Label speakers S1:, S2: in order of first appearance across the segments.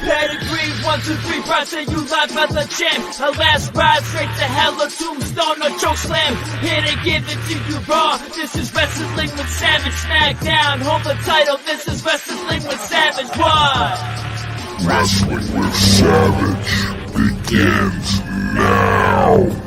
S1: Pedigree, 1, 2, 3, present you live as a champ. A last ride straight to hell, a tombstone, a choke slam. Here to give it to you raw. This is Wrestling with Savage. SmackDown, hold the title. This is Wrestling with Savage. What?
S2: Wrestling with Savage begins now.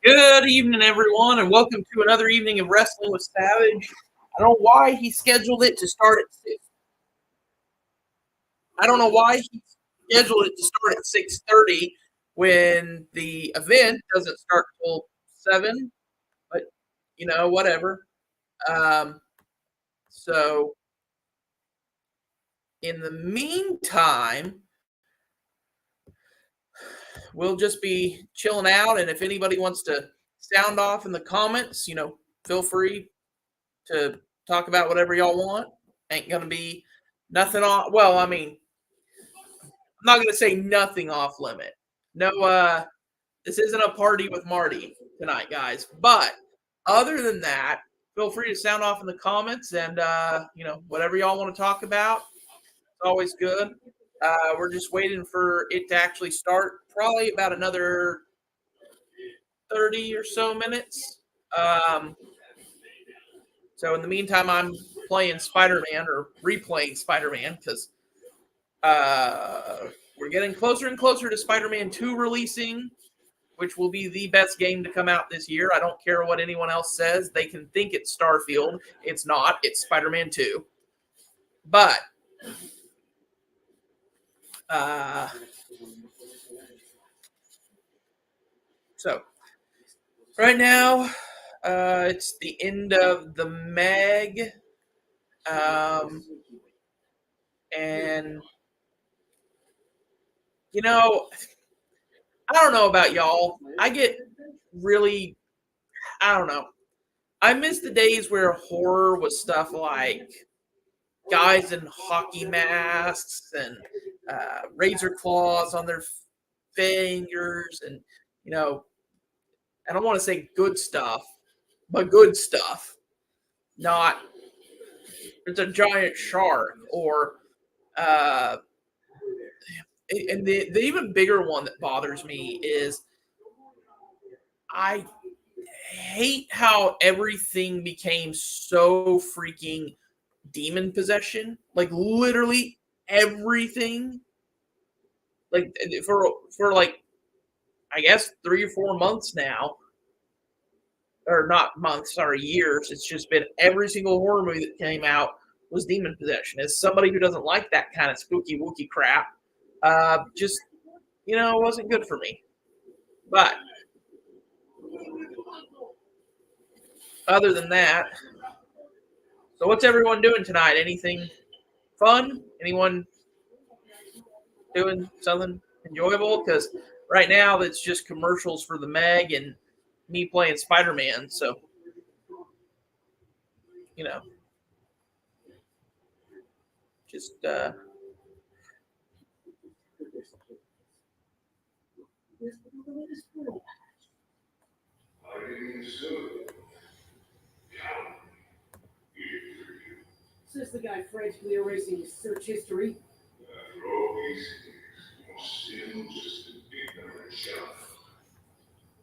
S3: Good evening, everyone, and welcome to another evening of Wrestling with Savage. I don't know why he scheduled it to start at 6. I don't know why he scheduled it to start at 6:30 when the event doesn't start till 7. But whatever. So in the meantime, we'll just be chilling out, and if anybody wants to sound off in the comments, feel free to talk about whatever y'all want. Ain't gonna be nothing off. Well, I mean, I'm not gonna say nothing off limit. No, this isn't a party with Marty tonight, guys. But other than that, feel free to sound off in the comments, and whatever y'all want to talk about, it's always good. We're just waiting for it to actually start. Probably about another 30 or so minutes. So in the meantime, I'm playing Spider-Man or replaying Spider-Man because we're getting closer and closer to Spider-Man 2 releasing, which will be the best game to come out this year. I don't care what anyone else says. They can think it's Starfield. It's not. It's Spider-Man 2. But so right now, it's the end of the Meg, and I don't know about y'all. I get really, I don't know. I miss the days where horror was stuff like guys in hockey masks and razor claws on their fingers, and I don't want to say good stuff, but good stuff. Not it's a giant shark or and the even bigger one that bothers me is I hate how everything became so freaking demon possession. Like literally everything. Like for like I guess 3 or 4 months now. Or not months, sorry, years. It's just been every single horror movie that came out was demon possession. As somebody who doesn't like that kind of spooky wookie crap, just it wasn't good for me. But other than that, so what's everyone doing tonight? Anything fun? Anyone doing something enjoyable? Because right now it's just commercials for the Meg and me playing Spider-Man. So just
S4: Is this the guy frantically erasing his search history?
S2: After all these years, you're still just an ignorant child.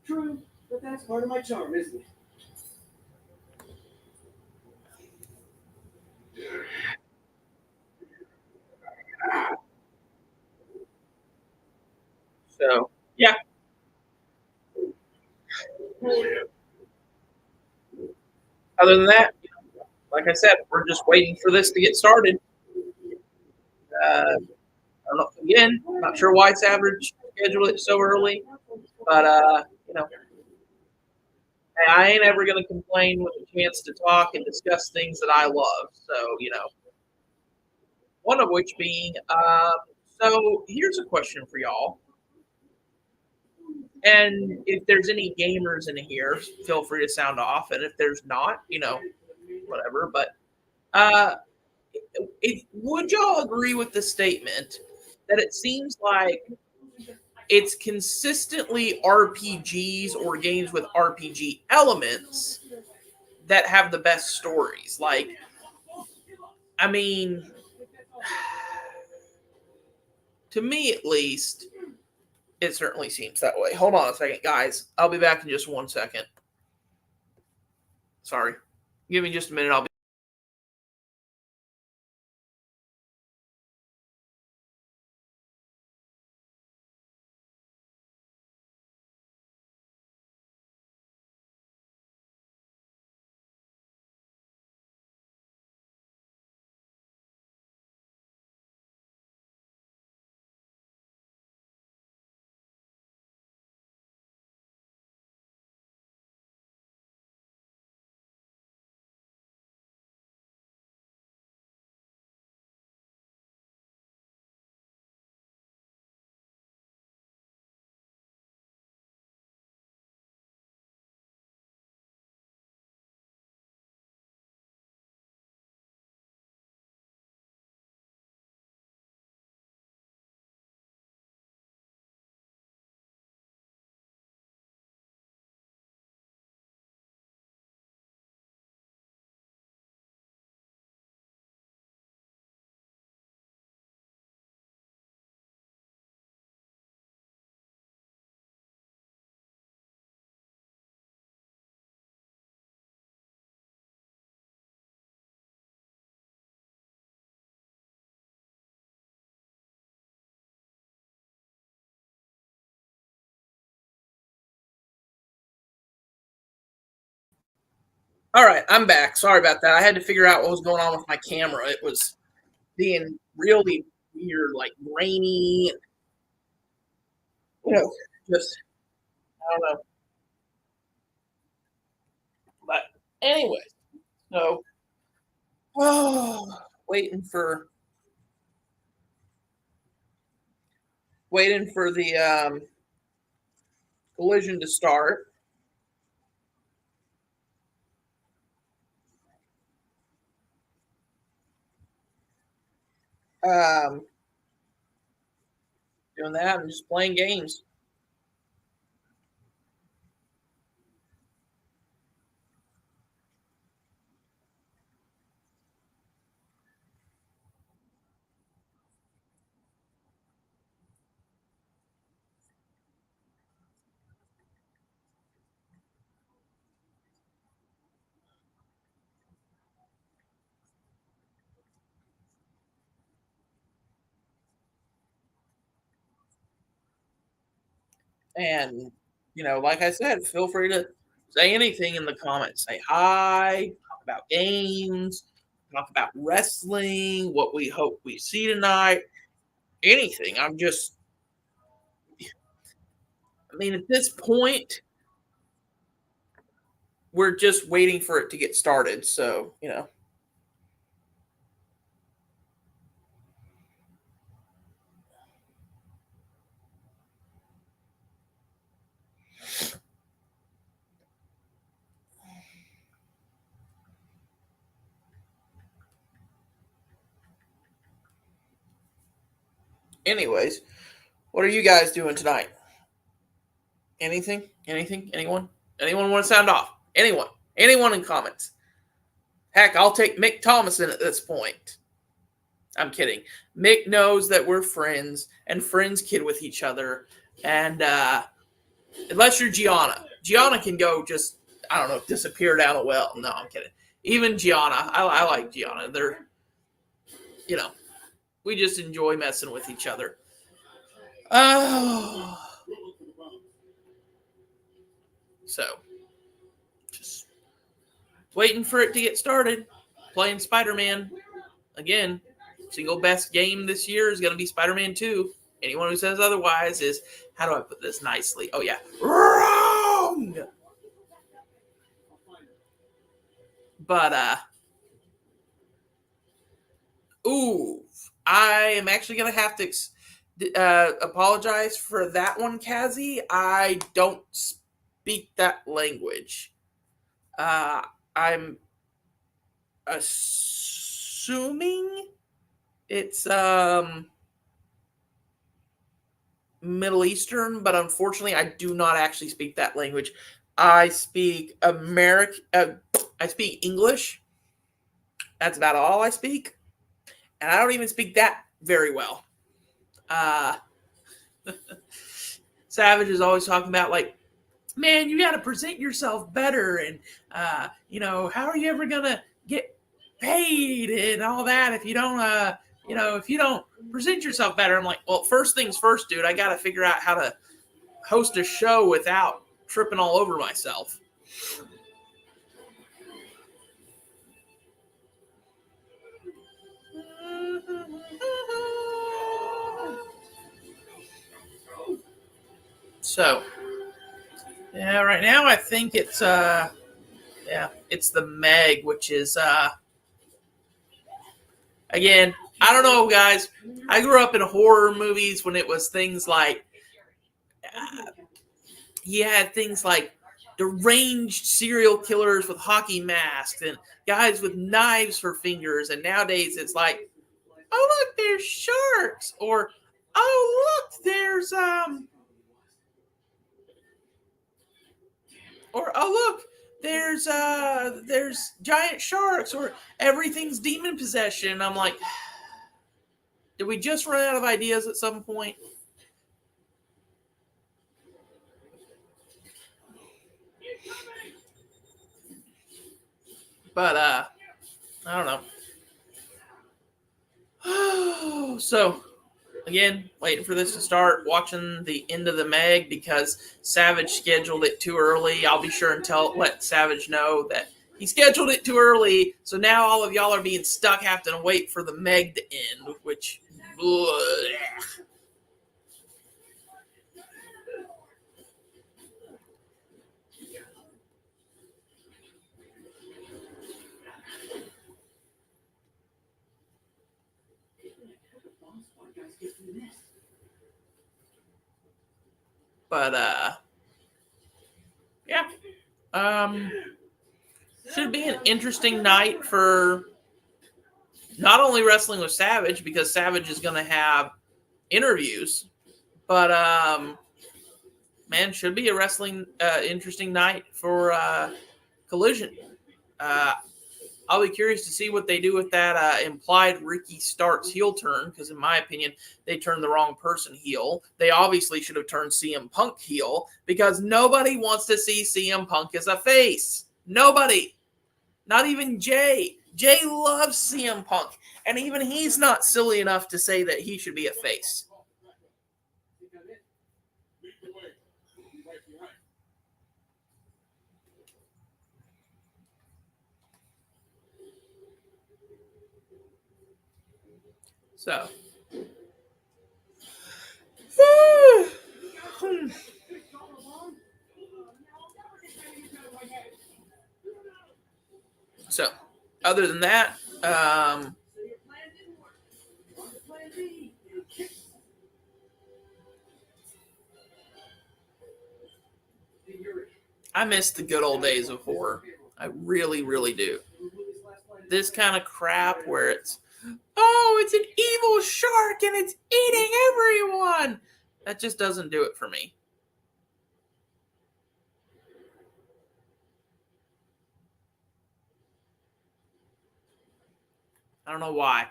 S4: True, but that's part of my charm, isn't it?
S3: so yeah. Other than that, like I said, we're just waiting for this to get started. I don't know. Again, not sure why Savage scheduled it so early, but I ain't ever going to complain with a chance to talk and discuss things that I love. So, one of which being, so here's a question for y'all. And if there's any gamers in here, feel free to sound off. And if there's not, whatever. But would y'all agree with the statement that it seems like it's consistently RPGs or games with RPG elements that have the best stories? Like, I mean, to me at least, it certainly seems that way. Hold on a second, guys. I'll be back in just 1 second. Sorry. Give me just a minute. I'll be. All right, I'm back. Sorry about that. I had to figure out what was going on with my camera. It was being really weird, like rainy. Just I don't know. But anyway, so waiting for the collision to start. Um, Doing that. I'm just playing games. And like I said, feel free to say anything in the comments. Say hi, talk about games, talk about wrestling, what we hope we see tonight, anything. I mean, at this point, we're just waiting for it to get started. So, anyways, what are you guys doing tonight? Anything? Anything? Anyone? Anyone want to sound off? Anyone? Anyone in comments? Heck, I'll take Mick Thomason at this point. I'm kidding. Mick knows that we're friends and friends kid with each other. And unless you're Gianna. Gianna can go just, I don't know, disappear down a well. No, I'm kidding. Even Gianna. I like Gianna. They're, we just enjoy messing with each other. Oh. So, just waiting for it to get started. Playing Spider-Man. Again, single best game this year is going to be Spider-Man 2. Anyone who says otherwise is, how do I put this nicely? Oh, yeah, wrong! But I am actually gonna have to apologize for that one, Kazi. I don't speak that language. I'm assuming it's Middle Eastern, but unfortunately, I do not actually speak that language. I speak I speak English. That's about all I speak, and I don't even speak that very well. Uh, Savage is always talking about like, man, you got to present yourself better, and how are you ever gonna get paid and all that if you don't, if you don't present yourself better? I'm like, well, first things first, dude. I got to figure out how to host a show without tripping all over myself. So, yeah, right now I think it's it's the Meg, which is again, I don't know, guys. I grew up in horror movies when it was things like you had things like deranged serial killers with hockey masks and guys with knives for fingers, and nowadays it's like, oh look, there's sharks, or oh look, there's giant sharks, or everything's demon possession. I'm like, did we just run out of ideas at some point? But I don't know. So again, waiting for this to start, watching the end of the Meg because Savage scheduled it too early. I'll be sure and let Savage know that he scheduled it too early, so now all of y'all are being stuck having to wait for the Meg to end, which but yeah. Should be an interesting night for not only wrestling with Savage, because Savage is going to have interviews, but man, should be a wrestling interesting night for Collision. I'll be curious to see what they do with that implied Ricky Starks heel turn, because in my opinion, they turned the wrong person heel. They obviously should have turned CM Punk heel, because nobody wants to see CM Punk as a face. Nobody. Not even Jay. Jay loves CM Punk, and even he's not silly enough to say that he should be a face. So, other than that, I miss the good old days of horror. I really, really do. This kind of crap where it's, oh, it's an evil shark and it's eating everyone. That just doesn't do it for me. I don't know why.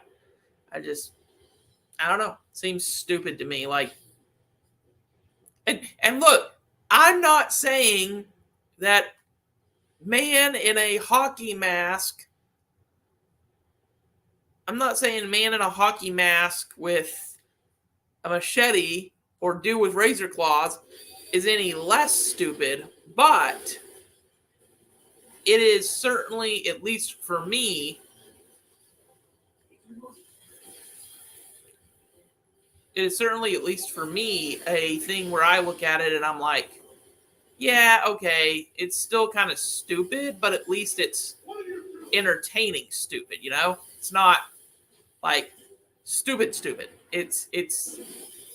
S3: I don't know. Seems stupid to me. Like, and look, I'm not saying that man in a hockey mask. I'm not saying man in a hockey mask with a machete or dude with razor claws is any less stupid, but it is certainly, at least for me, a thing where I look at it and I'm like, yeah, okay, it's still kind of stupid, but at least it's entertaining stupid, you know? It's not like stupid. It's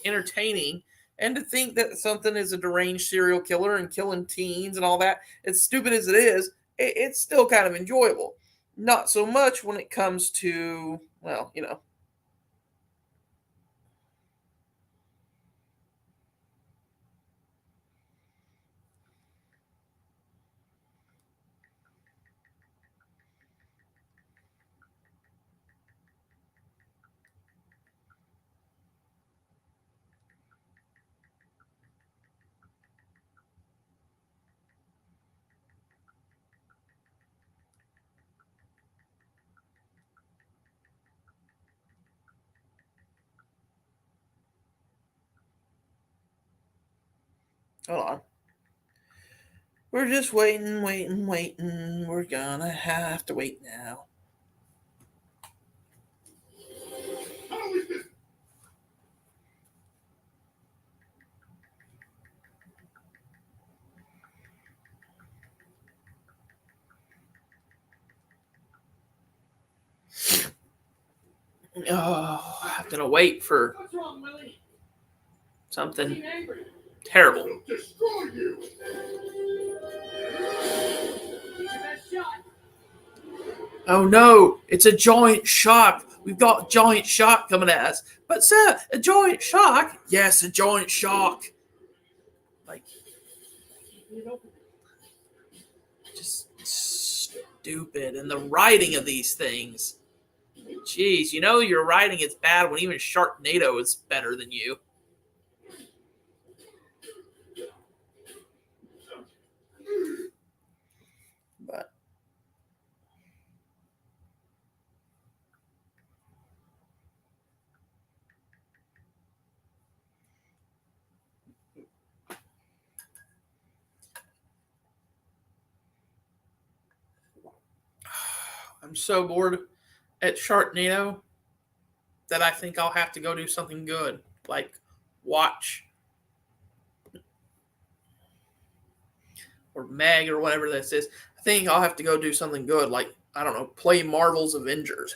S3: entertaining. And to think that something is a deranged serial killer and killing teens and all that, as stupid as it is, it's still kind of enjoyable. Not so much when it comes to, well, you know. Hold on. We're just waiting. We're gonna have to wait now.
S2: How is this?
S3: Oh, I'm gonna wait for
S4: What's wrong, Willie?
S3: something
S4: Seem angry.
S3: terrible.
S2: I'll destroy you.
S4: Get your best shot.
S3: Oh no, it's a giant shark. We've got a giant shark coming at us. But sir, a giant shark? Yes, a giant shark. Like,
S4: Keep it open.
S3: just stupid. And the writing of these things. Jeez, you know your writing is bad when even Sharknado is better than you. But I'm so bored at Sharknado that I think I'll have to go do something good, like watch or Meg or whatever this is. I think I'll have to go do something good, like, I don't know, play Marvel's Avengers.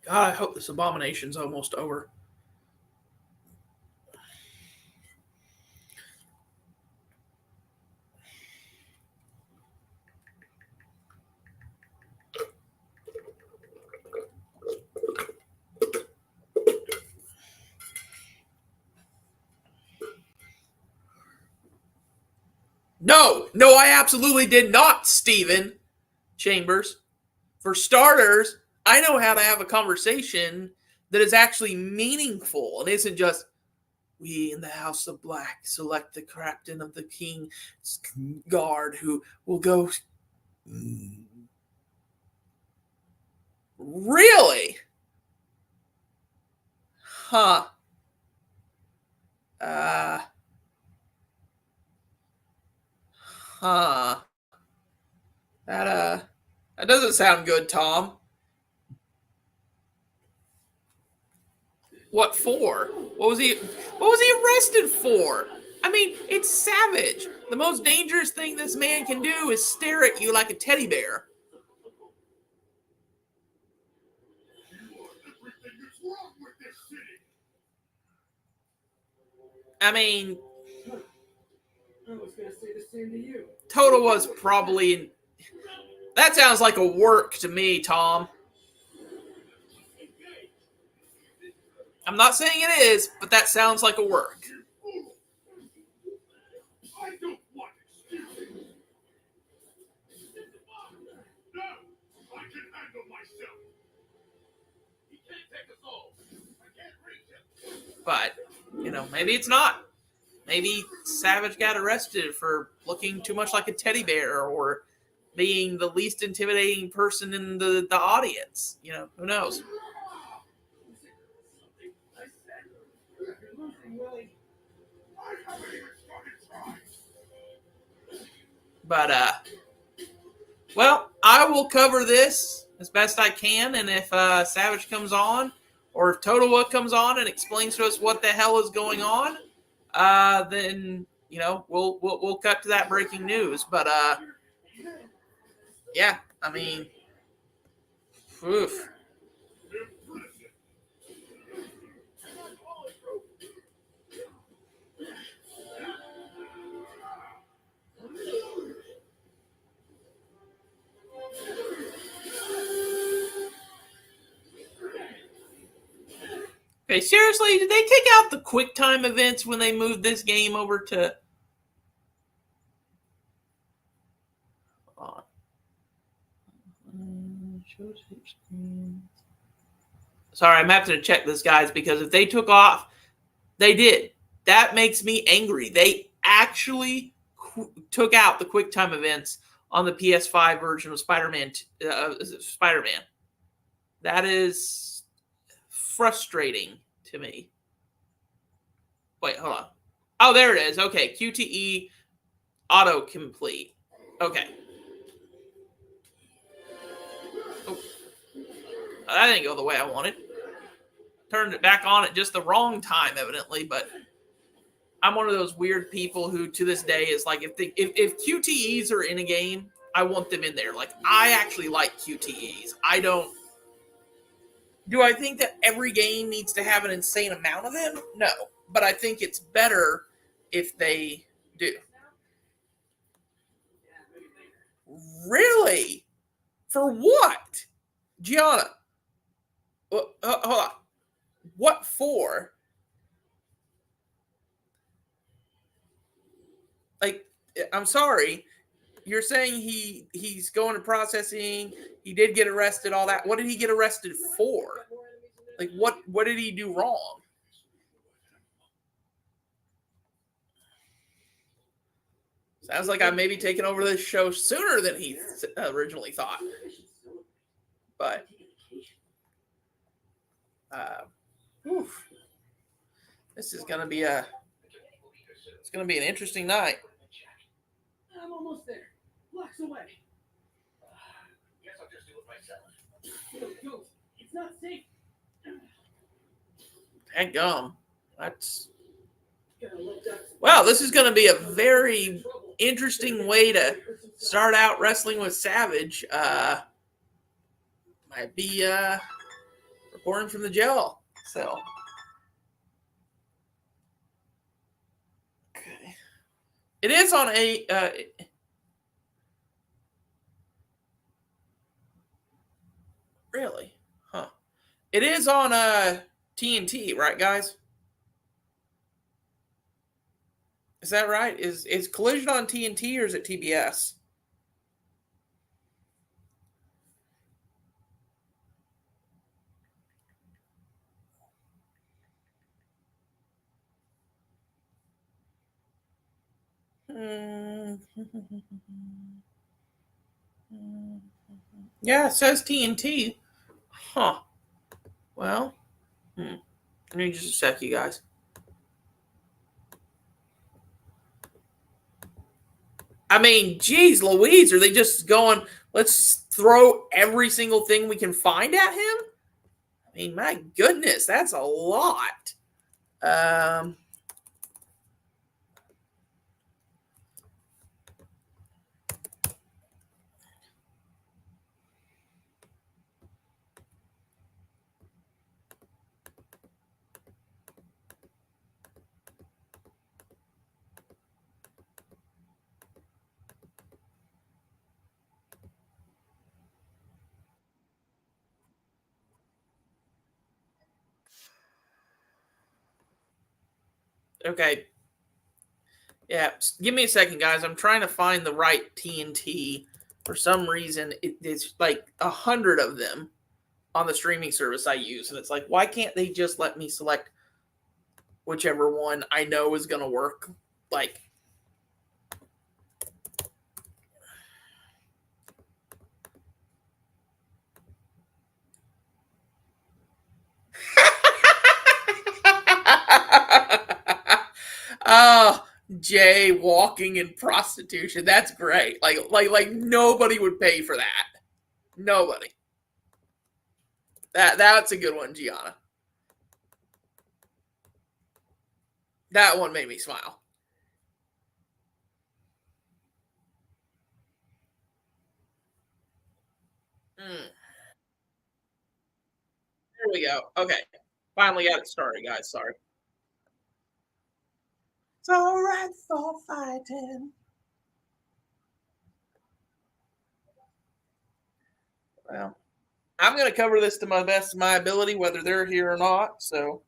S3: God, I hope this abomination's almost over. No, I absolutely did not, Steven Chambers. For starters, I know how to have a conversation that is actually meaningful and isn't just, we in the House of Black select the captain of the King's Guard who will go. Really? Huh. Uh. Huh. That doesn't sound good, Tom. What for? What was he arrested for? I mean, it's savage. The most dangerous thing this man can do is stare at you like a teddy bear.
S2: Everything is wrong with this city.
S3: I mean,
S4: I was gonna say the same to you.
S3: Toto was probably. That sounds like a work to me, Tom. I'm not saying it is, but that sounds like a work.
S2: You fool. I don't want excuses. No, I can handle myself. He can't take us all. I can't reach him.
S3: But, you know, maybe it's not. Maybe Savage got arrested for looking too much like a teddy bear or being the least intimidating person in the audience. You know, who knows?
S4: You're losing, Willie.
S2: I haven't even started trying.
S3: But, well, I will cover this as best I can. And if Savage comes on, or if Totowa comes on and explains to us what the hell is going on, then we'll cut to that breaking news. But yeah, I mean, oof. Okay, seriously, did they take out the QuickTime events when they moved this game over to? Sorry, I'm having to check this, guys, because if they took off, they did. That makes me angry. They actually took out the QuickTime events on the PS5 version of Spider-Man. Spider-Man. That is frustrating to me. Wait, hold on. Oh, there it is. Okay, QTE autocomplete. Okay. Oh. That didn't go the way I wanted. Turned it back on at just the wrong time, evidently, but I'm one of those weird people who, to this day, is like, if QTEs are in a game, I want them in there. Like, I actually like QTEs. I don't. Do I think that every game needs to have an insane amount of them? No. But I think it's better if they do. Really? For what? Gianna? Hold on. What for? Like, I'm sorry. You're saying he's going to processing. He did get arrested, all that. What did he get arrested for? Like, what did he do wrong? Sounds like I may be taking over this show sooner than he originally thought. But, this is going to be it's going to be an interesting night.
S4: I'm almost there. Blocks away.
S2: Guess I'll just do it myself.
S4: Go. It's not safe.
S3: Dadgum. That's. Wow, this is going to be a very interesting way to start out wrestling with Savage. Might be reporting from the jail. So. Okay. It is on a. Really? Huh. It is on TNT, right, guys? Is that right? Is Collision on TNT or is it TBS? Yeah, it says TNT. Huh. Well, Give me just a sec, you guys. I mean, geez Louise, are they just going, let's throw every single thing we can find at him? I mean, my goodness, that's a lot. Okay. Yeah, give me a second, guys. I'm trying to find the right TNT. For some reason, it's like 100 of them on the streaming service I use. And it's like, why can't they just let me select whichever one I know is going to work? Like, oh, Jay walking in prostitution. That's great. Like nobody would pay for that. Nobody. That's a good one, Gianna. That one made me smile. Mm. There we go. Okay. Finally got it started, guys. Sorry. It's all right for fighting. Well, I'm going to cover this to my best of my ability, whether they're here or not. So,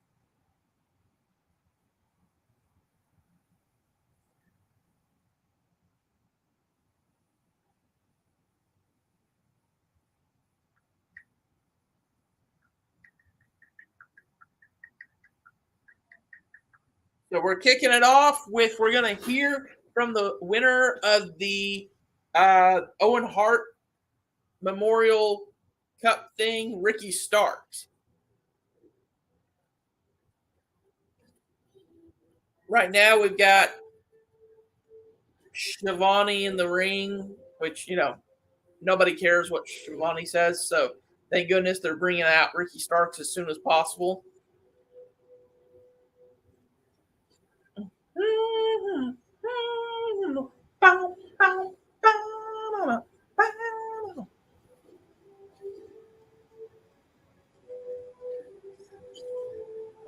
S3: we're kicking it off with we're going to hear from the winner of the Owen Hart Memorial Cup thing, Ricky Starks. Right now, we've got Shivani in the ring, which, nobody cares what Shivani says. So, thank goodness they're bringing out Ricky Starks as soon as possible.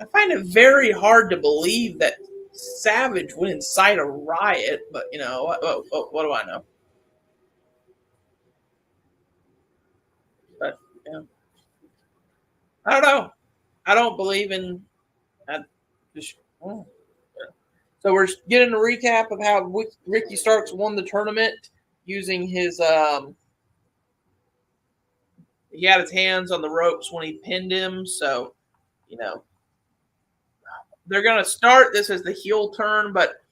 S3: I find it very hard to believe that Savage would incite a riot, but what do I know? But I don't know. I don't believe in. I just, oh. So we're getting a recap of how Ricky Starks won the tournament using his. He had his hands on the ropes when he pinned him, so they're going to start this as the heel turn, but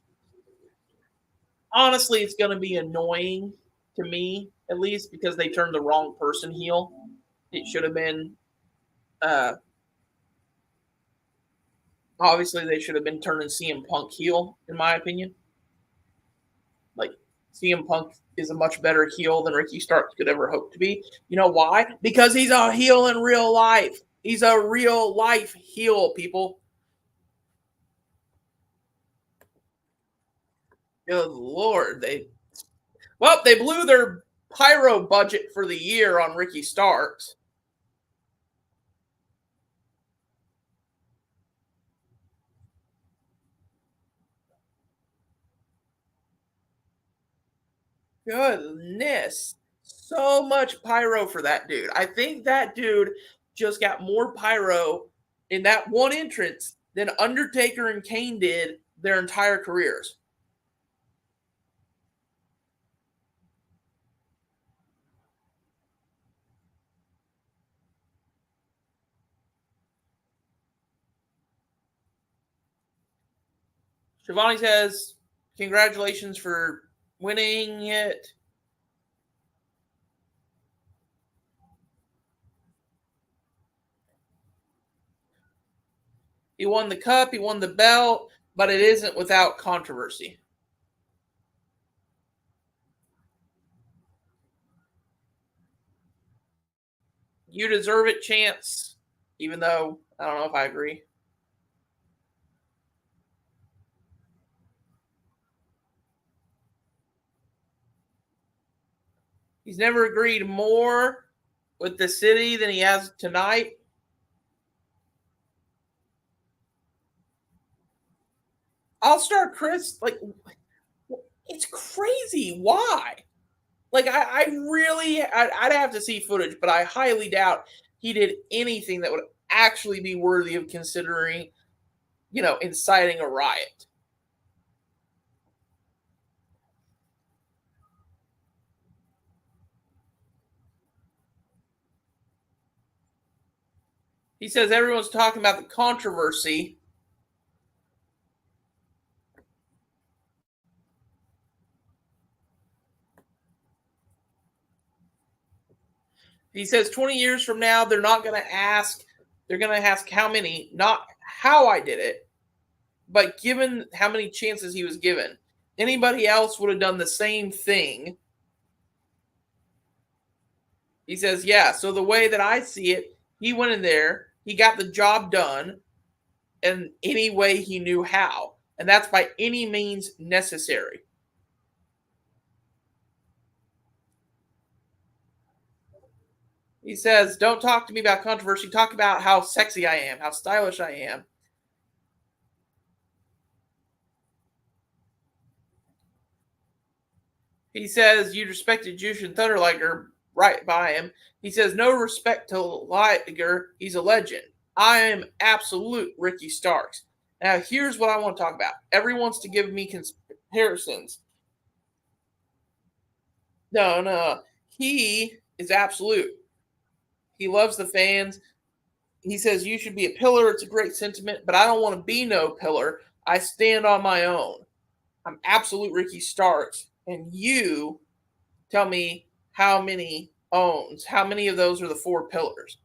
S3: honestly, it's going to be annoying to me, at least, because they turned the wrong person heel. It should have been, obviously, they should have been turning CM Punk heel, in my opinion. Like, CM Punk is a much better heel than Ricky Starks could ever hope to be. You know why? Because he's a heel in real life. He's a real life heel, people. Good Lord. They blew their pyro budget for the year on Ricky Starks. Goodness. So much pyro for that dude. I think that dude just got more pyro in that one entrance than Undertaker and Kane did their entire careers. Shivani says, congratulations for winning it. He won the cup, he won the belt, but it isn't without controversy. You deserve it, Chance, even though I don't know if I agree. He's never agreed more with the city than he has tonight. I'll start Chris. Like, it's crazy. Why? Like, I really, I'd have to see footage, but I highly doubt he did anything that would actually be worthy of considering, inciting a riot. He says everyone's talking about the controversy. He says 20 years from now, they're not going to ask, they're going to ask how many, not how I did it, but given how many chances he was given. Anybody else would have done the same thing. He says, yeah, so the way that I see it, He went in there, he got the job done in any way he knew how. And that's by any means necessary. He says, don't talk to me about controversy. Talk about how sexy I am, how stylish I am. He says, you respected Jushin Thunder Liger right by him. He says, no respect to Liger. He's a legend. I am absolute Ricky Starks. Now, here's what I want to talk about. Everyone wants to give me comparisons. No. He is absolute. He loves the fans. He says, you should be a pillar. It's a great sentiment, but I don't want to be no pillar. I stand on my own. I'm absolute Ricky Starks. And you tell me how many owns. How many of those are the 4 pillars?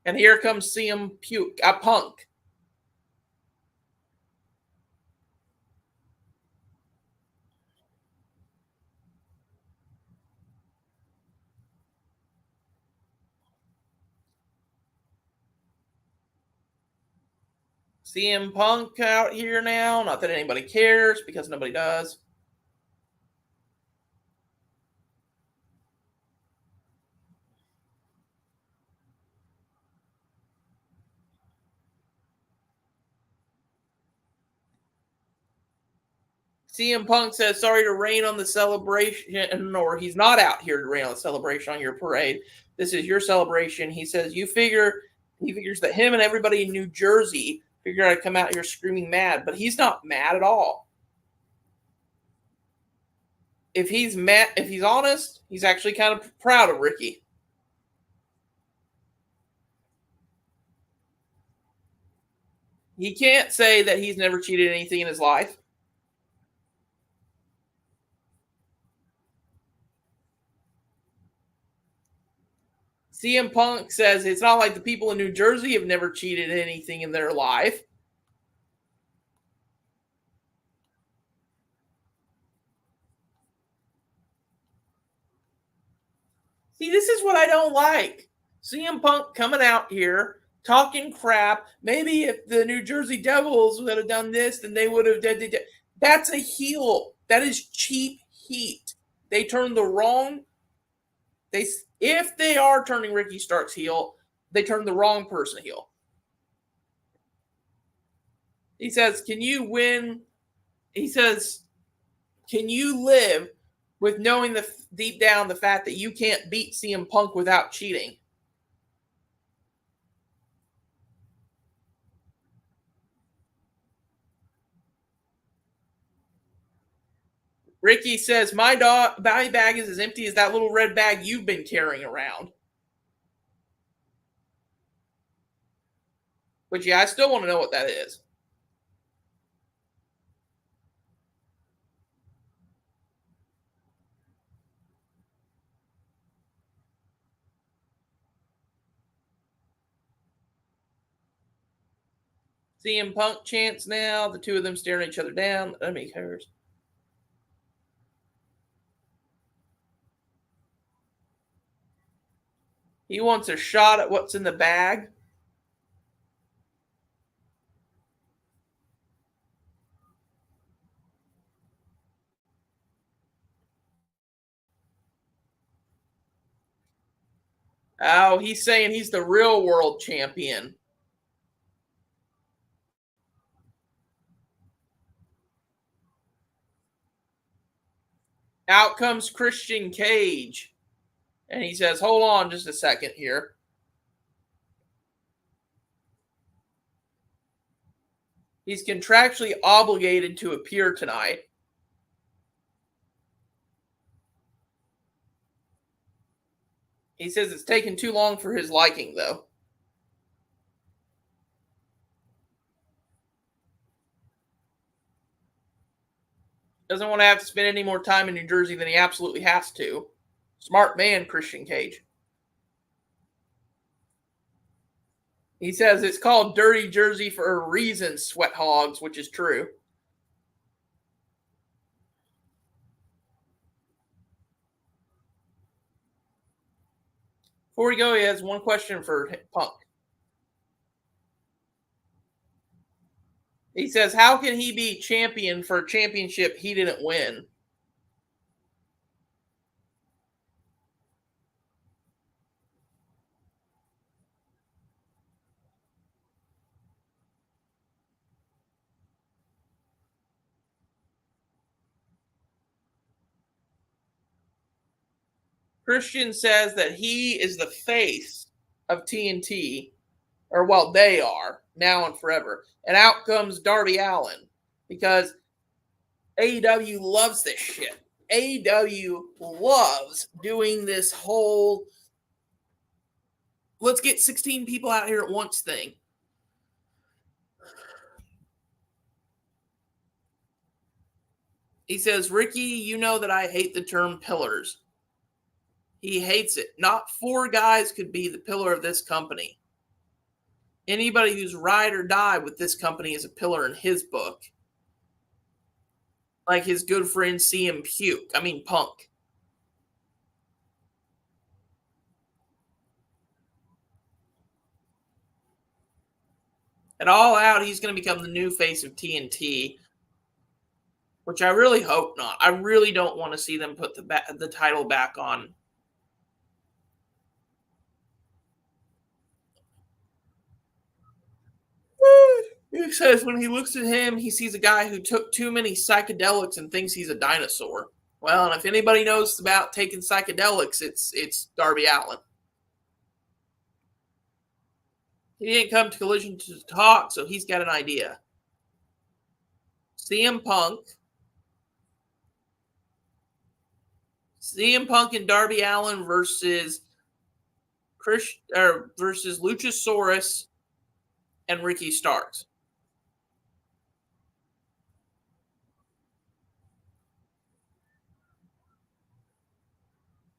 S3: And here comes CM Punk. CM Punk out here now. Not that anybody cares, because nobody does. CM Punk says, sorry to rain on the celebration, or he's not out here to rain on the celebration on your parade. This is your celebration. He says, he figures that him and everybody in New Jersey figure out to come out here screaming mad, but he's not mad at all. If he's mad, if he's honest, he's actually kind of proud of Ricky. He can't say that he's never cheated anything in his life. CM Punk says it's not like the people in New Jersey have never cheated anything in their life. See, this is what I don't like. CM Punk coming out here talking crap. Maybe if the New Jersey Devils would have done this, then they would have done. That's a heel. That is cheap heat. They turned the wrong. If they are turning Ricky Starks heel, they turned the wrong person heel. He says, "Can you win?" He says, "Can you live with knowing deep down the fact that you can't beat CM Punk without cheating?" Ricky says, my body bag is as empty as that little red bag you've been carrying around. But yeah, I still want to know what that is. CM Punk chants now. The two of them staring each other down. Let me cares. He wants a shot at what's in the bag. Oh, he's saying he's the real world champion. Out comes Christian Cage. And he says, hold on just a second here. He's contractually obligated to appear tonight. He says it's taken too long for his liking, though. Doesn't want to have to spend any more time in New Jersey than he absolutely has to. Smart man, Christian Cage. He says it's called Dirty Jersey for a reason, sweat hogs, which is true. Before we go, he has one question for Punk. He says, how can he be champion for a championship he didn't win? Christian says that he is the face of TNT, or well, they are now and forever. And out comes Darby Allin because AEW loves this shit. AEW loves doing this whole let's get 16 people out here at once thing. He says, Ricky, you know that I hate the term pillars. He hates it. Not 4 guys could be the pillar of this company. Anybody who's ride or die with this company is a pillar in his book. Like his good friend Punk. At All Out, he's going to become the new face of TNT, which I really hope not. I really don't want to see them put the title back on. He says when he looks at him, he sees a guy who took too many psychedelics and thinks he's a dinosaur. Well, and if anybody knows about taking psychedelics, it's Darby Allin. He didn't come to Collision to talk, so he's got an idea. CM Punk and Darby Allin versus Luchasaurus and Ricky Starks.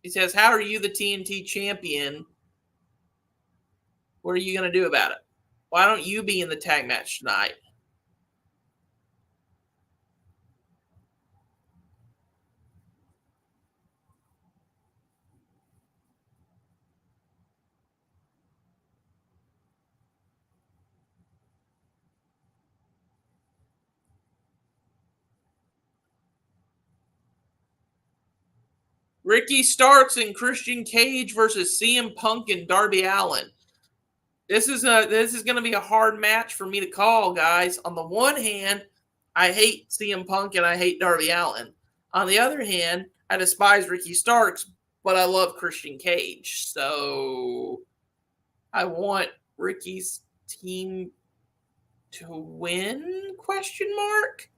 S3: He says, how are you the TNT champion? What are you going to do about it? Why don't you be in the tag match tonight? Ricky Starks and Christian Cage versus CM Punk and Darby Allin. This is going to be a hard match for me to call, guys. On the one hand, I hate CM Punk and I hate Darby Allin. On the other hand, I despise Ricky Starks, but I love Christian Cage. So I want Ricky's team to win? Question mark.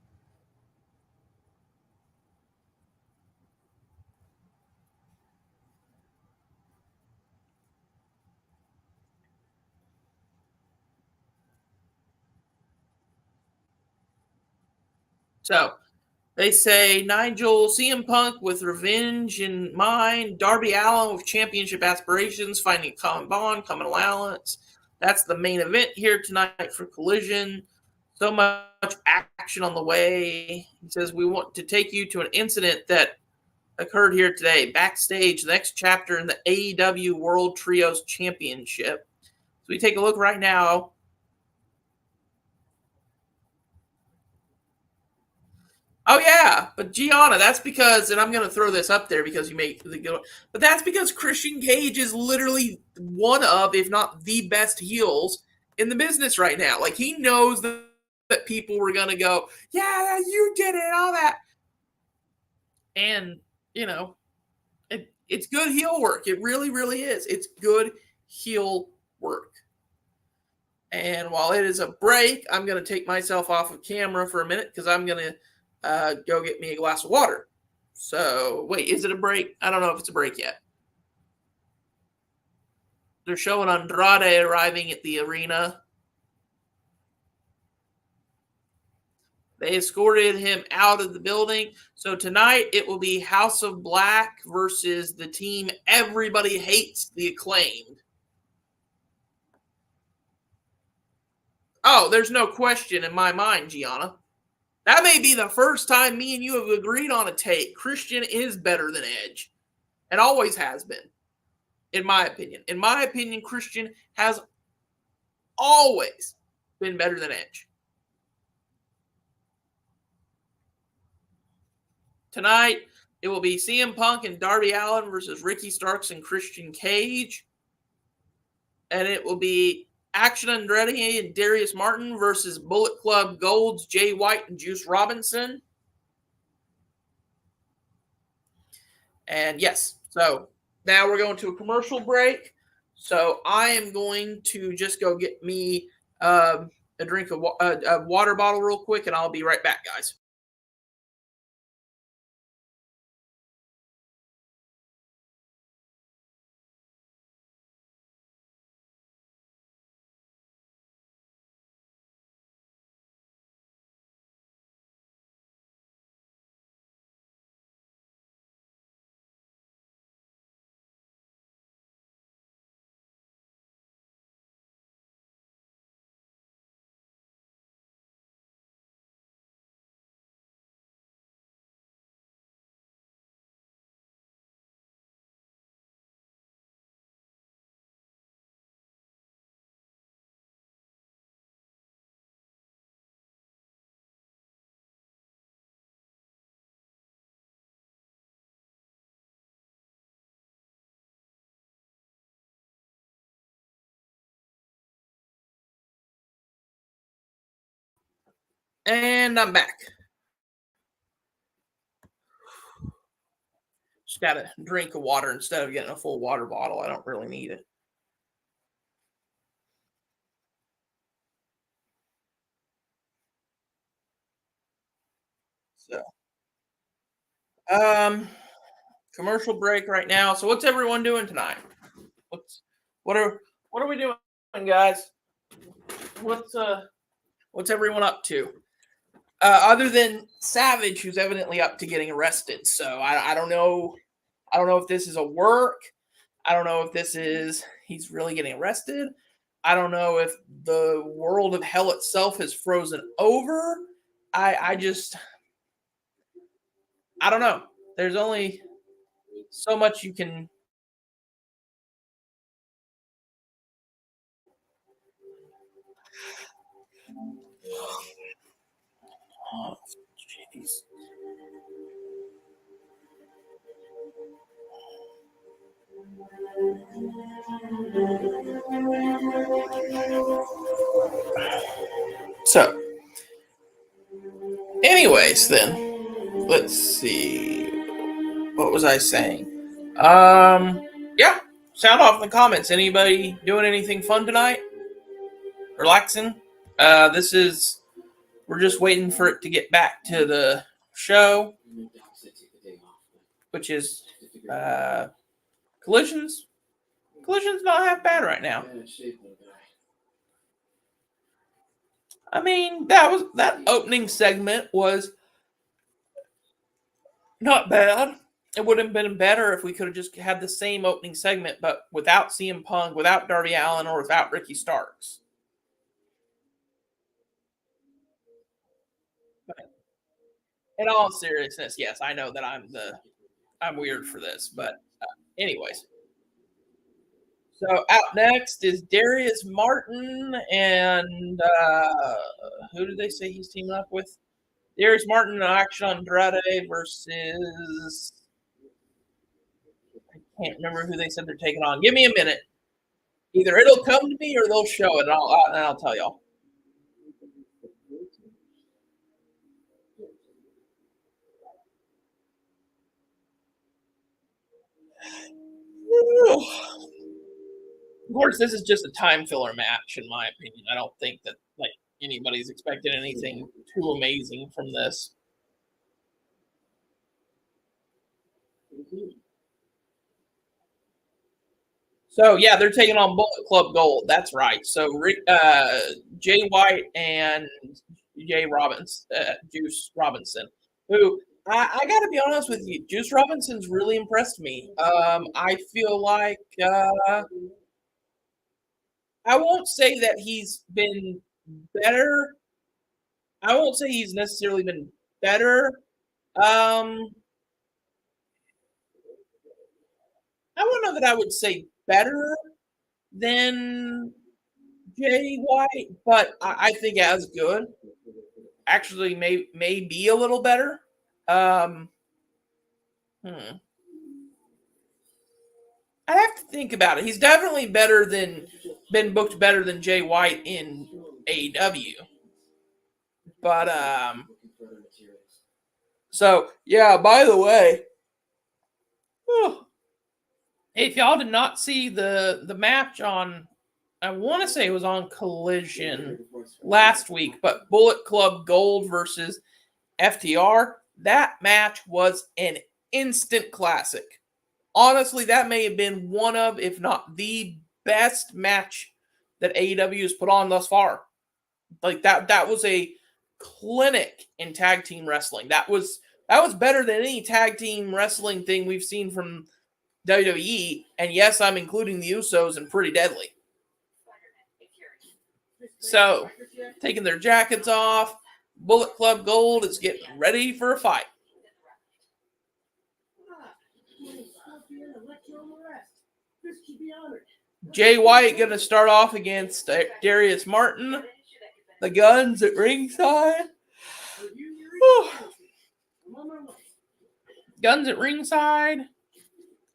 S3: So they say Nigel, CM Punk with revenge in mind, Darby Allin with championship aspirations, finding a common bond, common allowance. That's the main event here tonight for Collision. So much action on the way. He says, we want to take you to an incident that occurred here today. Backstage, the next chapter in the AEW World Trios Championship. So we take a look right now. Oh, yeah, but Gianna, that's because, and I'm going to throw this up there because you make the good, but that's because Christian Cage is literally one of, if not the best heels in the business right now. Like, he knows that people were going to go, yeah, you did it, all that. And, you know, it's good heel work. It really, really is. It's good heel work. And while it is a break, I'm going to take myself off of camera for a minute because I'm going to go get me a glass of water. So, wait, is it a break? I don't know if it's a break yet. They're showing Andrade arriving at the arena. They escorted him out of the building. So tonight it will be House of Black versus the team everybody hates, the Acclaimed. Oh, there's no question in my mind, Gianna. That may be the first time me and you have agreed on a take. Christian is better than Edge. And always has been. In my opinion, Christian has always been better than Edge. Tonight, it will be CM Punk and Darby Allin versus Ricky Starks and Christian Cage. And it will be Action Andretti and Darius Martin versus Bullet Club Gold's Jay White and Juice Robinson. And yes, so now we're going to a commercial break. So I am going to just go get me a drink of a water bottle real quick, and I'll be right back, guys. And I'm back. Just got a drink of water instead of getting a full water bottle. I don't really need it. So, commercial break right now. So, what's everyone doing tonight? What are we doing, guys? What's everyone up to? Other than Savage, who's evidently up to getting arrested. So I don't know. I don't know if this is a work. I don't know if this is he's really getting arrested. I don't know if the world of hell itself has frozen over. I don't know. There's only so much you can. Oh, jeez. So, anyways, then let's see. What was I saying? Yeah. Sound off in the comments. Anybody doing anything fun tonight? Relaxing? We're just waiting for it to get back to the show, which is Collisions. Collision's not half bad right now. I mean, that opening segment was not bad. It would have been better if we could have just had the same opening segment, but without CM Punk, without Darby Allin, or without Ricky Starks. But in all seriousness, yes, I know that I'm weird for this, but anyways. So out next is Darius Martin and who did they say he's teaming up with? Darius Martin and Action Andrade versus I can't remember who they said they're taking on. Give me a minute. Either it'll come to me or they'll show it, and I'll tell y'all. Of course, this is just a time filler match, in my opinion. I don't think that anybody's expecting anything too amazing from this. So yeah, they're taking on Bullet Club Gold. That's right. So Jay White and Juice Robinson, who I got to be honest with you, Juice Robinson's really impressed me. I feel like I won't say that he's been better. I won't say he's necessarily been better. I don't know that I would say better than Jay White, but I think as good. Actually, may be a little better. Hmm. I have to think about it. He's definitely been booked better than Jay White in AEW. But so yeah, by the way, if y'all did not see the match on, I want to say it was on Collision last week, but Bullet Club Gold versus FTR, that match was an instant classic. Honestly, that may have been one of, if not the best match that AEW has put on thus far. Like that was a clinic in tag team wrestling. That was better than any tag team wrestling thing we've seen from WWE. And yes, I'm including the Usos and Pretty Deadly. So, taking their jackets off, Bullet Club Gold is getting ready for a fight. Jay White going to start off against Darius Martin. The Guns at ringside. Guns at ringside.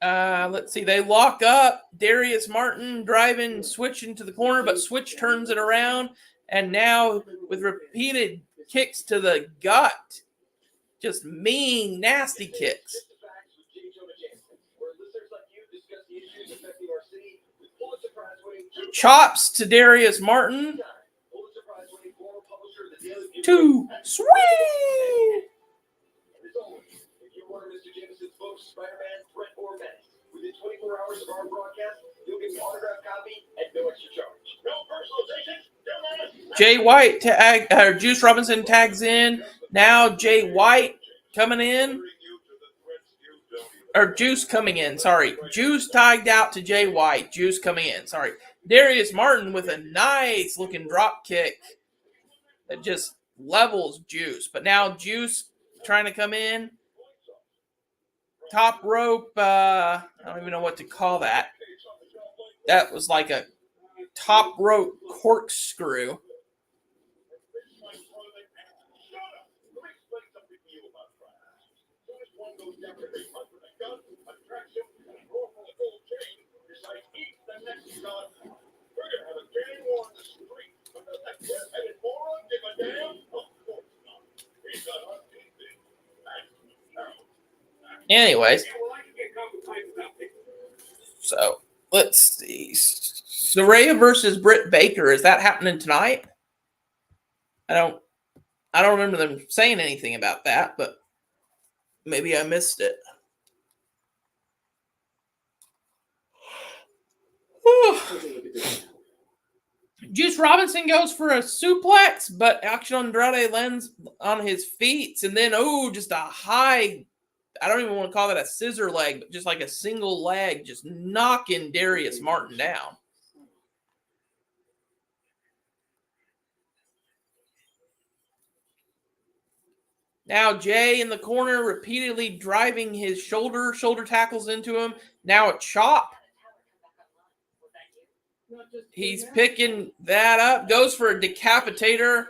S3: Let's see. They lock up. Darius Martin driving, switching to the corner, but Switch turns it around. And now with repeated kicks to the gut. Just mean, nasty kicks. Chops to Darius Martin. 2 swing.
S2: Spider-Man, Threat, or Menace. Within 24 hours of our broadcast, you'll get the autographed copy at no extra charge. No personalization,
S3: Jay White Juice Robinson tags in. Now Jay White coming in. Or Juice coming in, sorry. Juice tagged out to Jay White. Juice coming in, sorry. Darius Martin with a nice looking drop kick that just levels Juice. But now Juice trying to come in. Top rope, I don't even know what to call that. That was like a top rope corkscrew. Anyways, so let's see. Saraya versus Britt Baker. Is that happening tonight? I don't remember them saying anything about that, but maybe I missed it. Juice Robinson goes for a suplex, but Action Andrade lands on his feet, and then just a high. I don't even want to call that a scissor leg, but just like a single leg, just knocking Darius Martin down. Now Jay in the corner repeatedly driving his shoulder tackles into him. Now a chop. He's picking that up. Goes for a decapitator.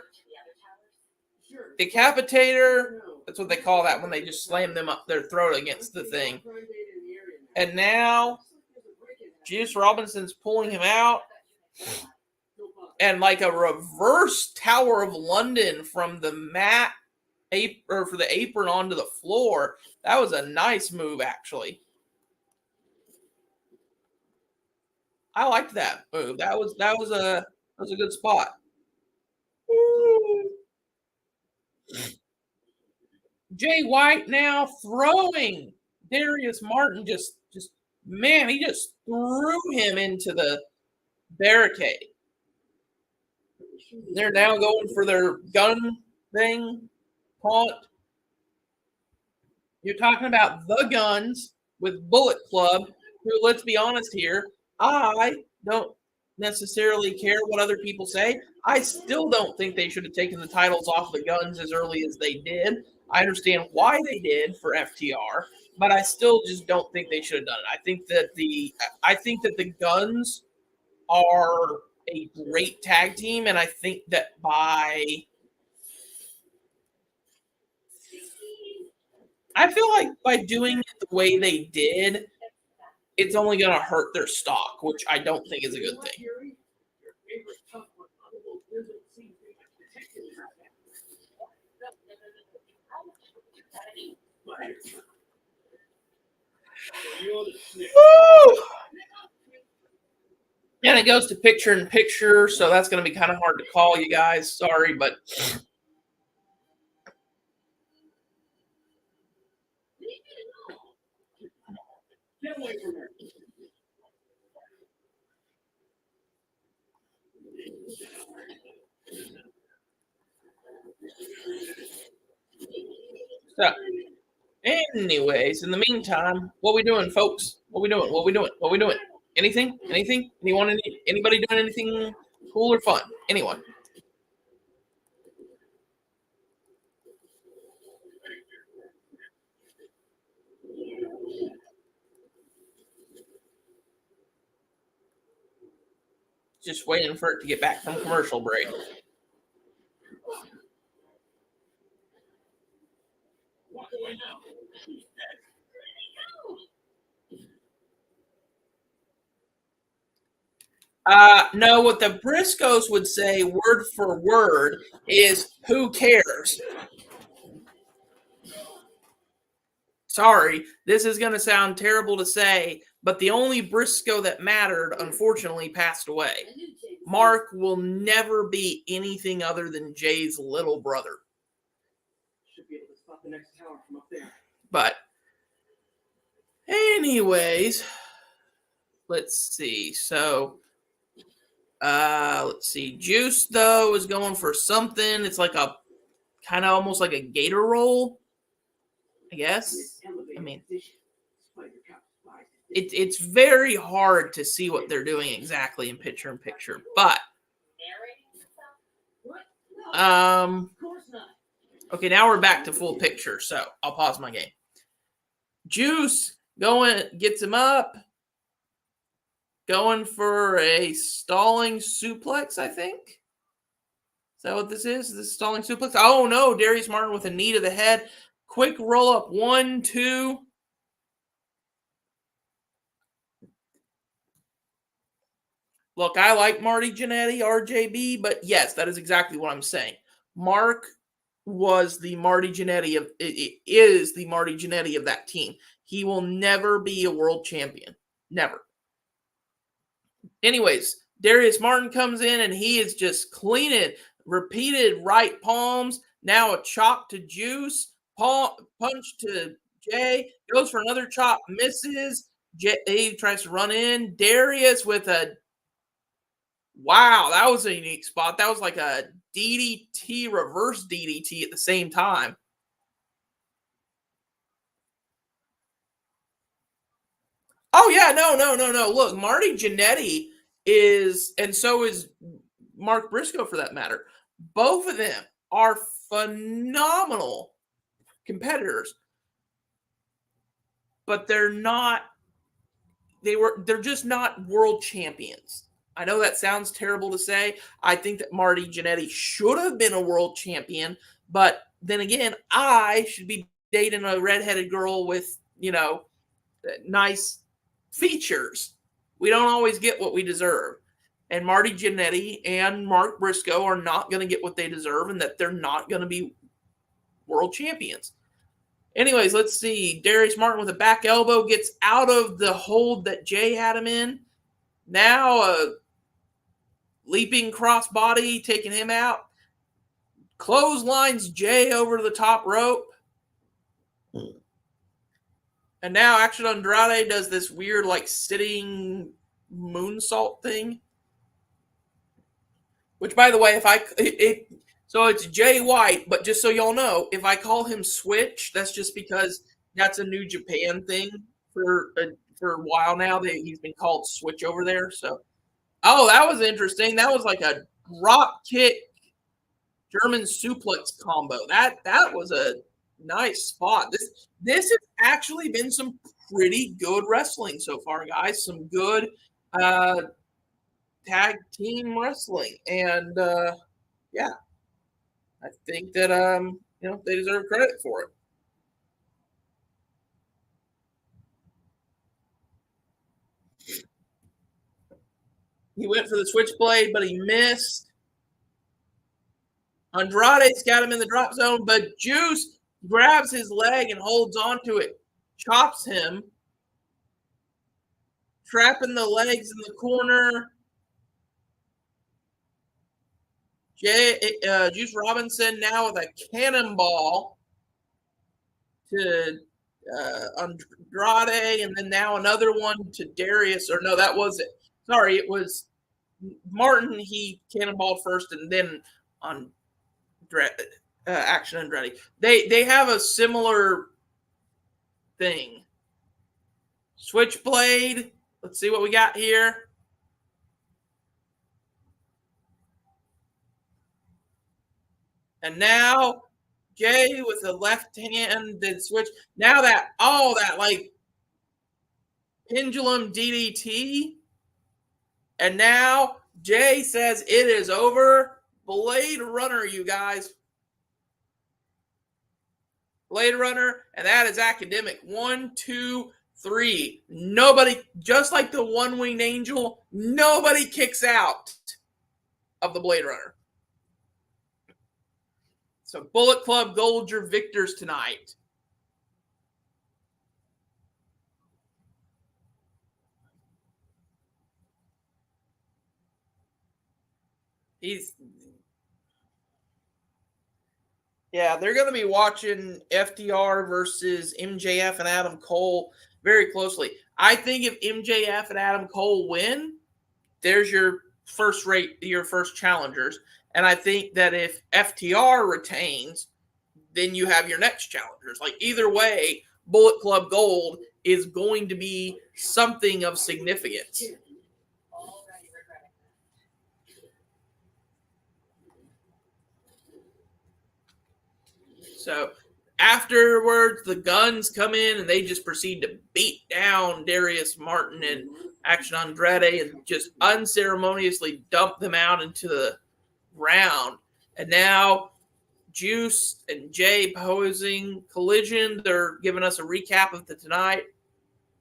S3: Decapitator. That's what they call that when they just slam them up their throat against the thing. And now Juice Robinson's pulling him out. And like a reverse Tower of London from the mat or for the apron onto the floor. That was a nice move, actually. I liked that move. That was a good spot. Jay White now throwing Darius Martin just man, he just threw him into the barricade. They're now going for their gun thing. Taunt. You're talking about the Guns with Bullet Club, who, let's be honest here, I don't necessarily care what other people say. I still don't think they should have taken the titles off the Guns as early as they did. I understand why they did for FTR, but I still just don't think they should have done it. I think that the Guns are a great tag team, and I think that I feel like by doing it the way they did, it's only going to hurt their stock, which I don't think is a good thing. Woo! And it goes to picture in picture, so that's going to be kind of hard to call you guys. Sorry, but
S4: Get away from her.
S3: so, anyways, in the meantime, what we doing, folks? What we doing? What we doing? What we doing? Anything? Anything? Anybody doing anything cool or fun? Anyone? Just waiting for it to get back from commercial break.
S2: Walk away now.
S3: No, what the Briscoes would say word for word is who cares? Sorry, this is going to sound terrible to say, but the only Briscoe that mattered, unfortunately, passed away. Mark will never be anything other than Jay's little brother.
S4: Should be able to spot the next tower from up there.
S3: But, anyways, let's see. So, let's see. Juice, though, is going for something. It's like a kind of almost like a gator roll, I guess. I mean, it's very hard to see what they're doing exactly in picture, but okay, now we're back to full picture, so I'll pause my game. Juice gets him up, going for a stalling suplex, I think. Is that what this is? Is this stalling suplex? Oh no, Darius Martin with a knee to the head. Quick roll up, 1, 2. Look, I like Marty Jannetty, RJB, but yes, that is exactly what I'm saying. Mark was the Marty Jannetty of is the Marty Jannetty of that team. He will never be a world champion. Never. Anyways, Darius Martin comes in and he is just cleaning, repeated right palms. Now a chop to Juice, punch to Jay, goes for another chop, misses. Jay tries to run in. Darius with a wow, that was a unique spot. That was like a DDT, reverse DDT at the same time. Oh, yeah, no. Look, Marty Jannetty is, and so is Mark Briscoe for that matter. Both of them are phenomenal competitors, but they're just not world champions. I know that sounds terrible to say. I think that Marty Jannetty should have been a world champion, but then again, I should be dating a redheaded girl with, nice features. We don't always get what we deserve. And Marty Jannetty and Mark Briscoe are not going to get what they deserve, and that they're not going to be world champions. Anyways, let's see. Darius Martin with a back elbow gets out of the hold that Jay had him in. Now a leaping crossbody, taking him out. Clotheslines Jay over to the top rope. And now Action Andrade does this weird, sitting moonsault thing. Which, by the way, so it's Jay White, but just so y'all know, if I call him Switch, that's just because that's a New Japan thing for a while now. He's been called Switch over there. So, oh, that was interesting. That was like a drop kick German suplex combo. That was a Nice spot. This has actually been some pretty good wrestling so far, guys. Some good tag team wrestling, and yeah, I think that they deserve credit for it. He went for the switchblade, but he missed. Andrade's got him in the drop zone, but Juice grabs his leg and holds onto it, chops him, trapping the legs in the corner. Juice Robinson now with a cannonball to Andrade, and then now another one to Darius. Or no, that was it. Sorry, it was Martin. He cannonballed first, and then on Action Andretti. They have a similar thing. Switchblade. Let's see what we got here. And now Jay with the left hand did switch. Now that like pendulum DDT. And now Jay says it is over. Blade Runner, you guys. Blade Runner, and that is academic. 1, 2, 3. Nobody, just like the one-winged angel, nobody kicks out of the Blade Runner. So Bullet Club Gold, your victors tonight. They're going to be watching FTR versus MJF and Adam Cole very closely. I think if MJF and Adam Cole win, there's your first challengers. And I think that if FTR retains, then you have your next challengers. Like either way, Bullet Club Gold is going to be something of significance. So afterwards, the Guns come in and they just proceed to beat down Darius Martin and Action Andretti and just unceremoniously dump them out into the ground. And now Juice and Jay posing Collision. They're giving us a recap of the tonight.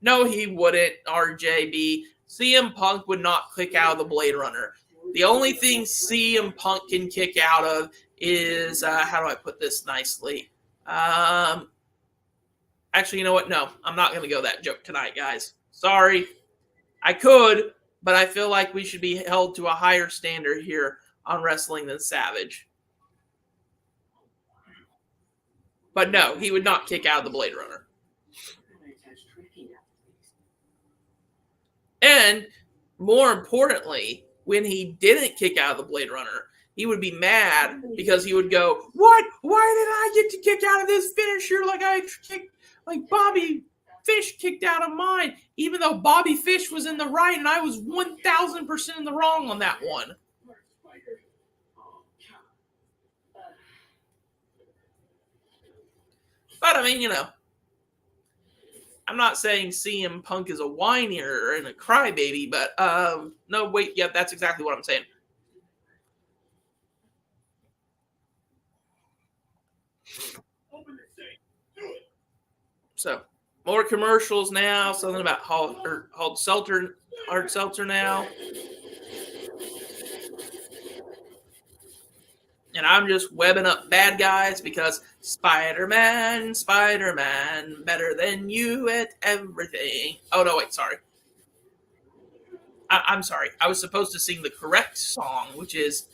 S3: No, he wouldn't, RJB. CM Punk would not kick out of the Blade Runner. The only thing CM Punk can kick out of is, how do I put this nicely? Actually, you know what? No, I'm not going to go that joke tonight, guys. Sorry. I could, but I feel like we should be held to a higher standard here on wrestling than Savage. But no, he would not kick out of the Blade Runner. And more importantly, when he didn't kick out of the Blade Runner, he would be mad because he would go, "What? Why did I get to kick out of this finisher like Bobby Fish kicked out of mine?" Even though Bobby Fish was in the right and I was 1,000% in the wrong on that one. But I mean, I'm not saying CM Punk is a whiner and a crybaby, but no, wait, yeah, that's exactly what I'm saying. So, more commercials now. Something about Hard Seltzer now. And I'm just webbing up bad guys because Spider-Man, better than you at everything. Oh, no, wait, sorry. I'm sorry. I was supposed to sing the correct song, which is,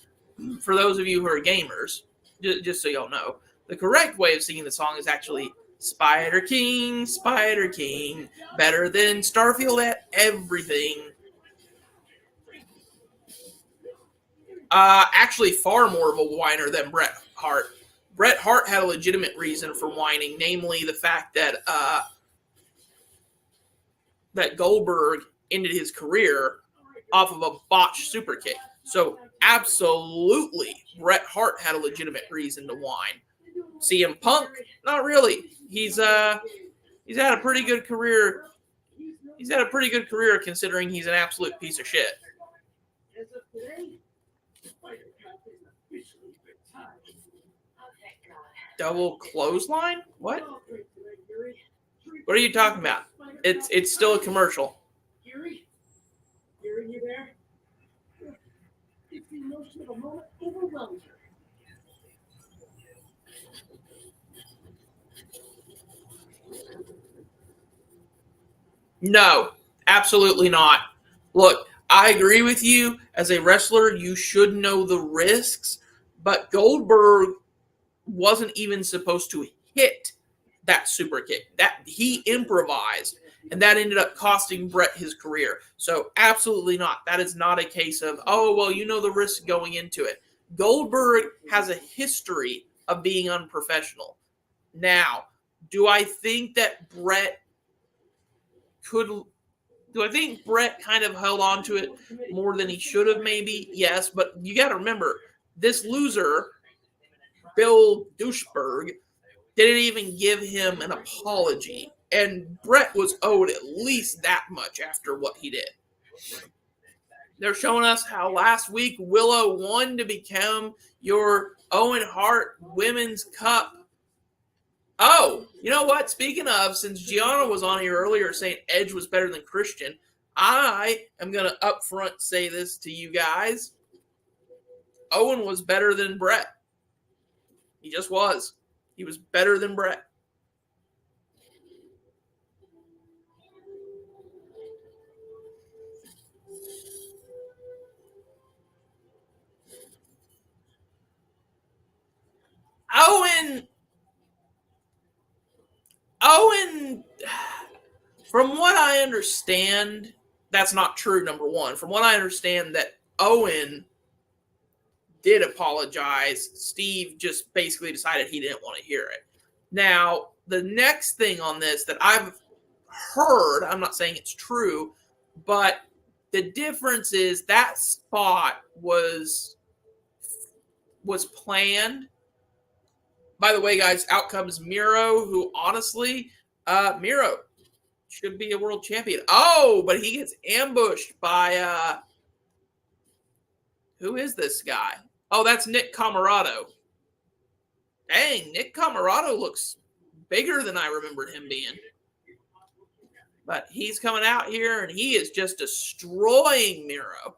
S3: for those of you who are gamers, just so y'all know, the correct way of singing the song is actually Spider King, better than Starfield at everything. Actually, far more of a whiner than Bret Hart. Bret Hart had a legitimate reason for whining, namely the fact that that Goldberg ended his career off of a botched super kick. So, absolutely, Bret Hart had a legitimate reason to whine. CM Punk, not really. He's had a pretty good career. He's had a pretty good career considering he's an absolute piece of shit.
S4: As of today, Spider Cop is officially retired.
S3: Double clothesline? What? What are you talking about? It's still a commercial.
S4: Yuri, Yuri, you there? It's the emotion of a moment overwhelmed her.
S3: No, absolutely not. Look, I agree with you. As a wrestler, you should know the risks, but Goldberg wasn't even supposed to hit that super kick. That he improvised, and that ended up costing Brett his career. So absolutely not. That is not a case of, oh, well, you know the risk going into it. Goldberg has a history of being unprofessional. Now, do I think that Brett kind of held on to it more than he should have? Maybe, yes, but you got to remember, this loser, Bill Douchebag, didn't even give him an apology, and Brett was owed at least that much after what he did. They're showing us how last week Willow won to become your Owen Hart Women's Cup. Oh, you know what? Speaking of, since Gianna was on here earlier saying Edge was better than Christian, I am going to upfront say this to you guys. Owen was better than Brett. He just was. He was better than Brett. Owen, from what I understand, that's not true, number one. From what I understand, that Owen did apologize. Steve just basically decided he didn't want to hear it. Now, the next thing on this that I've heard, I'm not saying it's true, but the difference is that spot was planned. By the way, guys, out comes Miro, who honestly, Miro should be a world champion. Oh, but he gets ambushed by, who is this guy? Oh, that's Nick Camarado. Dang, Nick Camarado looks bigger than I remembered him being. But he's coming out here, and he is just destroying Miro.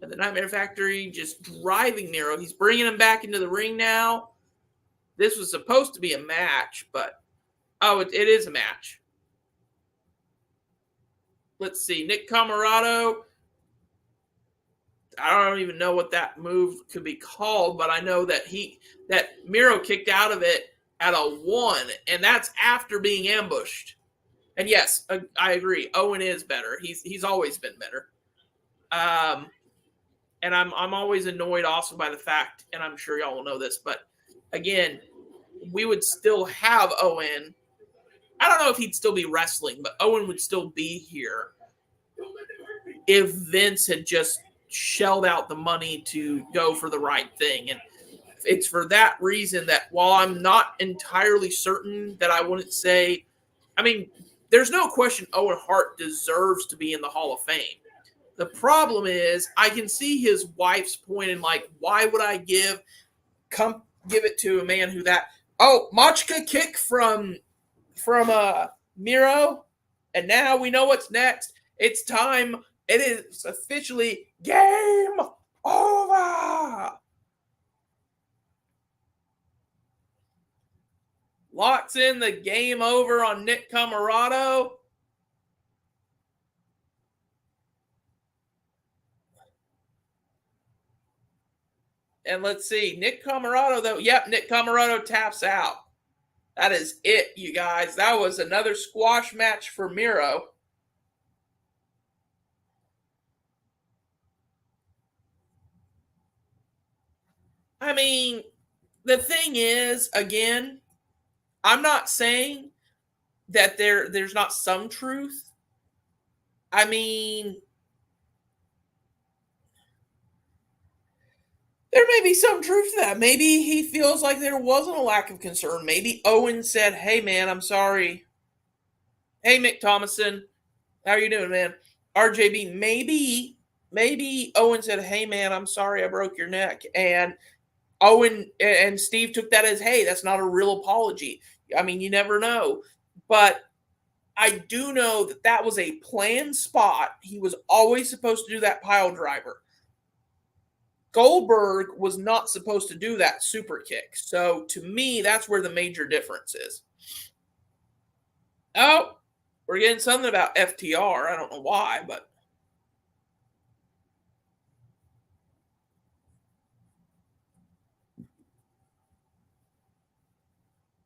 S3: And the Nightmare Factory just driving Miro. He's bringing him back into the ring now. This was supposed to be a match, but it is a match. Let's see. Nick Camarado. I don't even know what that move could be called, but I know that Miro kicked out of it at a 1, and that's after being ambushed. And yes, I agree. Owen is better. He's always been better. And I'm always annoyed also by the fact, and I'm sure y'all will know this, but again, we would still have Owen. I don't know if he'd still be wrestling, but Owen would still be here if Vince had just shelled out the money to go for the right thing. And it's for that reason that while I'm not entirely certain that I wouldn't say, I mean, there's no question Owen Hart deserves to be in the Hall of Fame. The problem is I can see his wife's point in like, why would I give it to a man who that, Machka kick from Miro, and now we know what's next. It's time. It is officially game over. Locks in the game over on Nick Camarado. And let's see. Nick Camarado, though. Yep, Nick Camarado taps out. That is it, you guys. That was another squash match for Miro. I mean, the thing is, again, I'm not saying that there's not some truth. I mean, There may be some truth to that. Maybe he feels like there wasn't a lack of concern. Maybe Owen said, "Hey, man, I'm sorry. Hey, Mick Thomason, how are you doing, man? RJB, maybe Owen said, "Hey, man, I'm sorry I broke your neck," and Owen and Steve took that as, "Hey, that's not a real apology." I mean, you never know, but I do know that that was a planned spot. He was always supposed to do that pile driver. Goldberg was not supposed to do that super kick. So to me, that's where the major difference is. Oh, we're getting something about FTR. I don't know why, but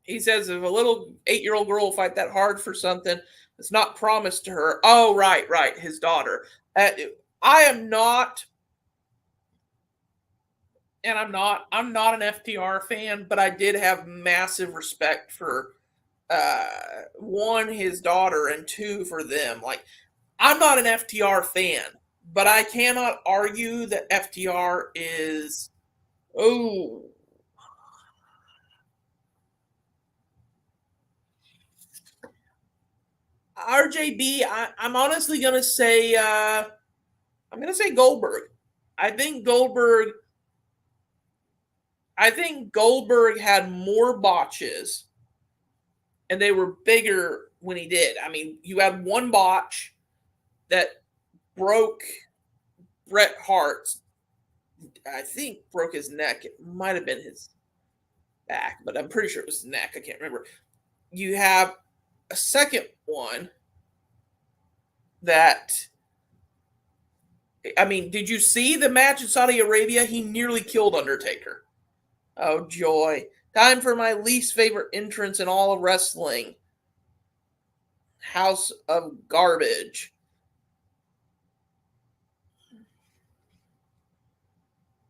S3: he says if a little 8-year-old girl will fight that hard for something, it's not promised to her. Oh, right, his daughter. I am not, and I'm not an FTR fan, but I did have massive respect for one, his daughter, and two, for them. Like, I'm not an FTR fan, but I cannot argue that FTR is, oh, RJB. I'm honestly gonna say I'm gonna say Goldberg. I think Goldberg. I think Goldberg had more botches, and they were bigger when he did. I mean, you had one botch that broke Bret Hart's. I think broke his neck. It might have been his back, but I'm pretty sure it was his neck. I can't remember. You have a second one that, I mean, did you see the match in Saudi Arabia? He nearly killed Undertaker. Oh, joy. Time for my least favorite entrance in all of wrestling. House of Garbage.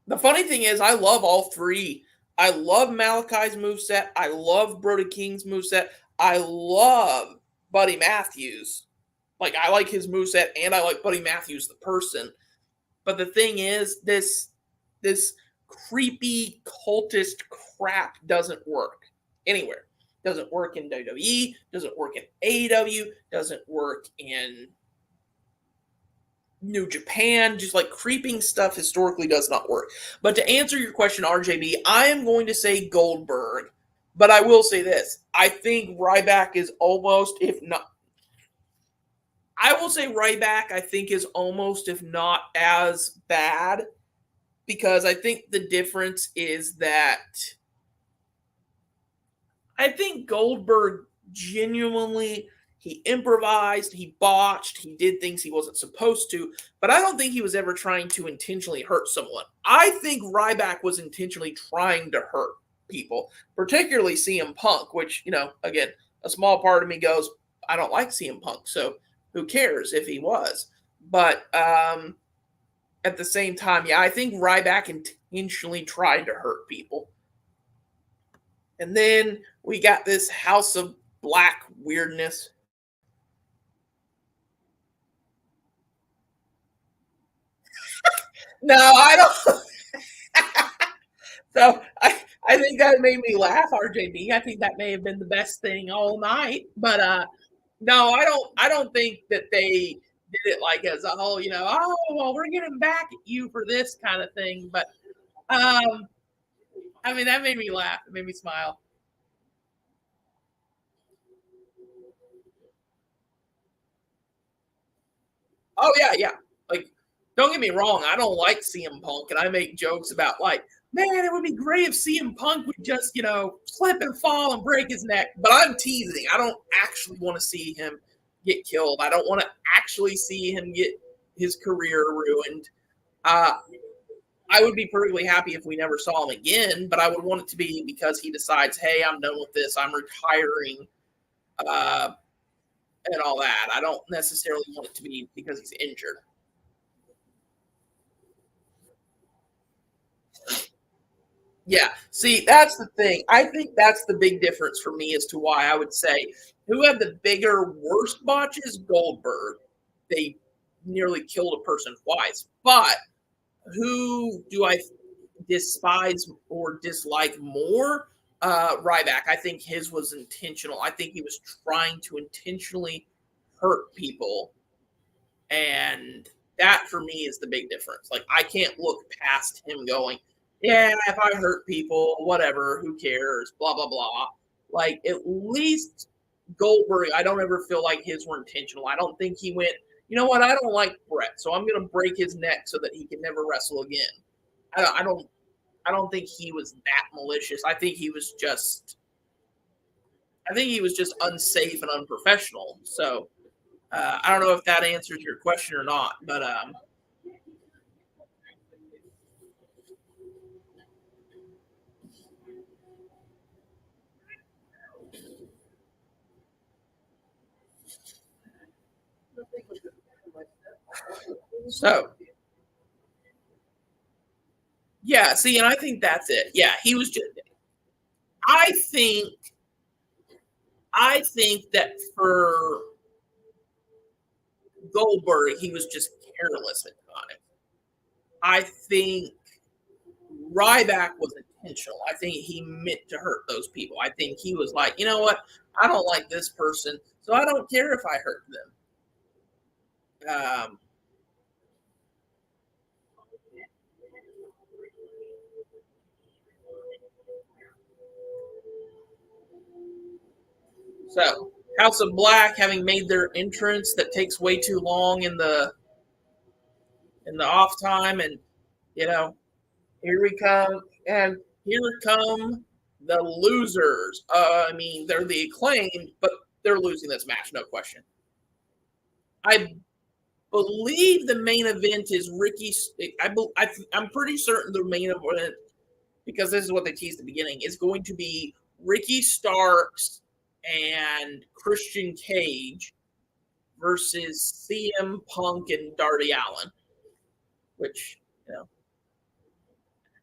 S3: The funny thing is, I love all three. I love Malachi's moveset. I love Brody King's moveset. I love Buddy Matthews. Like, I like his moveset, and I like Buddy Matthews, the person. But the thing is, this creepy cultist crap doesn't work anywhere. Doesn't work in WWE, doesn't work in AEW, doesn't work in New Japan. Just like creeping stuff historically does not work. But to answer your question, RJB, I am going to say Goldberg. But I will say this. I think Ryback is almost, if not, I will say Ryback, I think, is almost, if not as bad, because I think the difference is that I think Goldberg genuinely, he improvised, he botched, he did things he wasn't supposed to, but I don't think he was ever trying to intentionally hurt someone. I think Ryback was intentionally trying to hurt people, particularly CM Punk, which, again, a small part of me goes, I don't like CM Punk, so who cares if he was? But at the same time, yeah, I think Ryback intentionally tried to hurt people. And then we got this House of Black weirdness. No, I don't. So I think that made me laugh, RJB. I think that may have been the best thing all night. But no, I don't think that they did it like as a whole, oh well, we're getting back at you for this kind of thing. But I mean, that made me laugh. It made me smile. Oh yeah. Like, don't get me wrong, I don't like CM Punk, and I make jokes about like, man, it would be great if CM Punk would just, slip and fall and break his neck. But I'm teasing. I don't actually want to see him get killed. I don't want to actually see him get his career ruined. I would be perfectly happy if we never saw him again, but I would want it to be because he decides, hey, I'm done with this. I'm retiring, and all that. I don't necessarily want it to be because he's injured. Yeah. See, that's the thing. I think that's the big difference for me as to why I would say who had the bigger, worst botches? Goldberg. They nearly killed a person twice. But who despise or dislike more Ryback. I think his was intentional. I think he was trying to intentionally hurt people. And that for me is the big difference. Like, I can't look past him going, yeah, if I hurt people, whatever, who cares, blah, blah, blah. Like, at least Goldberg, I don't ever feel like his were intentional. I don't think he went, you know what, I don't like Brett, so I'm going to break his neck so that he can never wrestle again. I don't think he was that malicious. I think he was just unsafe and unprofessional. So I don't know if that answers your question or not, but so yeah, see, and I think that's it. Yeah, he was just. I think that for Goldberg, he was just careless at times. I think Ryback was intentional. I think he meant to hurt those people. I think he was like, you know what? I don't like this person, so I don't care if I hurt them. So, House of Black having made their entrance that takes way too long in the off time, and you know, here we come, and here come the losers. I mean, they're the Acclaimed, but they're losing this match, no question. I believe the main event is Ricky. I'm pretty certain the main event, because this is what they teased at the beginning, is going to be Ricky Starks and Christian Cage versus CM Punk and Darby Allin, which, you know,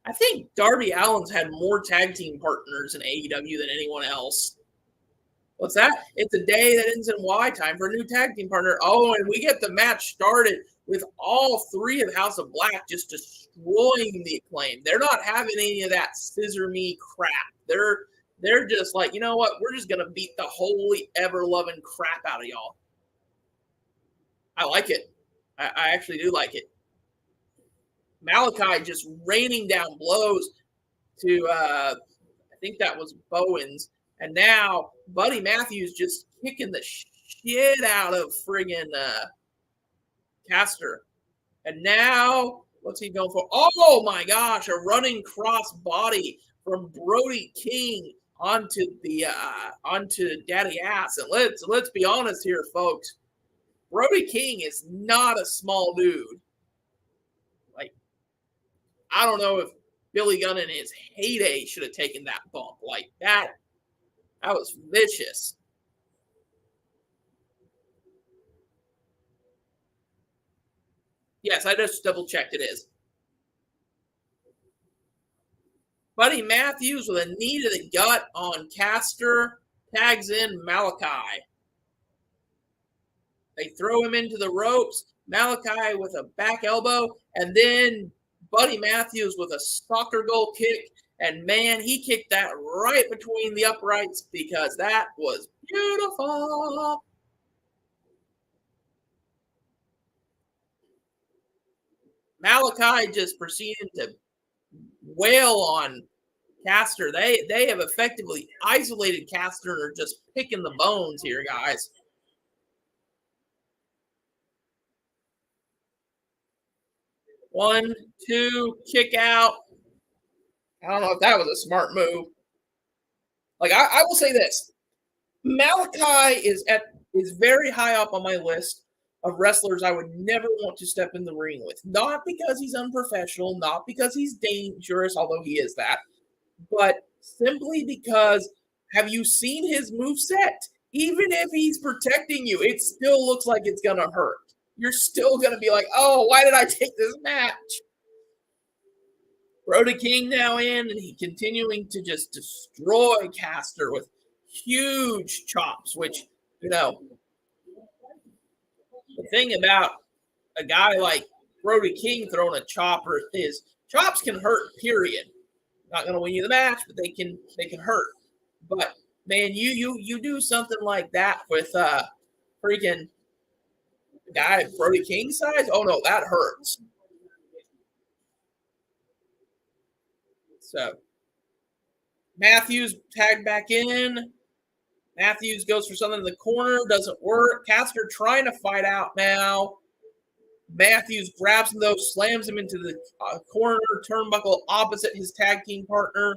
S3: I think Darby Allin's had more tag team partners in AEW than anyone else. What's that? It's a day that ends in Y, time for a new tag team partner. Oh, and we get the match started with all three of House of Black just destroying the Acclaim. They're not having any of that scissor me crap. They're just like, you know what? We're just going to beat the holy ever-loving crap out of y'all. I like it. I actually do like it. Malachi just raining down blows to, I think that was Bowens. And now Buddy Matthews just kicking the shit out of friggin' Caster. And now, what's he going for? Oh my gosh, a running cross body from Brody King onto Daddy Ass. And let's be honest here, folks. Brody King is not a small dude. Like, I don't know if Billy Gunn in his heyday should have taken that bump. Like, that was vicious. Yes, I just double checked it is. Buddy Matthews with a knee to the gut on Caster, tags in Malachi. They throw him into the ropes. Malachi with a back elbow, and then Buddy Matthews with a soccer goal kick. And man, he kicked that right between the uprights because that was beautiful. Malachi just proceeded to wail on Caster. They have effectively isolated Caster and are just picking the bones here, guys. One, two, kick out. I don't know if that was a smart move. Like, I will say this. Malachi is very high up on my list of wrestlers I would never want to step in the ring with. Not because he's unprofessional, not because he's dangerous, although he is that, but simply because, have you seen his moveset? Even if he's protecting you, it still looks like it's going to hurt. You're still going to be like, oh, why did I take this match? Brody King now in, and he continuing to just destroy Caster with huge chops, which, you know, the thing about a guy like Brody King throwing a chopper is Chops can hurt, period. Not going to win you the match, but they can hurt. But man, you do something like that with freaking guy Brody King size. Oh no, that hurts. So Matthews tagged back in. Matthews goes for something in the corner, doesn't work. Caster trying to fight out now. Matthews grabs him though, slams him into the corner turnbuckle opposite his tag team partner.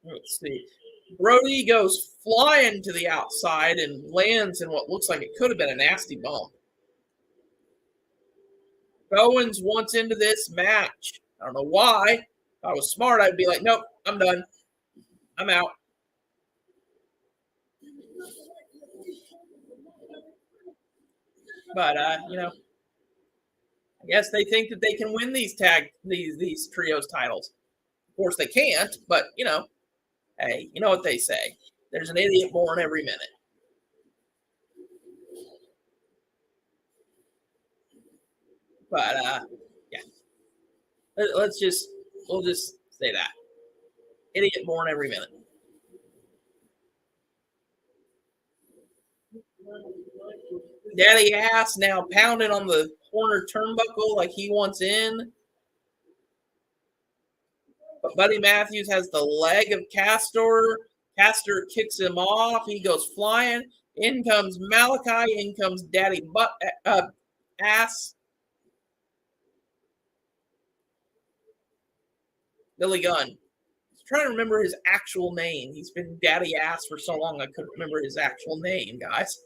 S3: Let's see. Brody goes flying to the outside and lands in what looks like it could have been a nasty bump. Bowens wants into this match. I don't know why. If I was smart, I'd be like, nope, I'm done. I'm out. But I guess they think that they can win these trios titles. Of course they can't, but hey, you know what they say. There's an idiot born every minute. But yeah. We'll just say that. Idiot born every minute. Daddy Ass now pounding on the corner turnbuckle like he wants in. But Buddy Matthews has the leg of Castor. Castor kicks him off. He goes flying. In comes Malachi. In comes Daddy Ass. Billy Gunn. I was trying to remember his actual name. He's been Daddy Ass for so long I couldn't remember his actual name, guys.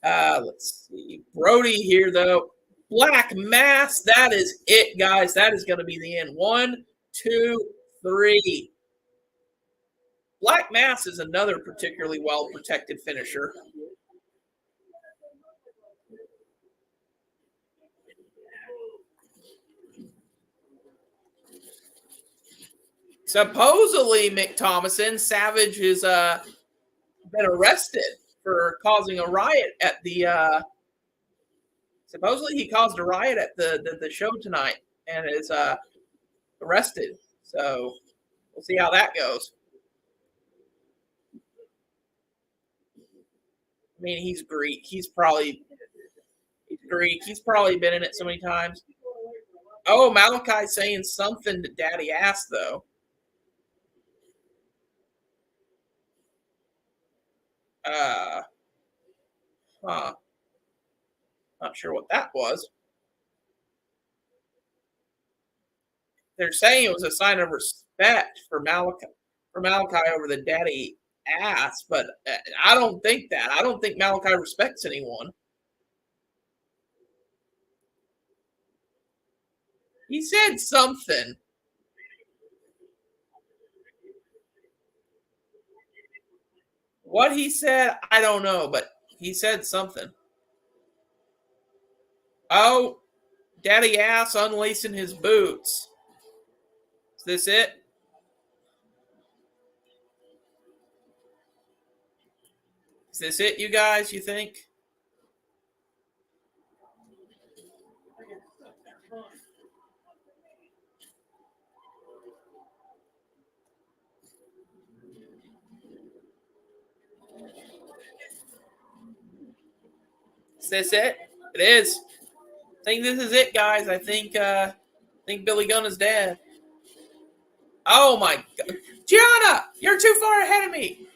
S3: Let's see. Brody here, though. Black Mass. That is it, guys. That is going to be the end. 1, 2, 3. Black Mass is another particularly well-protected finisher. Supposedly, Mick Thomason, Savage has been arrested for causing a riot at the supposedly he caused a riot at the show tonight and is arrested. So we'll see how that goes. I mean, he's Greek. He's probably Greek. He's probably been in it so many times. Oh, Malachi saying something to Daddy Ass though. Not sure what that was. They're saying it was a sign of respect for Malachi over the Daddy Ass, but I don't think that. I don't think Malachi respects anyone. He said something. What he said, I don't know, but he said something. Oh, Daddy Ass unlacing his boots. Is this it? Is this it, you guys, you think? Is this it? It is. I think this is it, guys. I think Billy Gunn is dead. Oh my God, Gianna, you're too far ahead of me.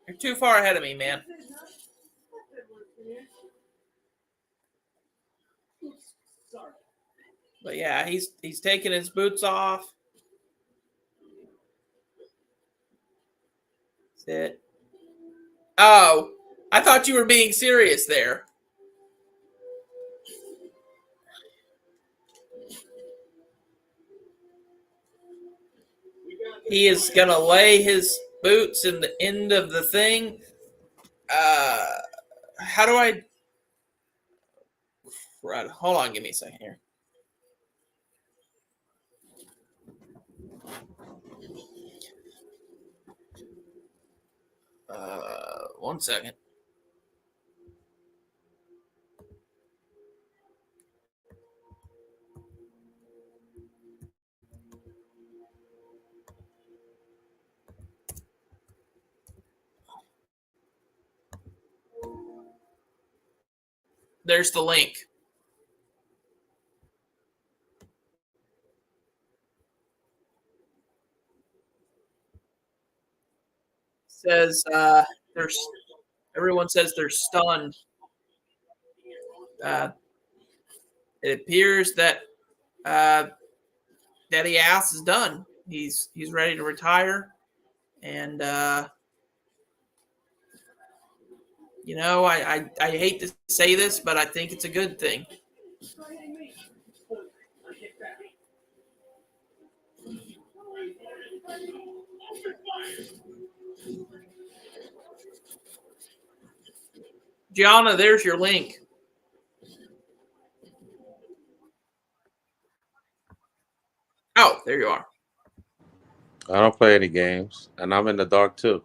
S3: You're too far ahead of me, man. But yeah, he's taking his boots off. That's it. Oh, I thought you were being serious there. he is going to lay his boots in the end of the thing. How do I? Right, hold on, give me a second here. One second. There's the link. Says there's everyone says they're stunned. It appears that Daddy Ass is done. He's ready to retire, and I hate to say this, but I think it's a good thing. Gianna, there's your link. Oh, there you are.
S5: I don't play any games, and I'm in the dark too.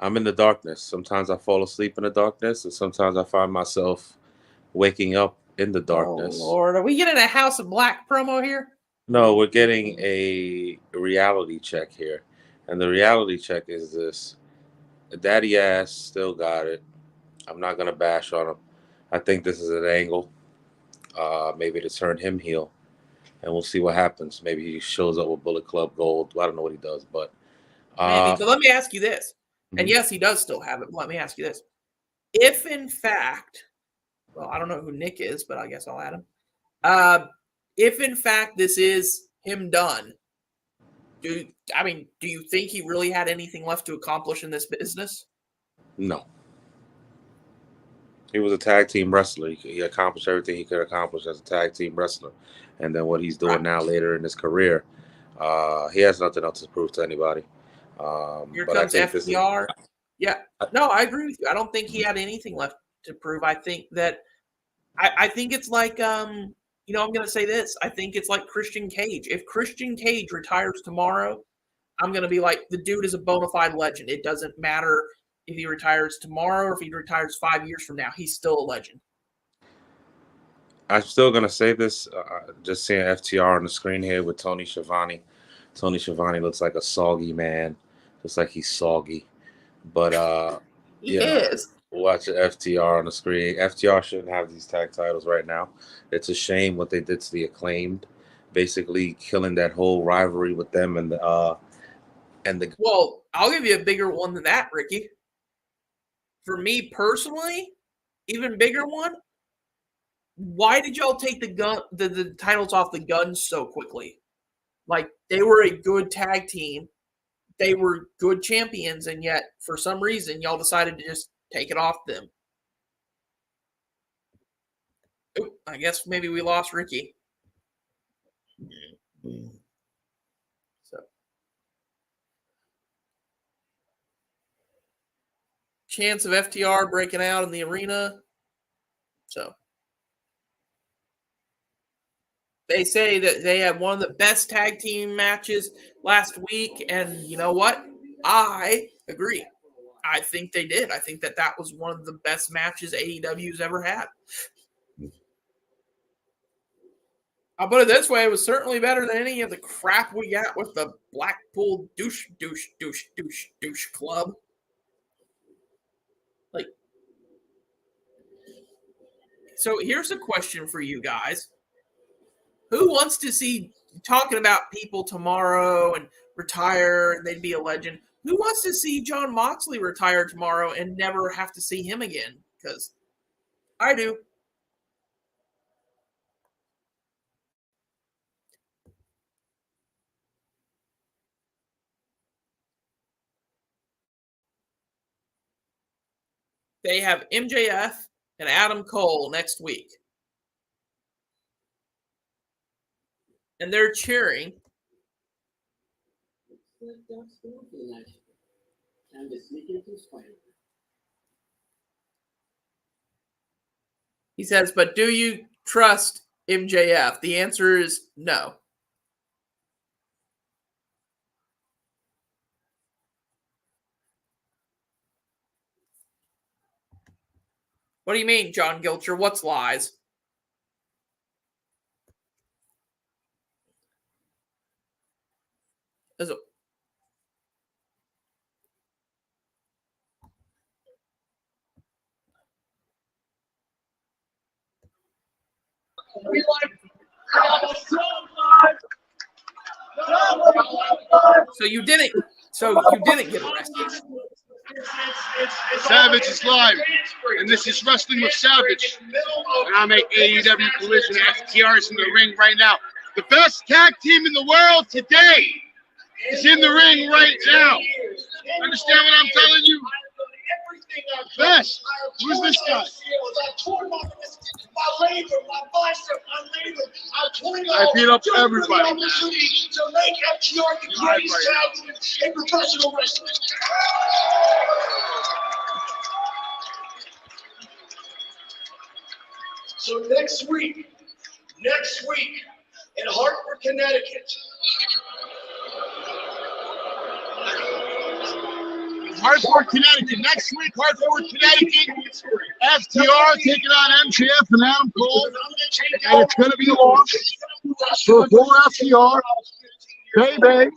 S5: I'm in the darkness. Sometimes I fall asleep in the darkness, and sometimes I find myself waking up in the darkness.
S3: Oh, Lord, are we getting a House of Black promo here?
S5: No, we're getting a reality check here, and the reality check is this: Daddy Ass still got it. I'm not gonna bash on him. I think this is an angle, maybe to turn him heel, and we'll see what happens. Maybe he shows up with Bullet Club Gold. I don't know what he does, but
S3: Maybe. But let me ask you this. And
S5: Mhm.
S3: yes, he does still have it. But let me ask you this. If in fact, well, I don't know who Nick is, but I guess I'll add him. If in fact this is him done, do you think he really had anything left to accomplish in this business?
S5: No. He was a tag team wrestler. He accomplished everything he could accomplish as a tag team wrestler. And then what he's doing
S3: Right.
S5: now later in his career, he has nothing else to prove to anybody.
S3: Here
S5: But I
S3: comes
S5: think this is.
S3: FTR. Yeah. No, I agree with you. I don't think he had anything left to prove. I think that I think it's like I'm gonna say this. I think it's like Christian Cage. If Christian Cage retires tomorrow, I'm gonna be like, the dude is a bona fide legend. It doesn't matter if he retires tomorrow or if he retires 5 years from now. He's still a legend.
S5: I'm still going to say this. Just seeing FTR on the screen here with Tony Schiavone. Tony Schiavone looks like a soggy man. Looks like he's soggy. But,
S3: He is.
S5: watching FTR on the screen. FTR shouldn't have these tag titles right now. It's a shame what they did to the Acclaimed, basically killing that whole rivalry with them and the.
S3: Well, I'll give you a bigger one than that, Ricky. For me personally, even bigger one. Why did y'all take the titles off the Guns so quickly? Like, they were a good tag team. They were good champions, and yet for some reason y'all decided to just take it off them. Oop, I guess maybe we lost Ricky. So, chance of FTR breaking out in the arena. So, they say that they had one of the best tag team matches last week, and you know what? I agree. I think they did. I think that was one of the best matches AEW's ever had. I'll put it this way: it was certainly better than any of the crap we got with the Blackpool douche club. Like, so here's a question for you guys: who wants to see, talking about people tomorrow and retire and they'd be a legend? Who wants to see John Moxley retire tomorrow and never have to see him again? Because I do. They have MJF and Adam Cole next week. And they're cheering
S4: let Ducks go for the night. Time to sneak into Spider-Man.
S3: He says, but do you trust MJF? The answer is no. What do you mean, John Gilcher? What's lies? Is it- So you didn't get arrested.
S6: Savage is live, and this is Wrestling with Savage. And I'm at AEW Collision. FTR's in the ring right now. The best tag team in the world today is in the ring right now. Understand what I'm telling you? Best. Who's this guy? I beat up everybody.
S2: To make FTR the greatest tag team in professional wrestling. So next week in Hartford, Connecticut.
S6: Hartford, Connecticut. Next week, Hartford, Connecticut. FTR taking on MJF and Adam Cole. And it's going to be long for FTR. Baby.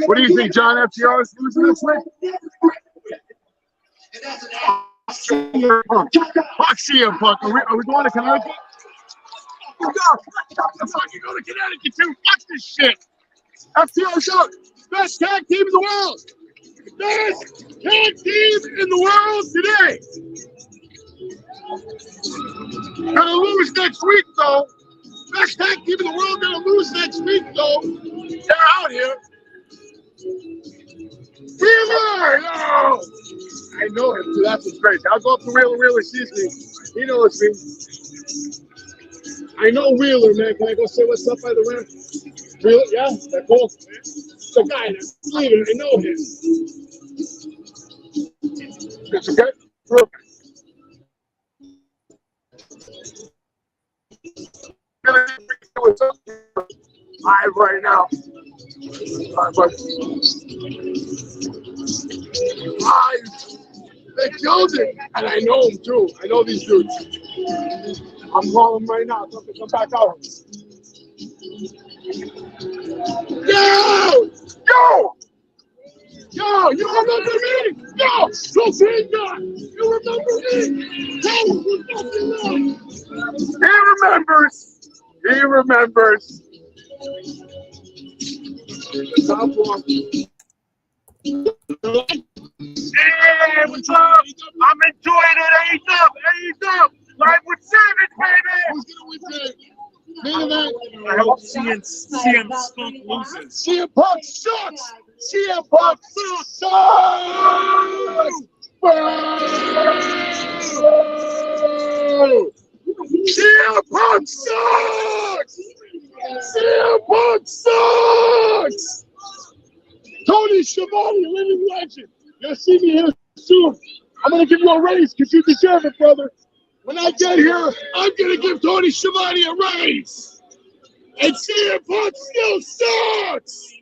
S6: What do you think, John? FTR is losing this week? Fuck CM Punk. Are we going to Connecticut? Go to Connecticut too. Fuck this shit. FTR's out. Best tag team in the world. Best tag team in the world today. Gonna lose next week though. Best tag team in the world gonna lose next week though. They're out here. Wheeler! No! I know him, so that's what's great. I'll go up to Wheeler. Wheeler sees me. He knows me. I know Wheeler, man. Can I go say what's up by the rim? Wheeler, yeah, that cool. The guy that's leaving, I know him. It's okay? Perfect. What's up? Live right now. Live. They killed it, and I know them too. I know these dudes. I'm calling them right now. Come back out. Yo, you remember me? Yo, Sofinga, you remember me? He remembers. Stop walking. Hey, what's up? I'm enjoying it. AEW. Live with Savage, baby. Who's gonna win today? I hope CM Skunk loses. CM Punk sucks. CM Punk sucks. CM Punk sucks. CM Punk sucks. Tony Schiavone, living legend. You'll see me here soon. I'm going to give you a raise because you deserve it, brother. When I get here, I'm going to give Tony Schiavone a raise. And CM Punk still sucks.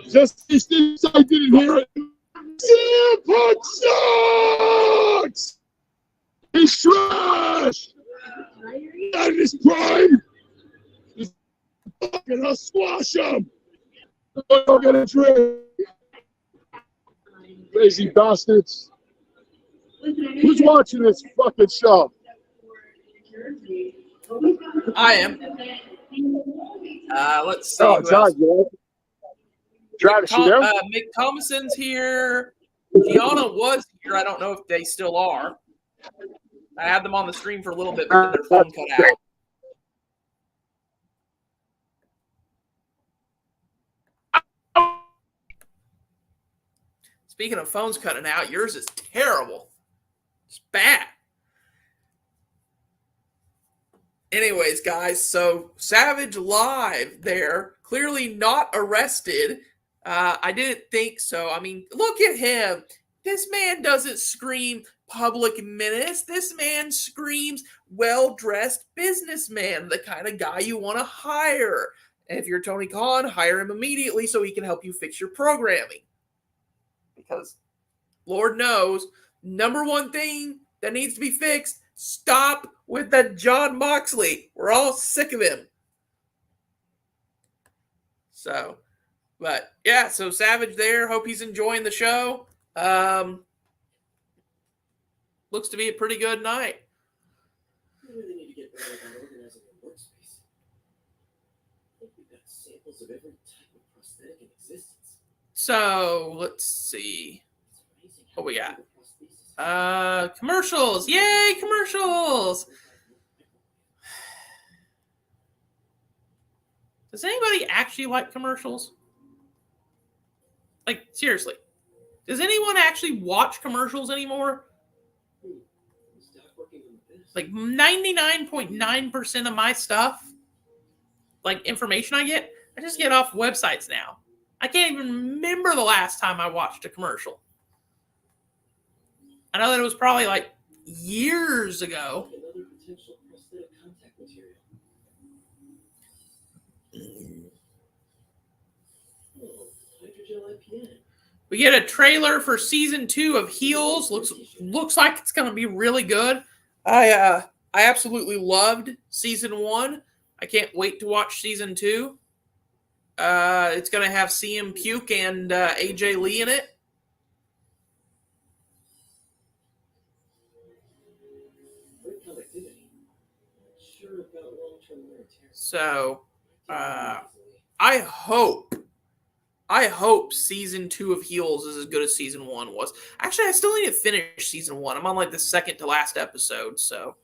S6: Just this, I didn't hear it. CM Punk sucks. He's trash. Not in his prime. And I'll squash him. I'll get a drink. Crazy bastards. Who's watching this fucking show?
S3: I am. Let's see.
S6: Oh, John, Travis, you there?
S3: Mick Thomason's here. Gianna was here. I don't know if they still are. I had them on the stream for a little bit, but then their phone cut out. Speaking of phones cutting out, yours is terrible. It's bad. Anyways, guys, so Savage live there, clearly not arrested. I didn't think so. I mean, look at him. This man doesn't scream public menace. This man screams well-dressed businessman, the kind of guy you want to hire. And if you're Tony Khan, hire him immediately so he can help you fix your programming. Because Lord knows, number one thing that needs to be fixed, stop with that John Moxley. We're all sick of him. So, but yeah, so Savage there. Hope he's enjoying the show. Looks to be a pretty good night.
S4: We really need to get better about organizing your workspace. I think we've got samples of every type of prosthetic in existence.
S3: So, let's see
S4: It's amazing
S3: what we got.
S4: how prosthesis
S3: Commercials. Yay, commercials. Does anybody actually like commercials? Like, seriously. Does anyone actually watch commercials anymore?
S4: Stop working on this.
S3: Like 99.9% of my stuff, like information I just get off websites now. I can't even remember the last time I watched a commercial. I know that it was probably like years ago.
S4: Another potential prosthetic contact material. Oh, hydrogel IPN.
S3: We get a trailer for season 2 of Heels. Looks like it's going to be really good. I absolutely loved season 1. I can't wait to watch season 2. It's going to have CM Puke and AJ Lee in it.
S4: Great connectivity. Not sure about long-term wear and tear.
S3: So, I hope season 2 of Heels is as good as season 1 was. Actually, I still need to finish season 1. I'm on like the second to last episode. So,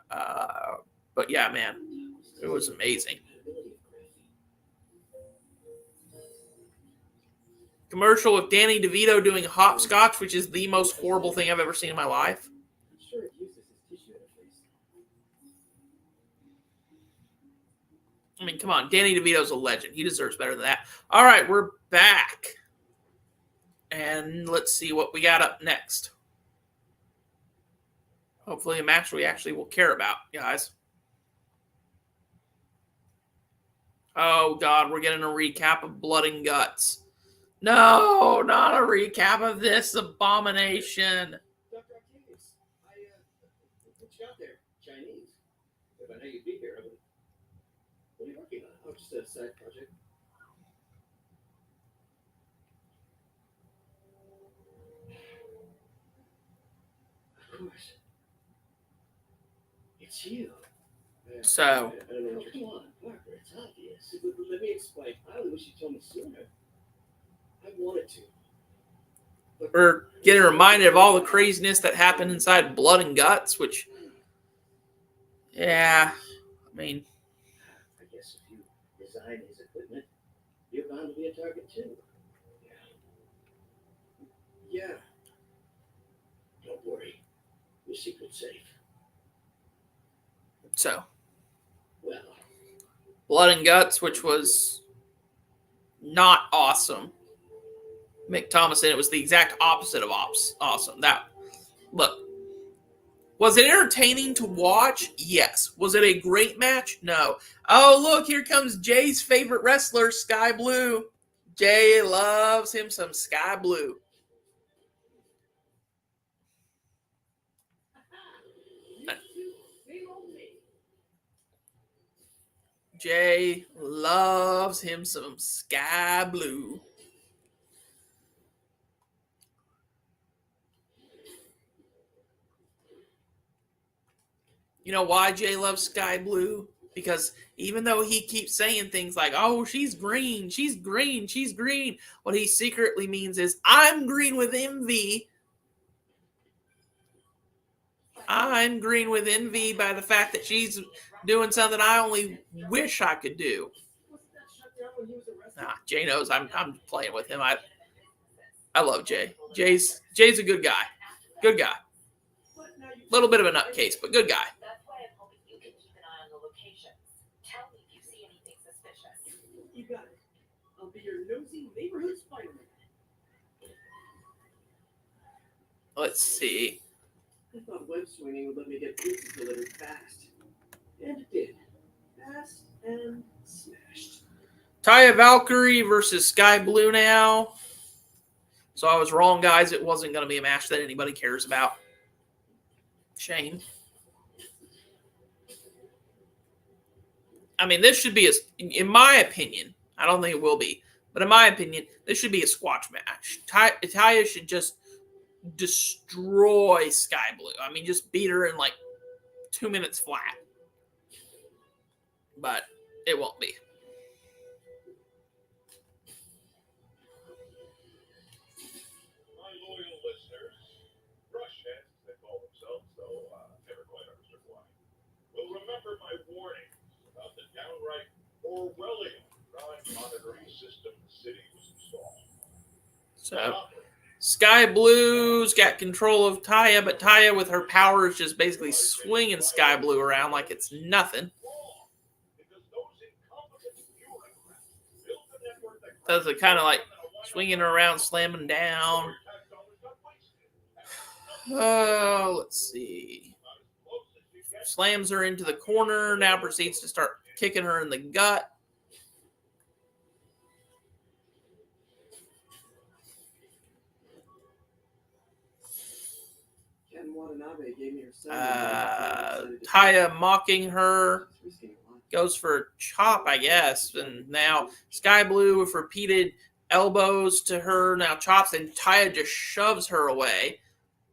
S3: but yeah, man, it was amazing. Commercial with Danny DeVito doing hopscotch, which is the most horrible thing I've ever seen in my life.
S4: I'm sure it uses his tissue interface.
S3: I mean, come on. Danny DeVito's a legend. He deserves better than that. All right, we're back. And let's see what we got up next. Hopefully a match we actually will care about, guys. Oh, God, we're getting a recap of Blood and Guts. No, not a recap of this abomination.
S4: Dr. Octavius, what you got there? Chinese. If I know you'd be here, I would. What are you working on? Oh, just a side project. Of course. It's you.
S3: So,
S4: I don't know. Come on, Parker, it's obvious. Let me explain. I only wish you told me sooner. I wanted to. But
S3: we're getting reminded of all the craziness that happened inside Blood and Guts, which, yeah, I mean,
S4: I guess if you design his equipment, you're bound to be a target too. Yeah. Yeah. Don't worry. Your secret's safe.
S3: so
S4: Well,
S3: Blood and Guts, which was not awesome. Mick Thomas said it was the exact opposite of awesome. Look, was it entertaining to watch? Yes. Was it a great match? No. Oh, look, here comes Jay's favorite wrestler, Sky Blue. Jay loves him some Sky Blue. Jay loves him some Sky Blue. You know why Jay loves Sky Blue? Because even though he keeps saying things like, oh, she's green, she's green, she's green, what he secretly means is, I'm green with envy. I'm green with envy by the fact that she's doing something I only wish I could do. Nah, Jay knows I'm playing with him. I love Jay. Jay's a good guy. Good guy. Little bit of a nutcase, but good guy.
S4: nosy neighborhood Spider-Man.
S3: Let's see.
S4: I thought web swinging would let me get pizzas delivered fast. And it did. Fast and smashed.
S3: Taya Valkyrie versus Sky Blue now. So I was wrong, guys. It wasn't going to be a match that anybody cares about. Shame. I mean, this should be, in my opinion, I don't think it will be, but in my opinion, this should be a squash match. Taya should just destroy Sky Blue. I mean, just beat her in like 2 minutes flat. But it won't be.
S2: My loyal listeners, brushheads, they call themselves, though never quite understood why, will remember my warnings about the downright Orwellian crime monitoring system the city was installed.
S3: So Sky Blue's got control of Taya, but Taya with her power is just basically swinging Sky Blue around like it's nothing. Does it kind of like swinging her around, slamming down. Oh, let's see. Slams her into the corner, now proceeds to start kicking her in the gut. Taya mocking her. Goes for a chop, I guess. And now Sky Blue with repeated elbows to her. Now chops, and Taya just shoves her away.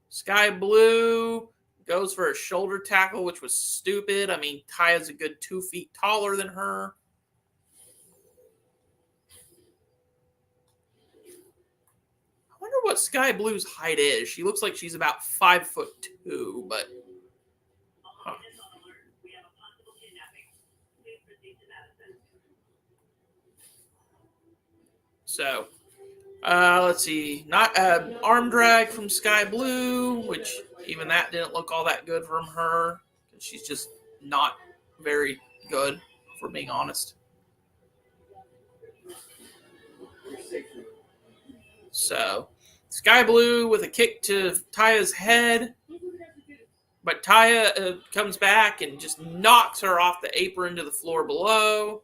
S3: Sky Blue goes for a shoulder tackle, which was stupid. I mean, Taya's a good 2 feet taller than her. I wonder what Sky Blue's height is. She looks like she's about 5'2", but... Huh. So, let's see. Not arm drag from Sky Blue, which even that didn't look all that good from her. She's just not very good, if we're being honest. So, Sky Blue with a kick to Taya's head. But Taya comes back and just knocks her off the apron to the floor below.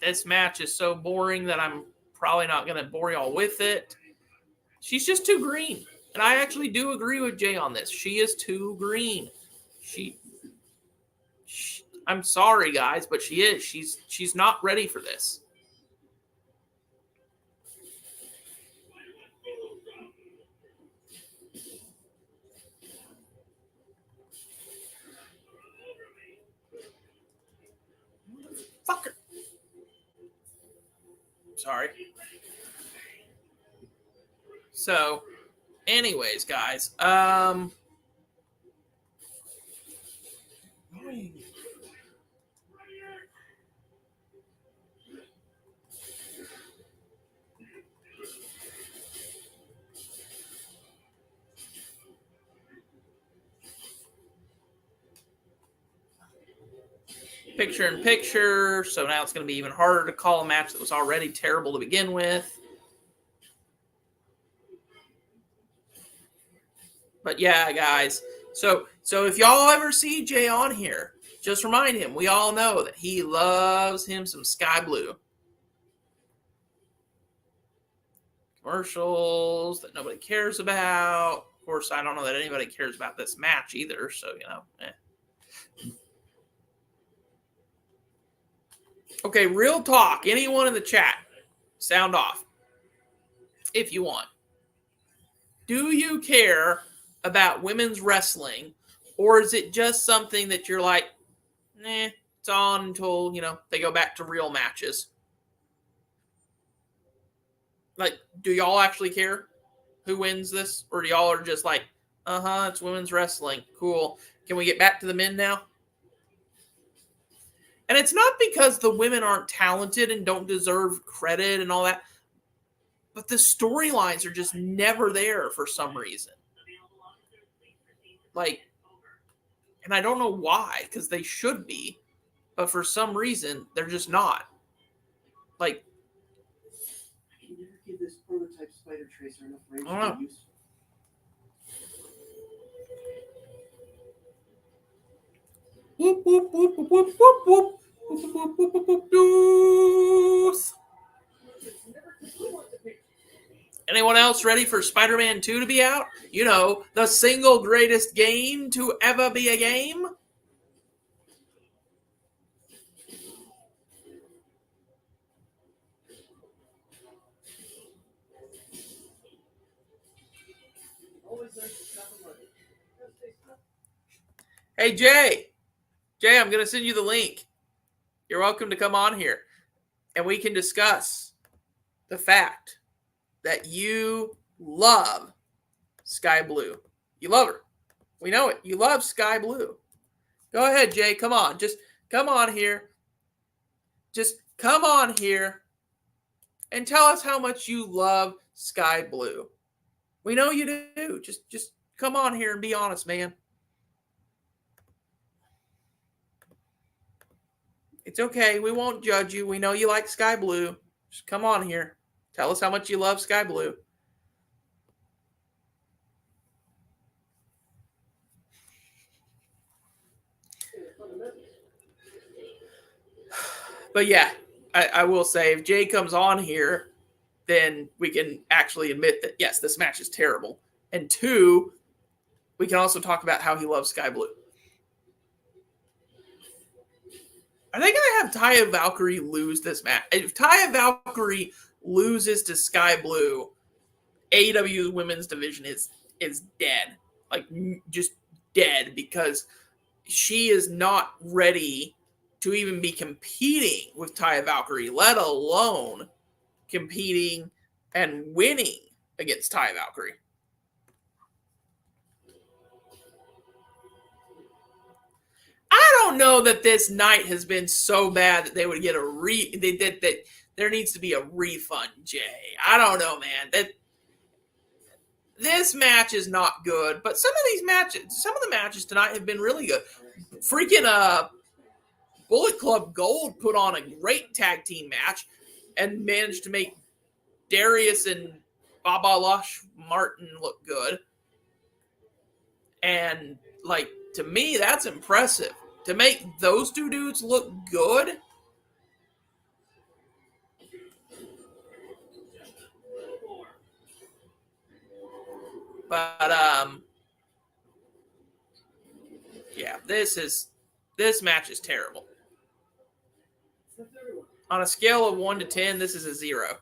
S3: This match is so boring that I'm probably not going to bore y'all with it. She's just too green. And I actually do agree with Jay on this. She is too green. I'm sorry, guys, but she is. She's not ready for this. Fucker. Sorry. So, anyways, guys, picture in picture, so now it's going to be even harder to call a match that was already terrible to begin with. But yeah, guys, so if y'all ever see Jay on here, just remind him, we all know that he loves him some Sky Blue. Commercials that nobody cares about. Of course, I don't know that anybody cares about this match either, so, Okay, real talk. Anyone in the chat, sound off if you want. Do you care about women's wrestling, or is it just something that you're like, it's on until, they go back to real matches? Like, do y'all actually care who wins this? Or do y'all are just like, it's women's wrestling. Cool. Can we get back to the men now? And it's not because the women aren't talented and don't deserve credit and all that, but the storylines are just never there for some reason. Like, and I don't know why, because they should be, but for some reason, they're just not. Like,
S4: I can never give this prototype spider tracer enough range
S3: I don't know.
S4: to be useful.
S3: Whoop, whoop, whoop, whoop, whoop, whoop, whoop. Whoop, whoop, whoop, whoop, whoop, deuce. Anyone else ready for Spider-Man 2 to be out? You know, the single greatest game to ever be a game?
S4: Always nice to stop and look. Gotta stay stuck.
S3: Hey, Jay. Jay, I'm going to send you the link. You're welcome to come on here. And we can discuss the fact that you love Sky Blue. You love her. We know it. You love Sky Blue. Go ahead, Jay. Come on. Just come on here. Just come on here and tell us how much you love Sky Blue. We know you do. Just come on here and be honest, man. It's okay. We won't judge you. We know you like Sky Blue. Just come on here. Tell us how much you love Sky Blue. But yeah, I will say if Jay comes on here, then we can actually admit that, yes, this match is terrible. And two, we can also talk about how he loves Sky Blue. Are they going to have Taya Valkyrie lose this match? If Taya Valkyrie loses to Sky Blue, AEW women's division is dead. Like, just dead, because she is not ready to even be competing with Taya Valkyrie, let alone competing and winning against Taya Valkyrie. I don't know that this night has been so bad that they would get that there needs to be a refund, Jay. I don't know, man. That this match is not good, but some of the matches tonight have been really good. Freaking Bullet Club Gold put on a great tag team match and managed to make Darius and Baba Lush Martin look good. And, like, to me, that's impressive. To make those two dudes look good. But, yeah, this match is terrible. On a scale of 1 to 10, this is a 0.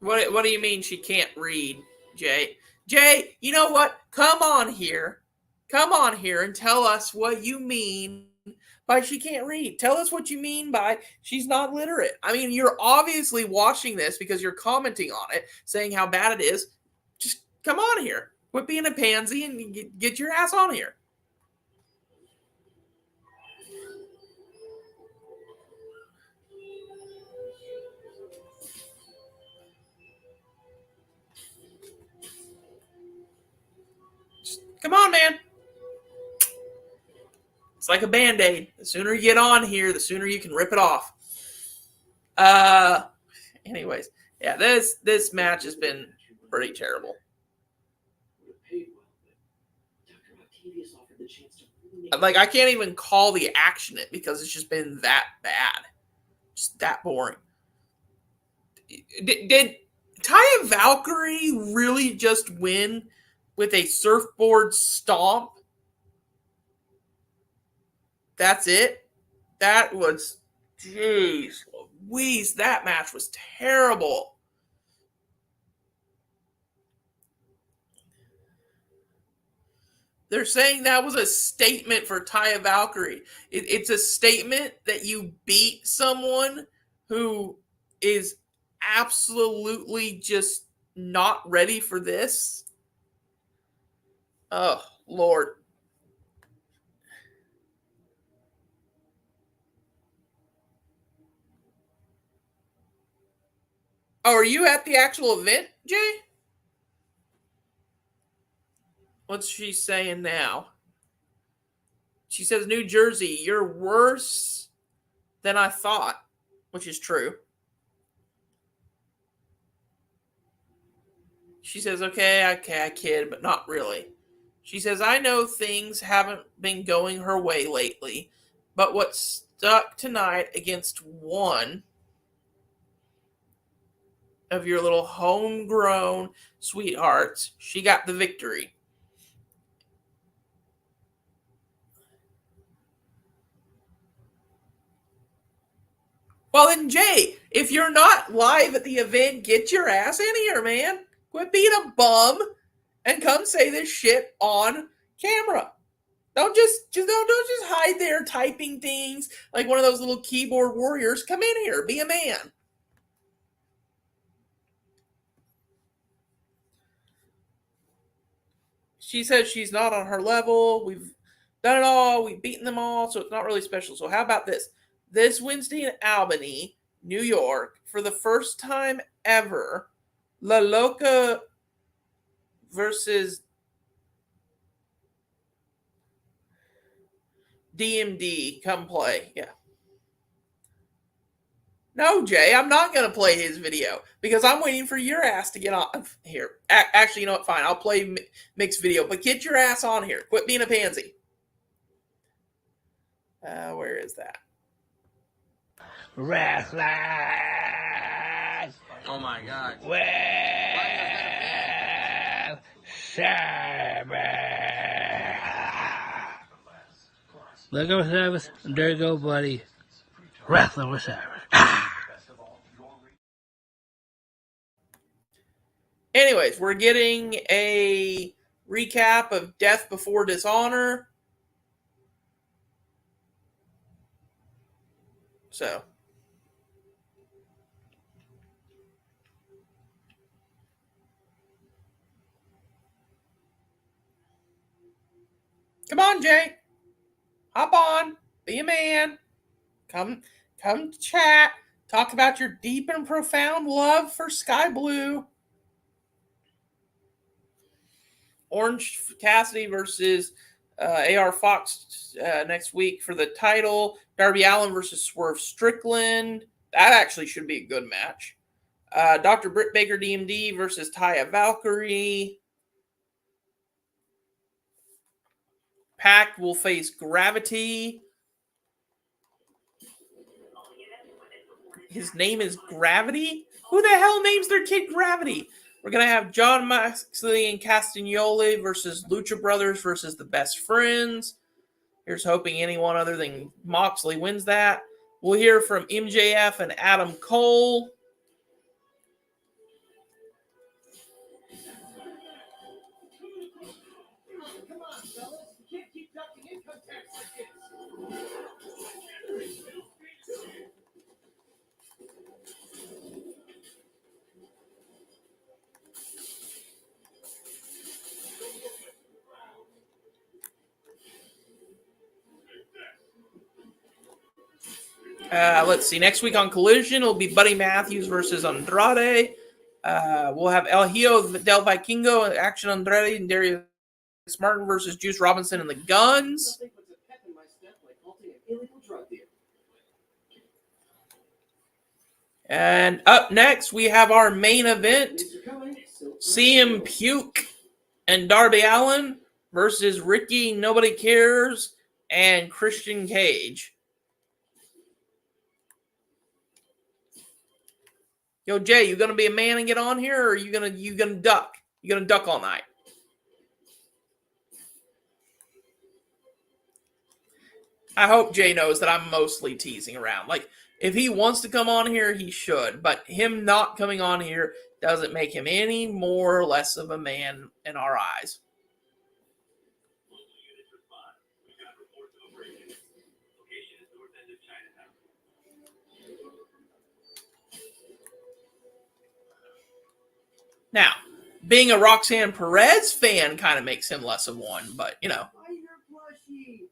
S3: What do you mean she can't read, Jay? Jay, you know what? Come on here. Come on here and tell us what you mean by she can't read. Tell us what you mean by she's not literate. I mean, you're obviously watching this because you're commenting on it, saying how bad it is. Just come on here. Quit being a pansy and get your ass on here. Just, come on, man. It's like a Band-Aid. The sooner you get on here, the sooner you can rip it off. Anyways, yeah, this match has been pretty terrible. Like, I can't even call the action it because it's just been that bad. Just that boring. Did Taya Valkyrie really just win with a surfboard stomp? That's it? That was, jeez Louise, that match was terrible. They're saying that was a statement for Taya Valkyrie. It's a statement that you beat someone who is absolutely just not ready for this. Oh, Lord. Oh, are you at the actual event, Jay? What's she saying now? She says, New Jersey, you're worse than I thought, which is true. She says, okay, I kid, but not really. She says, I know things haven't been going her way lately, but what stuck tonight against one of your little homegrown sweethearts, she got the victory. Well, then, Jay, if you're not live at the event, get your ass in here, man. Quit being a bum and come say this shit on camera. Don't just hide there typing things like one of those little keyboard warriors. Come in here, be a man. She says she's not on her level. We've done it all. We've beaten them all, so it's not really special. So how about this? This Wednesday in Albany, New York, for the first time ever, La Loca versus DMD. Come play. Yeah. No, Jay, I'm not going to play his video because I'm waiting for your ass to get on here. Actually, you know what? Fine. I'll play mixed video, but get your ass on here. Quit being a pansy. Where is that?
S7: Wrestling.
S8: Oh my God.
S7: Well, Service. Look over Service. There you go, buddy. Wrestling with Service.
S3: Anyways, we're getting a recap of Death Before Dishonor. So. Come on, Jay. Hop on. Be a man. Come chat. Talk about your deep and profound love for Sky Blue. Orange Cassidy versus AR Fox next week for the title. Darby Allin versus Swerve Strickland. That actually should be a good match. Dr. Britt Baker DMD versus Taya Valkyrie. Pac will face Gravity. His name is Gravity? Who the hell names their kid Gravity? We're going to have John Moxley and Castagnoli versus Lucha Brothers versus the Best Friends. Here's hoping anyone other than Moxley wins that. We'll hear from MJF and Adam Cole. Let's see. Next week on Collision, it'll be Buddy Matthews versus Andrade. We'll have El Hijo del Vikingo, Action Andrade, and Darius Martin versus Juice Robinson and the Guns. And up next, we have our main event. CM Puke and Darby Allin versus Ricky Nobody Cares and Christian Cage. Yo, Jay, you gonna be a man and get on here, or are you gonna duck? You gonna duck all night? I hope Jay knows that I'm mostly teasing around. Like, if he wants to come on here, he should. But him not coming on here doesn't make him any more or less of a man in our eyes. Now, being a Roxanne Perez fan kind of makes him less of one, but you know.
S4: Buy your plushie.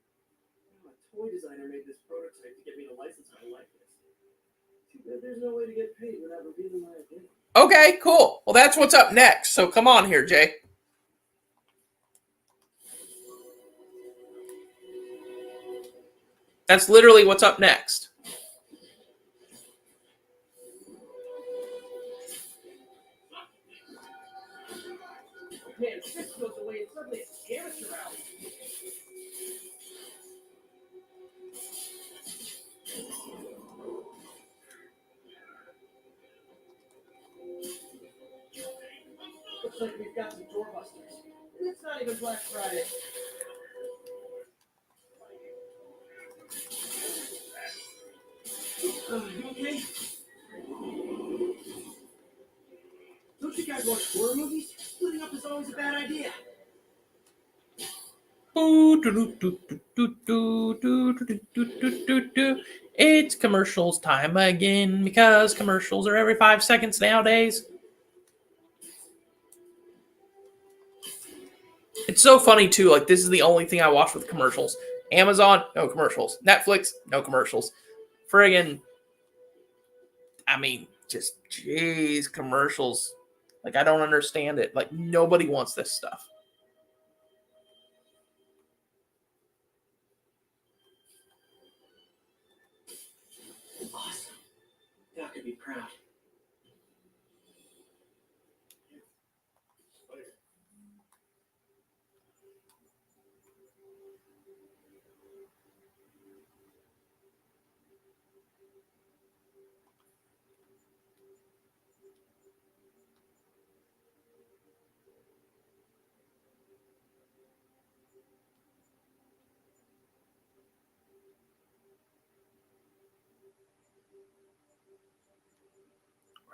S4: A toy designer made this prototype to get me to license my likeness. Too bad there's no way to get paid without revealing my identity.
S3: Okay, cool. Well, that's what's up next. So come on here, Jay. That's literally what's up next.
S4: Man, this goes away and suddenly it's amateur hour. Looks like we've got some doorbusters. And it's not even Black Friday. You okay? Don't you guys watch horror movies? Splitting up is always a bad idea.
S3: It's commercials time again because commercials are every 5 seconds nowadays. It's so funny too. Like, this is the only thing I watch with commercials. Amazon, no commercials. Netflix, no commercials. Friggin', I mean, just jeez, commercials. Like, I don't understand it. Like, nobody wants this stuff.
S4: Awesome. Doc could be proud.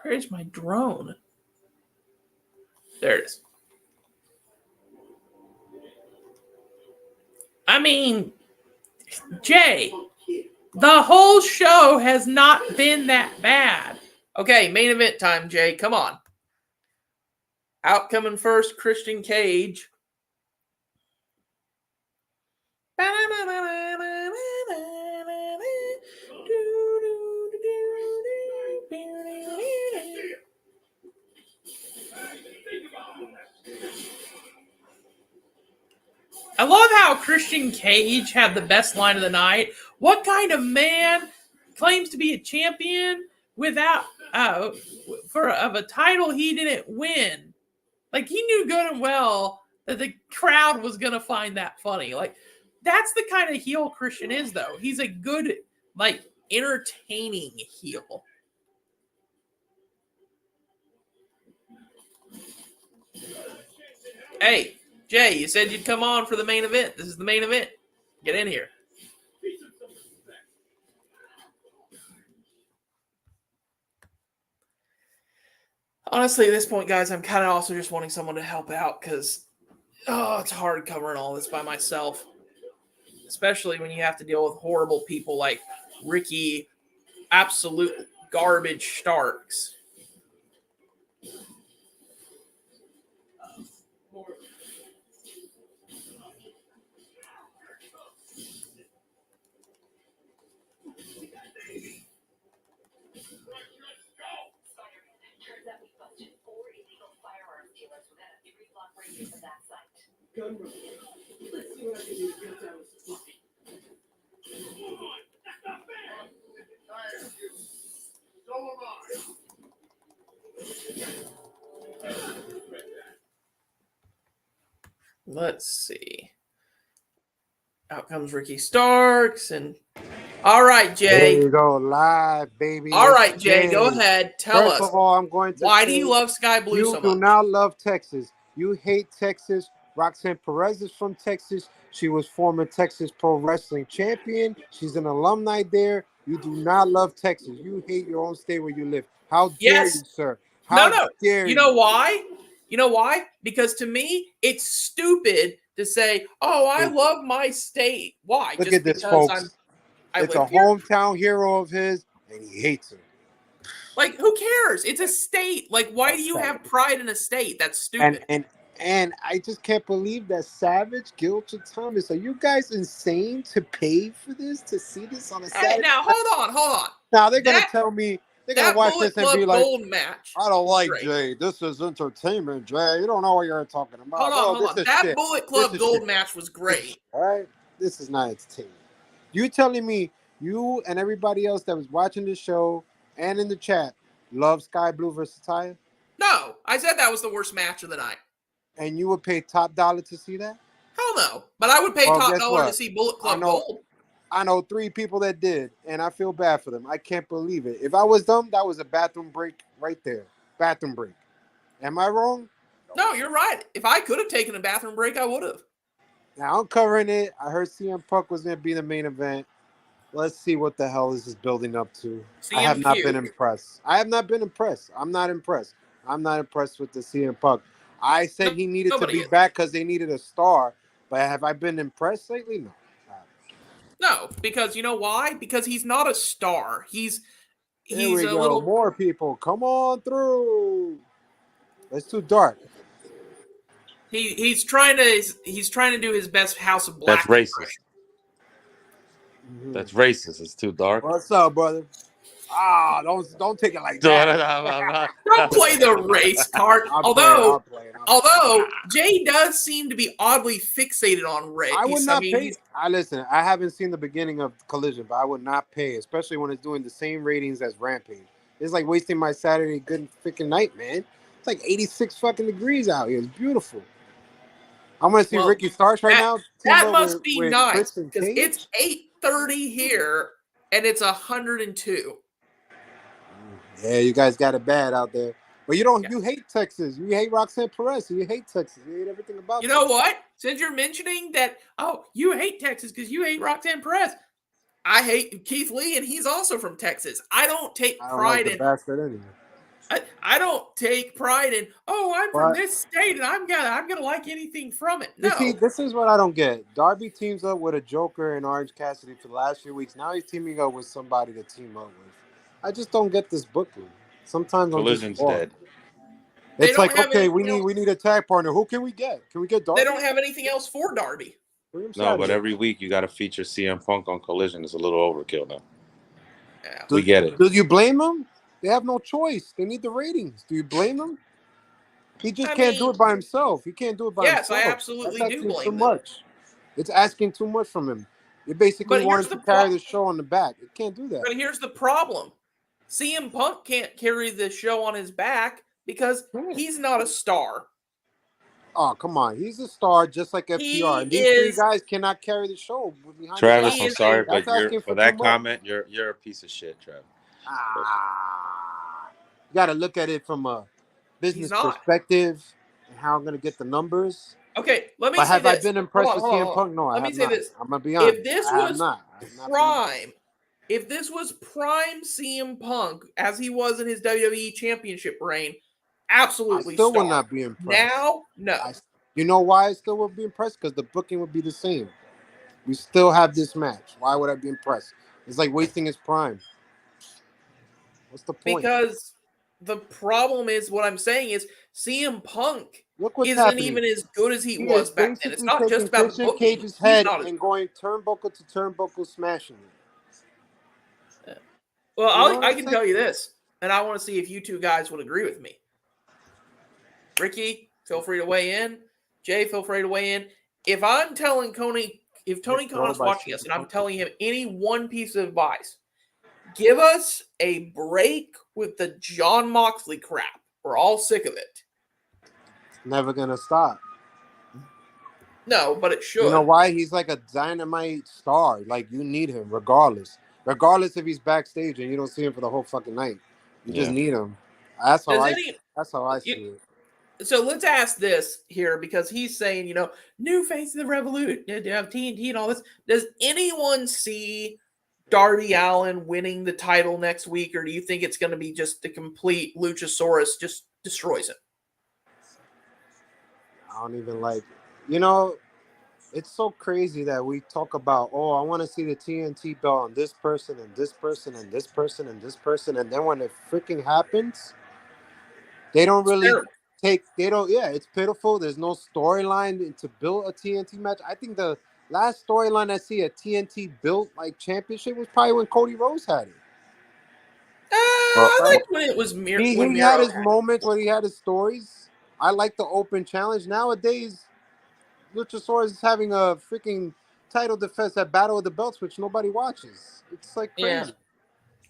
S3: Where is my drone? There it is. I mean, Jay, the whole show has not been that bad. Okay, main event time, Jay. Come on. Out coming first, Christian Cage. I love how Christian Cage had the best line of the night. What kind of man claims to be a champion without of a title he didn't win? Like, he knew good and well that the crowd was gonna find that funny. Like, that's the kind of heel Christian is, though. He's a good, like, entertaining heel. Hey, Jay, you said you'd come on for the main event. This is the main event. Get in here. Honestly, at this point, guys, I'm kind of also just wanting someone to help out because, it's hard covering all this by myself. Especially when you have to deal with horrible people like Ricky, absolute garbage Starks.
S4: Gun run. Let's see what I can do to get down with Fluffy.
S2: So am I.
S3: Let's see. Out comes Ricky Starks, and all right, Jay.
S8: There you go, live, baby.
S3: All right, Jay, go ahead. Tell
S8: First
S3: us.
S8: of all, I'm going to
S3: Why
S8: say
S3: do you love Sky Blue
S8: you
S3: so
S8: do
S3: much?
S8: not love Texas. You hate Texas. Roxanne Perez is from Texas. She was former Texas Pro Wrestling champion. She's an alumni there. You do not love Texas. You hate your own state where you live. How dare
S3: Yes.
S8: you, sir? How
S3: No.
S8: dare
S3: You know why? You know why? Because to me, it's stupid to say, "Oh, I love my state." Why?
S8: Look
S3: Just
S8: at this,
S3: because
S8: folks.
S3: I
S8: It's a
S3: live here?
S8: hometown hero of his, and he hates him.
S3: Like, who cares? It's a state. Like, why do you have pride in a state? That's stupid.
S8: And I just can't believe that Savage, Gilch, and Thomas. Are you guys insane to pay for this, to see this on a
S3: Hey,
S8: Saturday?
S3: now hold on.
S8: Now they're gonna
S3: That
S8: tell me they're gonna
S3: that
S8: watch
S3: Bullet
S8: this and be
S3: Club
S8: like,
S3: Gold match.
S8: I don't
S3: was
S8: like
S3: great.
S8: Jay. This is entertainment, Jay. You don't know what you're talking about.
S3: Hold on.
S8: This is
S3: That
S8: shit.
S3: Bullet
S8: This
S3: Club
S8: is
S3: Gold
S8: shit.
S3: match was
S8: This is
S3: great.
S8: shit, all right, this is not entertainment. You telling me you and everybody else that was watching the show and in the chat love Sky Blue versus Taya,
S3: No, I said that was the worst match of the night.
S8: and you would pay top dollar to see that?
S3: Hell no. But I would pay
S8: Well,
S3: top
S8: guess
S3: dollar to
S8: what?
S3: see Bullet Club
S8: know-
S3: Gold.
S8: I know 3 people that did, and I feel bad for them. I can't believe it. If I was them, that was a bathroom break right there. Bathroom break. Am I wrong?
S3: No, you're right. If I could have taken a bathroom break, I would have.
S8: Now I'm covering it. I heard CM Punk was going to be the main event. Let's see what the hell this is building up to. I have not been impressed. I'm not impressed. I'm not impressed with the CM Punk. I said he needed to be back because they needed a star, but have I been impressed lately? No.
S3: No, because you know why? Because he's not a star. He's
S8: Here we
S3: a
S8: go.
S3: little
S8: More people. Come on through. It's too dark.
S3: he's trying to do his best House of Black.
S5: That's racist. That's racist. It's too dark.
S8: What's up, brother? Don't take it like that.
S3: Don't play the race card. Although Jay does seem to be oddly fixated on race.
S8: I would not pay. Listen, I haven't seen the beginning of Collision, but I would not pay, especially when it's doing the same ratings as Rampage. It's like wasting my Saturday good freaking night, man. It's like 86 fucking degrees out here. It's beautiful. I'm gonna see Ricky Starks right now.
S3: That must be nice because it's 8:30 here and it's 102.
S8: Yeah, you guys got it bad out there. But you don't. You hate Texas. You hate Roxanne Perez. You hate Texas. You hate everything about.
S3: You know what? Since you're mentioning that, you hate Texas because you hate Roxanne Perez. I hate Keith Lee, and he's also from Texas. I don't take pride in.
S8: Bastard anyway.
S3: I don't take pride in. I'm from this state, and I'm gonna like anything from it. No.
S8: See, this is what I don't get. Darby teams up with a Joker and Orange Cassidy for the last few weeks. Now he's teaming up with somebody to team up with. I just don't get this booking. Sometimes
S5: Collision's dead.
S8: It's like, okay, we need a tag partner. Who can we get? Can we get Darby?
S3: They don't have anything else for Darby.
S5: No, but every week you got to feature CM Punk on Collision. It's a little overkill now.
S3: Yeah.
S5: We get it.
S8: Do you blame them? They have no choice. They need the ratings. Do you blame them? He just can't do it by himself. He can't do it by himself.
S3: Yes, I absolutely do blame
S8: too much. It's asking too much from him. You basically want him to carry the show on the back. It can't do that.
S3: But here's the problem. CM Punk can't carry the show on his back because he's not a star.
S8: Oh, come on. He's a star just like FTR. And these 3 guys cannot carry the show behind
S5: Travis, I'm sorry, but for that comment, you're a piece of shit, Travis.
S8: You got to look at it from a business perspective and how I'm going to get the numbers.
S3: Okay, let me
S8: say
S3: this.
S8: I been impressed with CM Punk? No,
S3: let me say this.
S8: I'm going to be honest.
S3: If this was prime, if this was prime CM Punk as he was in his WWE Championship reign, absolutely
S8: I still would not be impressed.
S3: Now, no.
S8: You know why I still would be impressed? Because the booking would be the same. We still have this match. Why would I be impressed? It's like wasting his prime. What's the point?
S3: Because the problem is, what I'm saying is, CM Punk isn't
S8: happening.
S3: even as good as he was back then. It's not just about
S8: booking. Cage's head and going turnbuckle to turnbuckle, smashing it.
S3: Well, I can tell you this, and I want to see if you 2 guys would agree with me. Ricky, feel free to weigh in. Jay, feel free to weigh in. If I'm telling Tony Khan is watching us, and I'm telling him any one piece of advice, give us a break with the Jon Moxley crap. We're all sick of it.
S8: Never gonna stop.
S3: No, but it should.
S8: You know why? He's like a dynamite star. Like, you need him regardless. Regardless if he's backstage and you don't see him for the whole fucking night. You just need him. That's how I see it.
S3: So let's ask this here, because he's saying, new face of the revolution, have TNT and all this. Does anyone see Darby Allin winning the title next week, or do you think it's going to be just the complete Luchasaurus just destroys him?
S8: I don't even like it. It's so crazy that we talk about, oh, I want to see the TNT belt on this person and this person and this person and this person, and then when it freaking happens, they don't
S3: It's
S8: really
S3: terrible.
S8: they don't. Yeah, it's pitiful. There's no storyline to build a TNT match. I think the last storyline I see a TNT built like championship was probably when Cody Rhodes had it.
S5: Well,
S3: I
S8: Right?
S3: liked when it was when
S8: He had
S3: Miro
S8: his
S3: had it.
S8: moments when he had his stories. I like the open challenge. Nowadays, Luchasaurus is having a freaking title defense at Battle of the Belts, which nobody watches. It's like
S3: Yeah,
S8: crazy.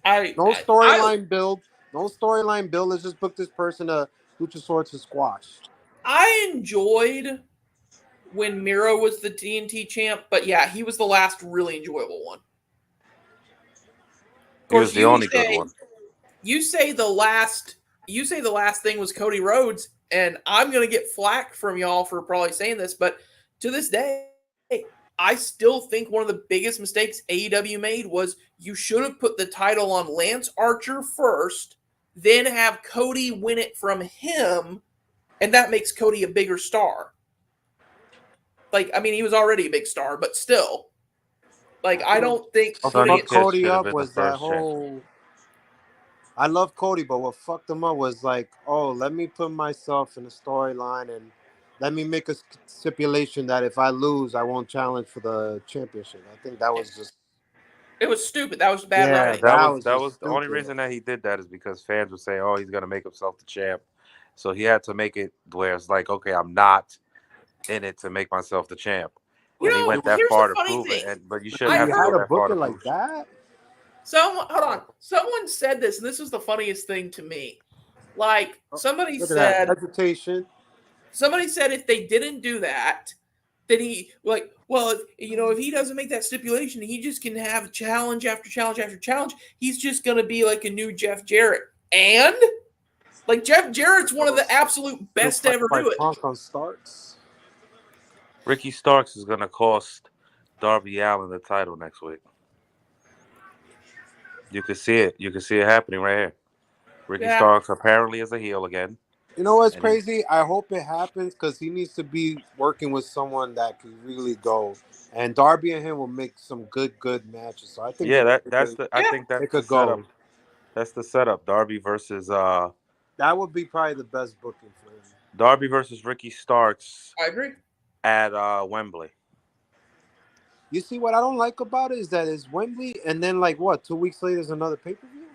S3: I
S8: No
S3: I, I
S8: storyline build. No storyline build. Let's just book this person to Luchasaurus to squash.
S3: I enjoyed when Miro was the TNT champ, but yeah, he was the last really enjoyable one. Of
S5: he was
S3: course,
S5: the only good one.
S3: you say the last thing was Cody Rhodes, and I'm gonna get flack from y'all for probably saying this, but to this day, I still think one of the biggest mistakes AEW made was you should have put the title on Lance Archer first, then have Cody win it from him, and that makes Cody a bigger star. Like, I mean, he was already a big star, but still, like, I don't think
S8: What
S3: putting
S5: Sonny
S3: it.
S8: fucked
S5: Kiss
S8: Cody
S5: should have
S8: up
S5: been the
S8: was that
S5: first champ.
S8: whole. I love Cody, but what fucked him up was like, oh, let me put myself in a storyline and let me make a stipulation that if I lose, I won't challenge for the championship. I think that was just.
S3: It was stupid. That was bad
S8: Yeah,
S3: writing.
S8: that was
S5: That
S8: just
S5: was the only
S8: stupid.
S5: reason that he did that is because fans would say, "Oh, he's gonna make himself the champ," so he had to make it where it's like, "Okay, I'm not in it to make myself the champ,"
S3: You
S5: and he
S3: know,
S5: went that
S3: here's the
S5: far to
S3: funny
S5: prove it.
S3: thing.
S5: But you shouldn't
S3: I've
S5: have
S8: You
S5: to
S8: had
S5: go
S3: heard
S8: to
S5: that
S8: book
S5: far
S8: it
S5: to
S8: like
S5: prove.
S8: that.
S3: someone. Hold on. Someone said this, and this was the funniest thing to me. Like
S8: Oh, look at that hesitation.
S3: somebody said if they didn't do that, then he like, well, if he doesn't make that stipulation, he just can have challenge after challenge after challenge. He's just gonna be like a new Jeff Jarrett, and like Jeff Jarrett's one of the absolute
S8: Still
S3: best to
S8: fight
S3: ever
S8: by
S3: do it.
S8: Punk on starts.
S5: Ricky Starks is gonna cost Darby Allin the title next week. You can see it. You can see it happening right here. Ricky
S3: Yeah,
S5: Starks apparently is a heel again,
S8: You know what's
S5: and he
S8: crazy? I hope it happens because he needs to be working with someone that can really go. And Darby and him will make some good matches. So I think
S5: yeah, I
S3: yeah,
S5: think that's
S8: it
S5: the
S8: could go.
S5: setup. That's the setup.
S8: That would be probably the best booking for him.
S5: Darby versus Ricky Starks
S3: I agree.
S5: at Wembley.
S8: You see what I don't like about it is that it's Wembley, and then like what? 2 weeks later is another pay per view.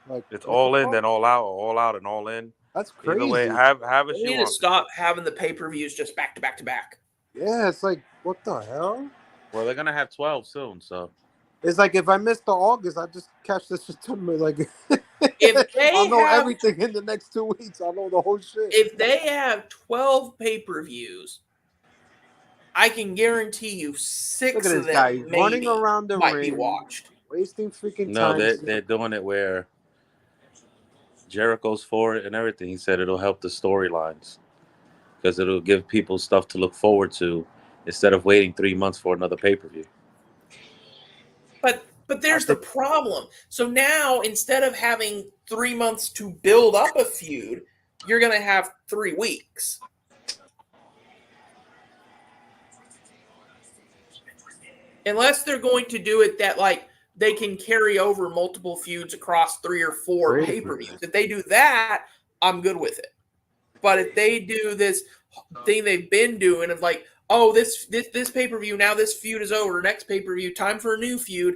S8: Like
S5: It's
S8: what the
S5: all in,
S8: fuck?
S5: then all out, or all out and all in.
S8: That's
S5: Either way,
S8: crazy.
S5: have
S3: We
S5: as you
S3: need to
S5: want.
S3: stop having the pay-per-views just back to back to back.
S8: Yeah, it's like what the hell?
S5: Well, they're gonna have 12 soon, so
S8: It's like if I missed the August, I just catch this September. Like
S3: If
S8: I'll
S3: they
S8: know
S3: have
S8: everything in the next 2 weeks. I'll know the whole shit.
S3: if they have 12 pay-per-views, I can guarantee you
S8: Look
S3: 6
S8: at
S3: of
S8: this guy.
S3: them
S8: He's running
S3: maybe
S8: around the
S3: might be
S8: ring,
S3: watched.
S8: wasting freaking
S5: no,
S8: time.
S5: they're doing it where Jericho's for it and everything. He said it'll help the storylines because it'll give people stuff to look forward to instead of waiting 3 months for another pay per view.
S3: But
S8: I
S3: there's the
S8: think
S3: problem. So now instead of having 3 months to build up a feud, you're going to have 3 weeks. Unless they're going to do it that like they can carry over multiple feuds across 3 or 4
S8: crazy,
S3: pay-per-views.
S8: man.
S3: If they do that, I'm good with it. But if they do this thing they've been doing of like, oh, this pay-per-view, now this feud is over, next pay-per-view, time for a new feud,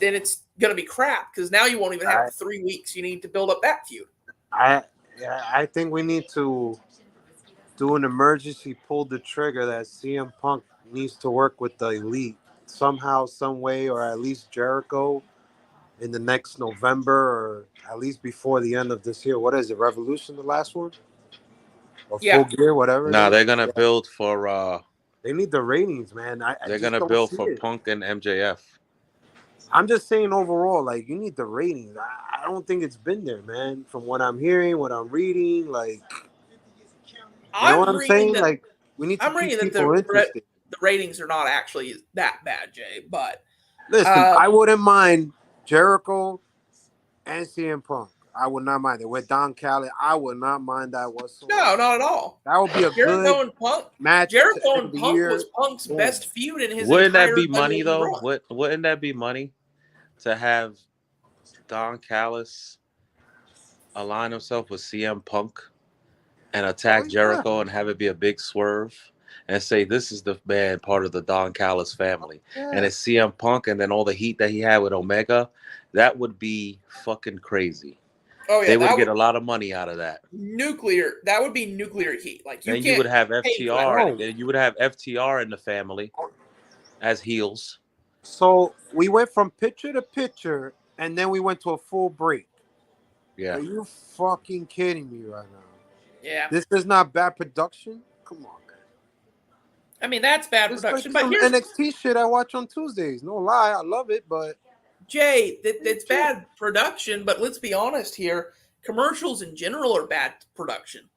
S3: then it's gonna be crap because now you won't even have
S8: I,
S3: the 3 weeks you need to build up that feud.
S8: I, yeah, I think we need to do an emergency pull the trigger that CM Punk needs to work with the Elite somehow, some way, or at least Jericho in the next November, or at least before the end of this year. What is it? Revolution, the last one, or
S3: Yeah.
S8: Full Gear, whatever it
S5: Nah,
S8: is.
S5: they're gonna
S8: Yeah.
S5: build for
S8: They need the ratings, man. I
S5: they're
S8: just
S5: gonna
S8: don't
S5: build
S8: see
S5: for
S8: it.
S5: Punk and MJF.
S8: I'm just saying overall, like you need the ratings. I don't think it's been there, man. From what I'm hearing, what I'm reading, like you know what
S3: I'm
S8: I'm
S3: reading
S8: saying?
S3: that
S8: Like we need to
S3: I'm
S8: keep
S3: reading that
S8: people interested.
S3: the ratings are not actually that bad, Jay. But
S8: Listen,
S3: uh,
S8: I wouldn't mind Jericho and CM Punk. I would not mind it. With Don Callis, I would not mind that whatsoever.
S3: No, not at all.
S8: That would be a
S3: Jericho
S8: good
S3: and Punk.
S8: match.
S3: Jericho
S8: to
S3: and
S8: end the
S3: Punk
S8: year.
S3: was Punk's
S8: Boom.
S3: best feud in his
S5: Wouldn't that
S3: entire
S5: be money
S3: WWE
S5: though?
S3: run.
S5: Wouldn't that be money to have Don Callis align himself with CM Punk and attack
S8: yeah.
S5: Jericho and have it be a big swerve and say this is the man part of the Don Callis family
S8: Yeah.
S5: and it's CM Punk and then all the heat that he had with Omega? That would be fucking crazy.
S3: Oh yeah,
S5: They would
S3: that
S5: get a lot of money out of that.
S3: nuclear. That would be nuclear heat. Like you
S5: Then
S3: can't
S5: you would have
S3: pay for that
S5: FTR.
S3: money.
S5: Then you would have FTR in the family as heels.
S8: So we went from picture to picture, and then we went to a full break.
S5: Yeah.
S8: Are you fucking kidding me right now?
S3: Yeah.
S8: This is not bad production. Come on, man.
S3: I mean, that's bad
S8: It's
S3: production.
S8: like
S3: But
S8: some
S3: here's
S8: NXT shit I watch on Tuesdays. No lie, I love it, but
S3: Jay, it's bad production, but let's be honest here. Commercials in general are bad production.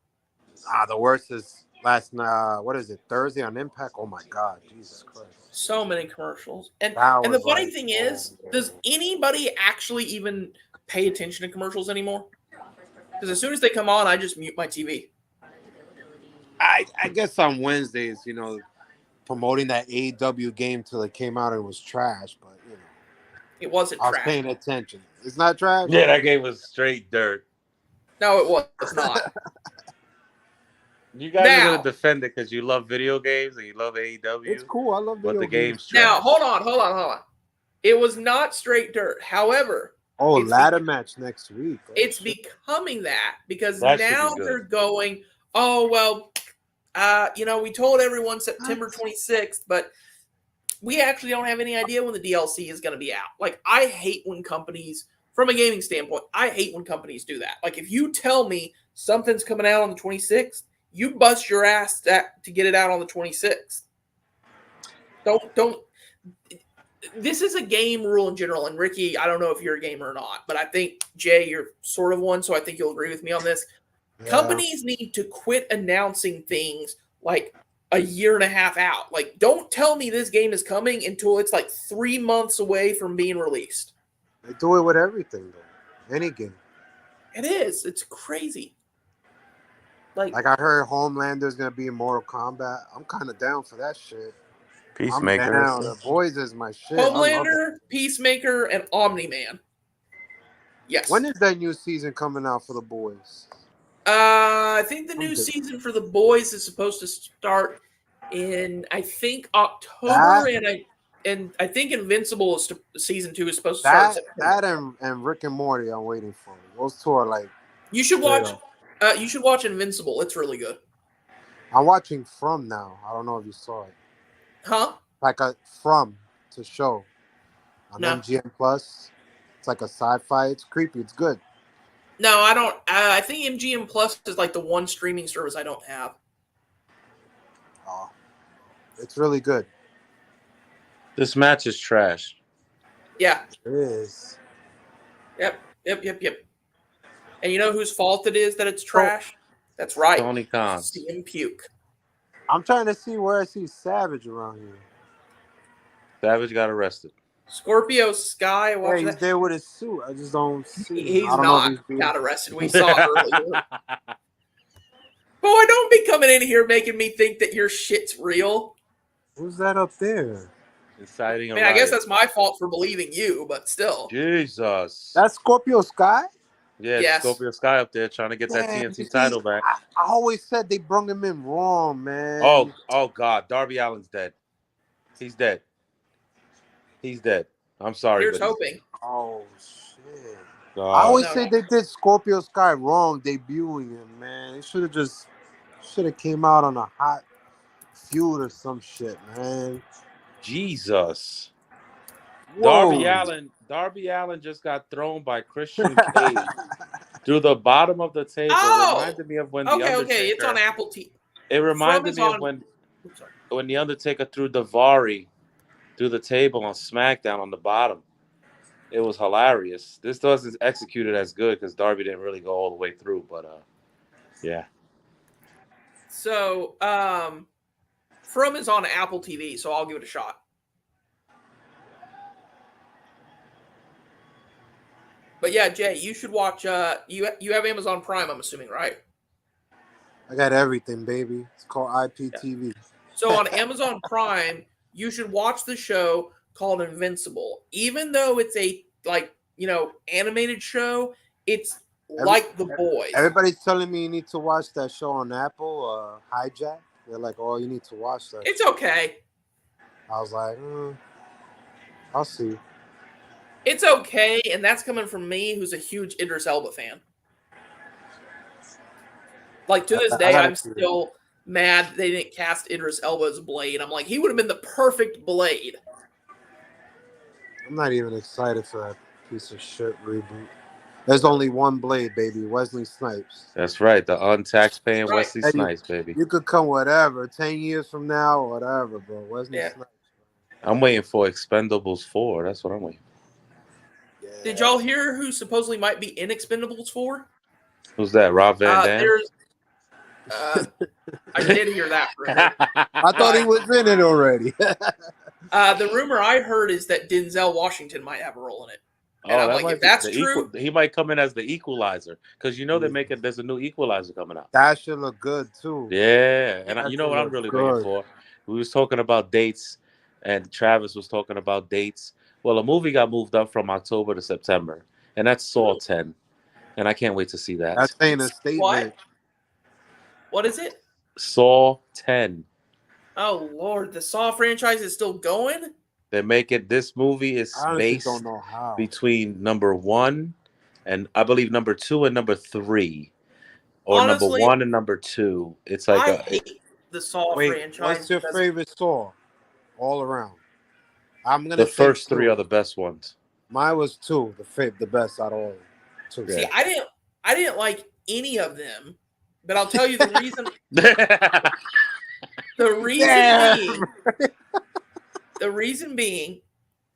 S8: the worst is last night. What is it? Thursday on Impact. Oh my god, Jesus Christ!
S3: So many commercials. And
S8: That
S3: the
S8: was
S3: funny
S8: like,
S3: thing is, does anybody actually even pay attention to commercials anymore? Because as soon as they come on, I just mute my TV.
S8: I guess on Wednesdays, promoting that AEW game till it came out and it was trash, but
S3: It wasn't
S8: I was
S3: trash.
S8: paying attention. It's not trash.
S5: Yeah, that game was straight dirt.
S3: No, it was not.
S5: You guys
S3: Now-
S5: are gonna defend it because you love video games and you love AEW.
S8: It's cool. I love video
S5: But the
S8: games.
S5: game's trash.
S3: Now, hold on. It was not straight dirt. However,
S8: Oh,
S3: it's
S8: ladder match next week. Oh,
S3: it's
S8: shit.
S3: becoming that because
S5: That should
S3: now
S5: be good.
S3: they're going, oh, well, we told everyone September 26th, but we actually don't have any idea when the DLC is going to be out. Like, I hate when companies, from a gaming standpoint, I hate when companies do that. Like, if you tell me something's coming out on the 26th, you bust your ass to get it out on the 26th. Don't. This is a game rule in general, and Ricky, I don't know if you're a gamer or not, but I think, Jay, you're sort of one, so I think you'll agree with me on this.
S8: Yeah.
S3: Companies need to quit announcing things like a year and a half out. Like, don't tell me this game is coming until it's like 3 months away from being released.
S8: They do it with everything, though. Any game.
S3: It is. It's crazy. Like
S8: I heard Homelander's gonna be in Mortal Kombat. I'm kind of down for that shit.
S5: Peacemaker.
S8: I'm down. The boys is my shit. I love
S3: Homelander, Peacemaker, and Omni-Man. Yes.
S8: it. When is that new season coming out for the boys?
S3: I think the new season for the boys is supposed to start in, I think, October, and I think Invincible is season 2 is supposed to start. In September.
S8: That and Rick and Morty. I'm waiting for. Those two are like.
S3: You should watch. You should watch Invincible. It's really good.
S8: I'm watching From now. I don't know if you saw it.
S3: Huh?
S8: Like a From to show on
S3: No.
S8: MGM Plus. It's like a sci-fi. It's creepy. It's good.
S3: No, I don't. I think MGM Plus is like the one streaming service I don't have.
S8: Oh, it's really good.
S5: This match is trash.
S3: Yeah.
S8: It is.
S3: Yep. And you know whose fault it is that it's trash? That's right.
S5: Tony Khan.
S3: CM Puke.
S8: I'm trying to see where I see Savage around here.
S5: Savage got arrested.
S3: Scorpio Sky.
S8: Yeah,
S3: Watch
S8: he's
S3: that.
S8: there with his suit. I just don't see him.
S3: He's
S8: I don't know if
S3: not
S8: he's being-
S3: got arrested. We saw it earlier. Boy, don't be coming in here making me think that your shit's real.
S8: Who's that up there?
S5: Inciting a
S3: I mean, I guess
S5: riot.
S3: that's my fault for believing you, but still.
S5: Jesus.
S8: That's Scorpio Sky?
S5: Yeah,
S3: Yes.
S5: Scorpio Sky up there trying to get that
S8: Man,
S5: TNT
S8: you see,
S5: title back.
S8: I always said they brung him in wrong, man.
S5: Oh God, Darby Allin's dead. He's dead. I'm sorry.
S3: Here's
S5: but he's
S3: hoping.
S5: dead.
S8: Oh, shit.
S5: God.
S8: I always
S3: No.
S8: say they did Scorpio Sky wrong debuting him, man. They should have came out on a hot feud or some shit, man.
S5: Jesus.
S8: Whoa.
S5: Darby Allen just got thrown by Christian Cage through the bottom of the table.
S3: Oh!
S5: It reminded me of when the
S3: Okay,
S5: Undertaker.
S3: it's on Apple TV.
S5: It reminded
S3: is
S5: me of
S3: on-
S5: when the Undertaker threw Davari through the table on SmackDown on the bottom. It was hilarious. This doesn't execute it as good because Darby didn't really go all the way through, but yeah.
S3: So, From is on Apple TV, so I'll give it a shot. But yeah, Jay, you should watch. You have Amazon Prime, I'm assuming, right?
S8: I got everything, baby. It's called
S3: Yeah.
S8: IPTV.
S3: So on Amazon Prime, you should watch the show called Invincible. Even though it's a animated show, it's
S8: Every,
S3: like The Boys.
S8: Everybody's telling me you need to watch that show on Apple, Hijack. They're like, oh, you need to watch that.
S3: It's okay.
S8: I was like, I'll see.
S3: It's okay, and that's coming from me, who's a huge Idris Elba fan. Like, to this day, I'm still mad they didn't cast Idris Elba as Blade. I'm like, he would have been the perfect Blade.
S8: I'm not even excited for that piece of shit reboot. There's only one Blade, baby. Wesley Snipes.
S5: That's right. The untaxed paying
S3: Right.
S5: Wesley Snipes, baby.
S8: You could come whatever, 10 years from now or whatever, bro. Wesley Snipes.
S5: I'm waiting for Expendables 4. That's what I'm waiting for.
S8: Yeah.
S3: Did y'all hear who supposedly might be in Expendables 4?
S5: Who's that? Rob Van Dam?
S3: I did hear that rumor.
S8: I thought he was in it already.
S3: The rumor I heard is that Denzel Washington might have a role in it. And I'm like, if that's true,
S5: he might come in as the Equalizer, because there's a new Equalizer coming out.
S8: That should look good too.
S5: Yeah, and you know what I'm really waiting for? We was talking about dates, and Travis was talking about dates. Well, a movie got moved up from October to September, and that's Saw 10, and I can't wait to see that.
S8: That's saying a statement.
S3: What is it?
S5: Saw 10.
S3: Oh Lord, the Saw franchise is still going?
S5: They make it. This movie is based between number 1 and I believe number 2 and number 3, or honestly, number 1 and number 2. It's like
S3: I hate the Saw franchise.
S8: What's your favorite Saw? All around. I'm gonna.
S5: The first 3 are the best ones.
S8: Mine was 2, the best out of all. 2.
S3: See, I didn't like any of them, but I'll tell you the reason. The reason being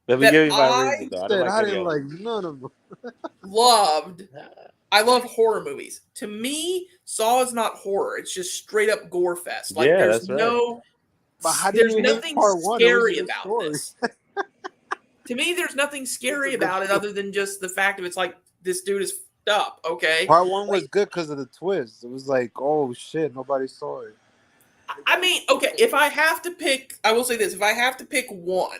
S5: Let me give you my reason, though.
S8: I didn't like none of them.
S3: I love horror movies. To me, Saw is not horror. It's just straight up gore fest. Like, there's no...
S8: But how do
S3: there's
S8: you
S3: nothing scary about this. To me, there's nothing scary about it other than just the fact of it's like, this dude is f***ed up, okay?
S8: Part 1 was good because of the twist. It was like, oh shit, nobody saw it.
S3: I mean, okay, if I have to pick, I will say this, if I have to pick one,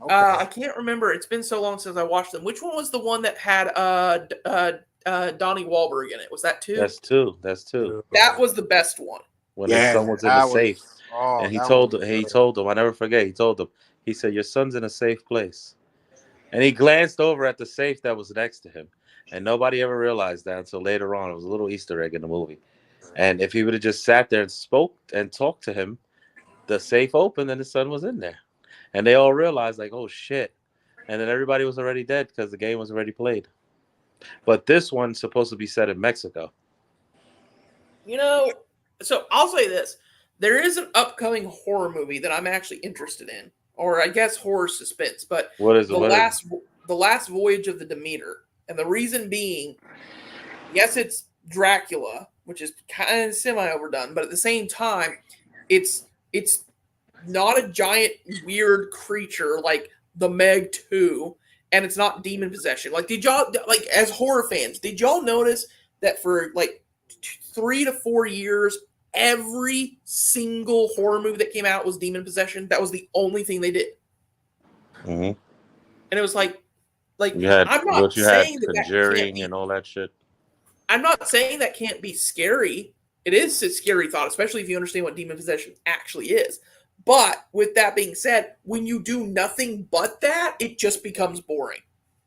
S3: I can't remember, it's been so long since I watched them. Which one was the one that had Donnie Wahlberg in it? Was that 2?
S5: That's 2.
S3: That was the best one.
S5: When his son was in the safe. And he told him, I never forget, he said, your son's in a safe place. And he glanced over at the safe that was next to him. And nobody ever realized that until later on. It was a little Easter egg in the movie. And if he would have just sat there and spoke and talked to him, the safe opened and his son was in there. And they all realized, like, oh, shit. And then everybody was already dead because the game was already played. But this one's supposed to be set in Mexico.
S3: So I'll say this. There is an upcoming horror movie that I'm actually interested in. Or I guess horror suspense. But
S5: what is
S3: the last voyage of the Demeter. And the reason being, yes, it's Dracula, which is kind of semi-overdone, but at the same time, it's not a giant weird creature like the Meg 2, and it's not demon possession. Like, did y'all, like, as horror fans, did y'all notice that for like 3 to 4 years, every single horror movie that came out was demon possession? That was the only thing they did.
S5: Mm-hmm.
S3: And it was like
S5: I'm not saying that Conjuring and all that shit.
S3: I'm not saying that can't be scary. It is a scary thought, especially if you understand what demon possession actually is. But with that being said, when you do nothing but that, it just becomes boring.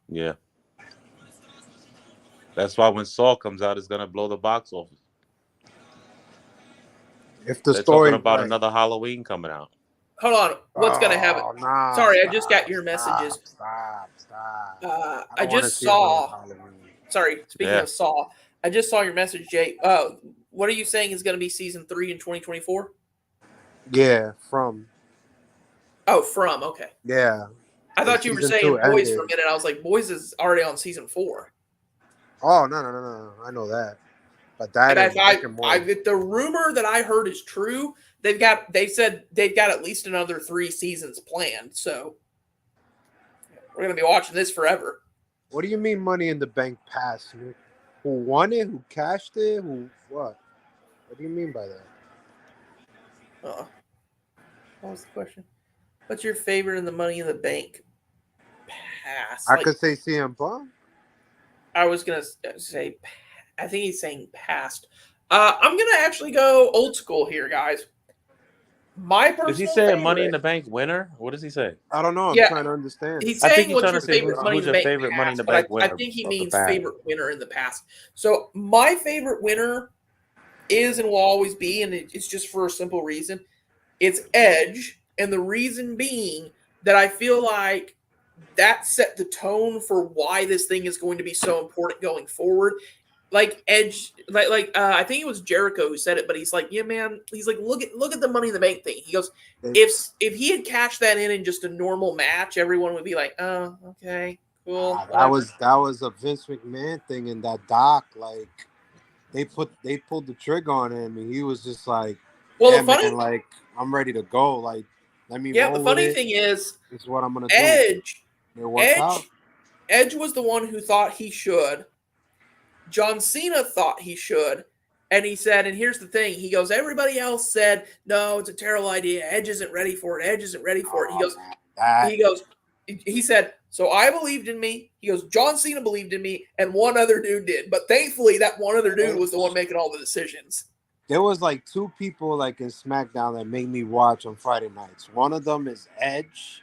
S5: Yeah. That's why when Saw comes out, it's going to blow the box office.
S8: If the
S5: They're
S8: story
S5: talking about another Halloween coming out.
S3: Hold on. What's going to happen?
S8: Nah,
S3: Sorry, I just got your messages.
S8: Stop.
S3: I just saw... Sorry, speaking of Saw, I just saw your message, Jay. What are you saying is going to be season 3 in 2024?
S8: Yeah, From.
S3: Oh, From, okay.
S8: Yeah.
S3: I thought you were saying Boys for a minute. I was like, Boys is already on season 4.
S8: Oh, no. I know that. But that is
S3: if the rumor that I heard is true, they said they've got at least another 3 seasons planned. So we're going to be watching this forever.
S8: What do you mean Money in the Bank passed? Nick? Who won it? Who cashed it? Who what? What do you mean by that?
S3: What was the question? What's your favorite in the Money in the Bank pass?
S8: I
S3: Like,
S8: could say CM Punk.
S3: I was gonna say, I think he's saying past. I'm gonna actually go old school here, guys. My
S5: Is he
S3: personal
S5: saying
S3: favorite.
S5: Money in the Bank winner? What does he say?
S8: I don't know. I'm
S3: Yeah,
S8: trying to understand.
S3: he's
S5: I think
S3: saying
S5: he's
S3: what's
S5: trying
S3: your
S5: to say
S3: favorite Money in
S5: who's
S3: the
S5: your
S3: Bank
S5: favorite Money in
S3: past,
S5: the
S3: but
S5: Bank
S3: I
S5: winner
S3: think he
S5: of the
S3: means
S5: past.
S3: favorite winner in the past. So my favorite winner is and will always be, and it's just for a simple reason. It's Edge, and the reason being that I feel like that set the tone for why this thing is going to be so important going forward. Like Edge, I think it was Jericho who said it, but he's like, yeah, man. He's like, look at the Money in the Bank thing. He goes, if he had cashed that in just a normal match, everyone would be like, oh, okay, cool, whatever.
S8: That was a Vince McMahon thing in that doc. Like they pulled the trigger on him, and he was just like,
S3: Well,
S8: "Yeah,
S3: the funny,
S8: man, like I'm ready to go. Like let me
S3: yeah, the
S8: roll with
S3: funny
S8: it.
S3: thing is,
S8: This is what I'm gonna do."
S3: Edge,
S8: It worked out.
S3: Edge was the one who thought he should. John Cena thought he should. And he said, and here's the thing. He goes, everybody else said, no, it's a terrible idea. Edge isn't ready for it. Edge isn't ready for it. He said, so I believed in me. He goes, John Cena believed in me, and one other dude did. But thankfully, that one other dude was the one making all the decisions.
S8: There was like two people like in SmackDown that made me watch on Friday nights. One of them is Edge,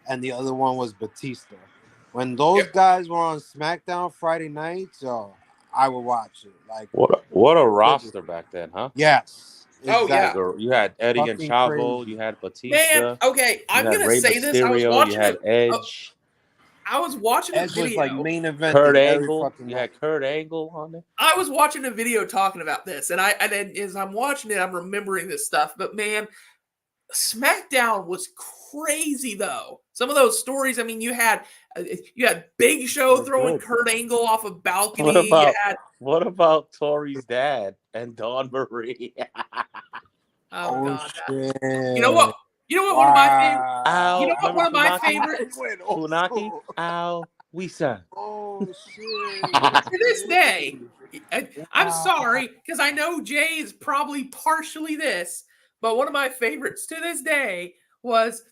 S8: and the other one was Batista. When those guys were on SmackDown Friday nights, I would watch it. Like
S5: What a roster back then, huh?
S8: yes,
S3: Oh, yeah.
S8: exactly.
S5: You had Eddie and
S8: Fucking
S5: Chavo,
S8: crazy.
S5: you had
S3: Man,
S5: Batista,
S3: okay, I'm
S5: you had
S3: going to
S5: Rey
S3: say this. I was
S5: Mysterio, you
S3: watching
S5: had Edge,
S3: I was watching a
S8: Edge was like
S3: video.
S8: main event
S5: Kurt
S8: every
S5: Angle.
S8: fucking
S5: You
S8: night.
S5: had Kurt Angle on there.
S3: I was watching a video talking about this, and then as I'm watching it, I'm remembering this stuff. But man, SmackDown was crazy though. Some of those stories. I mean, you had Big Show
S8: They're
S3: throwing
S8: good.
S3: Kurt Angle off a balcony.
S5: What about Tori's dad and Dawn Marie?
S3: Oh God,
S8: shit.
S3: you know what? You know what? One of my favorite.
S5: Ow,
S3: You know what? One of my
S5: remember
S3: favorites.
S5: Funaki? Ow, Wisa.
S8: Oh shit.
S3: To this day, I'm sorry because I know Jay is probably partially this, but one of my favorites to this day was,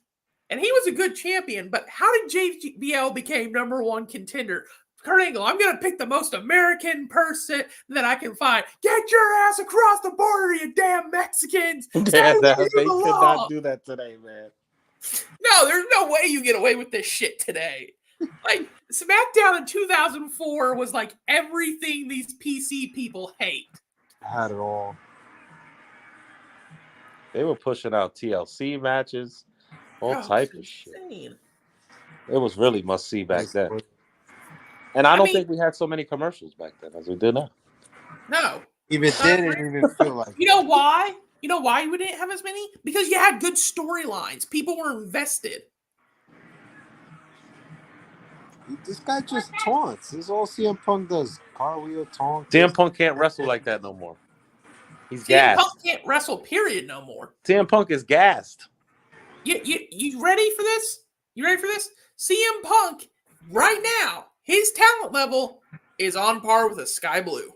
S3: and he was a good champion, but how did JBL become number one contender? Kurt Angle, I'm going to pick the most American person that I can find. Get your ass across the border, you damn Mexicans.
S5: They could not do that today, man.
S3: No, there's no way you get away with this shit today. Like, SmackDown in 2004 was like everything these PC people hate.
S8: Had it all.
S5: They were pushing out TLC matches, all type of shit. It was really must-see back then. And I don't think we had so many commercials back then as we do now.
S3: No.
S8: Even didn't even feel like
S3: You know why? You know why we didn't have as many? Because you had good storylines. People were invested.
S8: This guy just taunts. This is all CM Punk does. Cartwheel, taunt.
S5: CM Punk can't wrestle like that no more. He's
S3: CM
S5: gassed.
S3: Punk can't wrestle, period, no more.
S5: CM Punk is gassed.
S3: You ready for this? You ready for this? CM Punk, right now, his talent level is on par with a Sky Blue.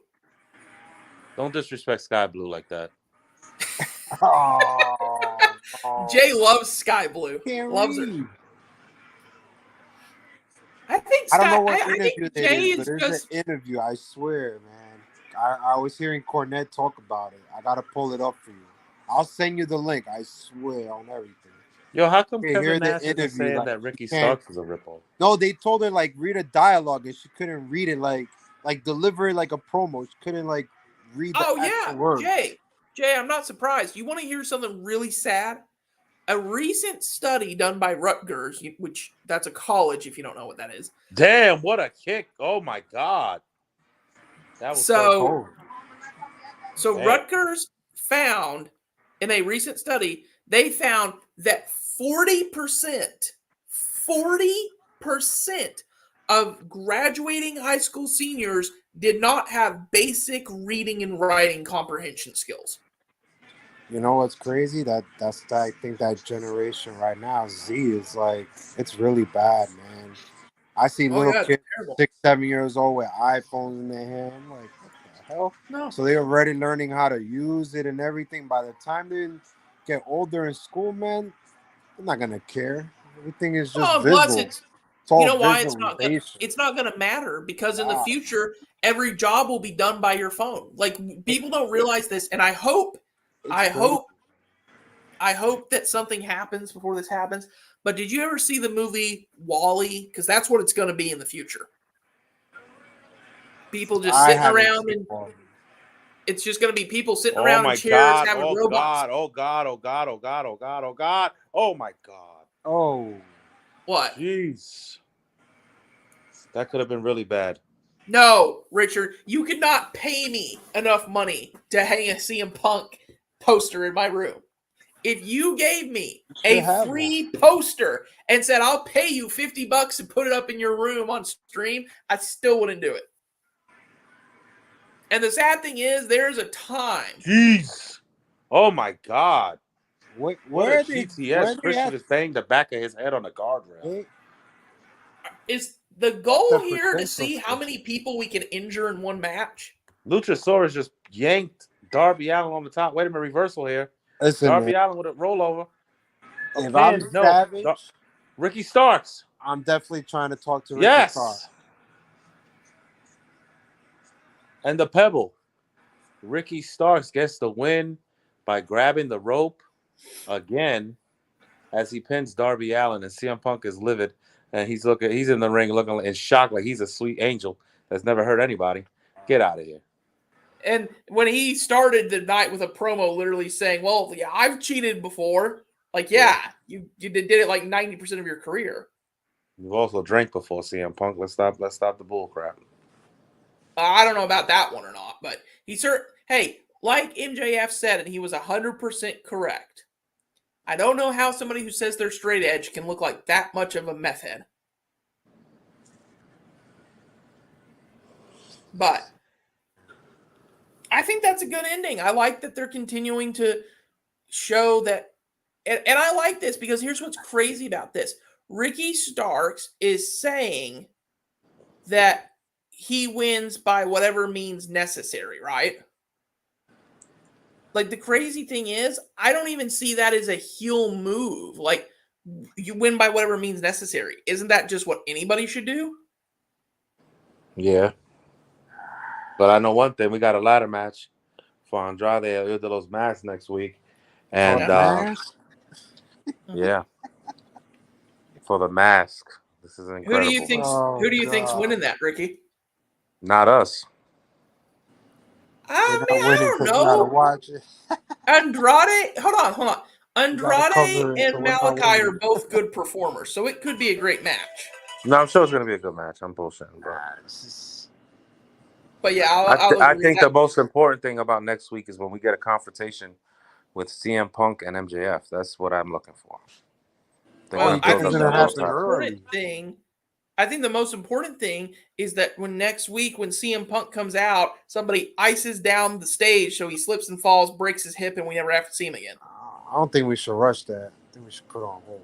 S5: Don't disrespect Sky Blue like that.
S3: Jay loves Sky Blue. Loves it.
S8: I don't know what interview it is, but there's an interview. I swear, man. I was hearing Cornette talk about it. I gotta pull it up for you. I'll send you the link. I swear on everything.
S5: Yo, how come
S8: Hey,
S5: Kevin Nash is saying
S8: like,
S5: that Ricky Starks is a ripoff?
S8: No, they told her like read a dialogue and she couldn't read it like deliver it like a promo. She couldn't like read the actual words.
S3: Jay, I'm not surprised. You want to hear something really sad? A recent study done by Rutgers, which that's a college if you don't know what that is.
S5: Damn, what a kick. Oh my God. That was so cold.
S3: So Rutgers found in a recent study, they found that 40% of graduating high school seniors did not have basic reading and writing comprehension skills.
S8: You know what's crazy? I think that generation right now, Z, is like, it's really bad, man. I see
S3: Oh,
S8: little
S3: yeah, it's
S8: kids,
S3: terrible.
S8: 6, 7 years old with iPhones in their hand. I'm like, what the hell?
S3: No.
S8: So they're already learning how to use it and everything. By the time they get older in school, man, they're not gonna care. Everything is just
S3: Oh, and plus
S8: visual. It's
S3: you
S8: all
S3: know why
S8: visualization.
S3: it's not gonna matter because in the
S8: Wow,
S3: future every job will be done by your phone. Like people don't realize this, and I hope,
S8: it's
S3: I
S8: crazy.
S3: hope, I hope that something happens before this happens. But did you ever see the movie Wall-E? Because that's what it's gonna be in the future. People just
S8: I
S3: sitting
S8: haven't
S3: around,
S8: seen
S3: and
S8: one.
S3: it's just gonna be people sitting
S5: Oh
S3: around in
S5: my
S3: chairs
S5: God!
S3: having
S5: Oh
S3: robots.
S5: God! Oh God! Oh God! Oh God! Oh God! Oh God! Oh my God!
S8: Oh,
S3: What?
S5: Jeez, that could have been really bad.
S3: No, Richard, you could not pay me enough money to hang a CM Punk poster in my room. If you gave me
S8: you
S3: a
S8: should have one.
S3: free poster and said I'll pay you $50 to put it up in your room on stream, I still wouldn't do it. And the sad thing is, there's a time.
S5: Jeez! Oh my God! What
S8: Where
S5: a
S8: are they?
S5: GTS!
S8: They
S5: Christian
S8: at?
S5: is banging the back of his head on the guardrail.
S8: They,
S3: Is the goal
S8: the
S3: here to
S8: potential
S3: see how many people we can injure in one match?
S5: Luchasaurus just yanked Darby Allin on the top. Wait a minute, reversal here.
S8: Listen, man.
S5: Darby Allin with a rollover. A
S8: If I'm
S5: pin. No.
S8: Savage,
S5: Ricky Starks.
S8: I'm definitely trying to talk to Ricky Starr.
S5: Yes. And the pebble. Ricky Starks gets the win by grabbing the rope again as he pins Darby Allin, and CM Punk is livid, and he's in the ring looking in shock like he's a sweet angel that's never hurt anybody. Get out of here.
S3: And when he started the night with a promo literally saying, well, yeah, I've cheated before. Like, yeah, you did it like 90% of your career.
S5: You've also drank before, CM Punk. Let's stop the bull crap.
S3: I don't know about that one or not, but hey, like MJF said, and he was 100% correct. I don't know how somebody who says they're straight edge can look like that much of a meth head. But I think that's a good ending. I like that they're continuing to show that. And I like this because here's what's crazy about this. Ricky Starks is saying that he wins by whatever means necessary, right? Like, the crazy thing is, I don't even see that as a heel move. Like, you win by whatever means necessary. Isn't that just what anybody should do?
S5: Yeah. But I know one thing. We got a ladder match for Andrade El Idolo's mask next week. And,
S8: mask?
S5: yeah. For the mask. This is incredible.
S3: Who do you think's
S8: God.
S3: winning that, Ricky?
S5: Not us.
S8: We're
S3: I
S8: not
S3: mean, I
S8: winning
S3: don't
S8: because we gotta
S3: know.
S8: watch it.
S3: Hold on.
S8: We gotta
S3: Andrade
S8: cover it, so
S3: and
S8: we're not
S3: Malachi are
S8: winning.
S3: both good performers, so it could be a great match.
S5: No, I'm sure it's going to be a good match. I'm bullshitting, bro.
S3: But yeah, I'll
S5: I
S3: agree
S5: think
S3: that.
S5: the most important thing about next week is when we get a confrontation with CM Punk and MJF. That's what I'm looking for. They're
S8: Oh,
S5: going
S8: you
S5: to
S3: I
S8: think
S5: build
S8: it's
S5: up
S3: think
S8: gonna
S3: the
S5: that little
S3: most
S8: happen
S5: title.
S8: early?
S3: important thing is that when next week, when CM Punk comes out, somebody ices down the stage so he slips and falls, breaks his hip, and we never have to see him again.
S8: I don't think we should rush that. I think we should put it on hold.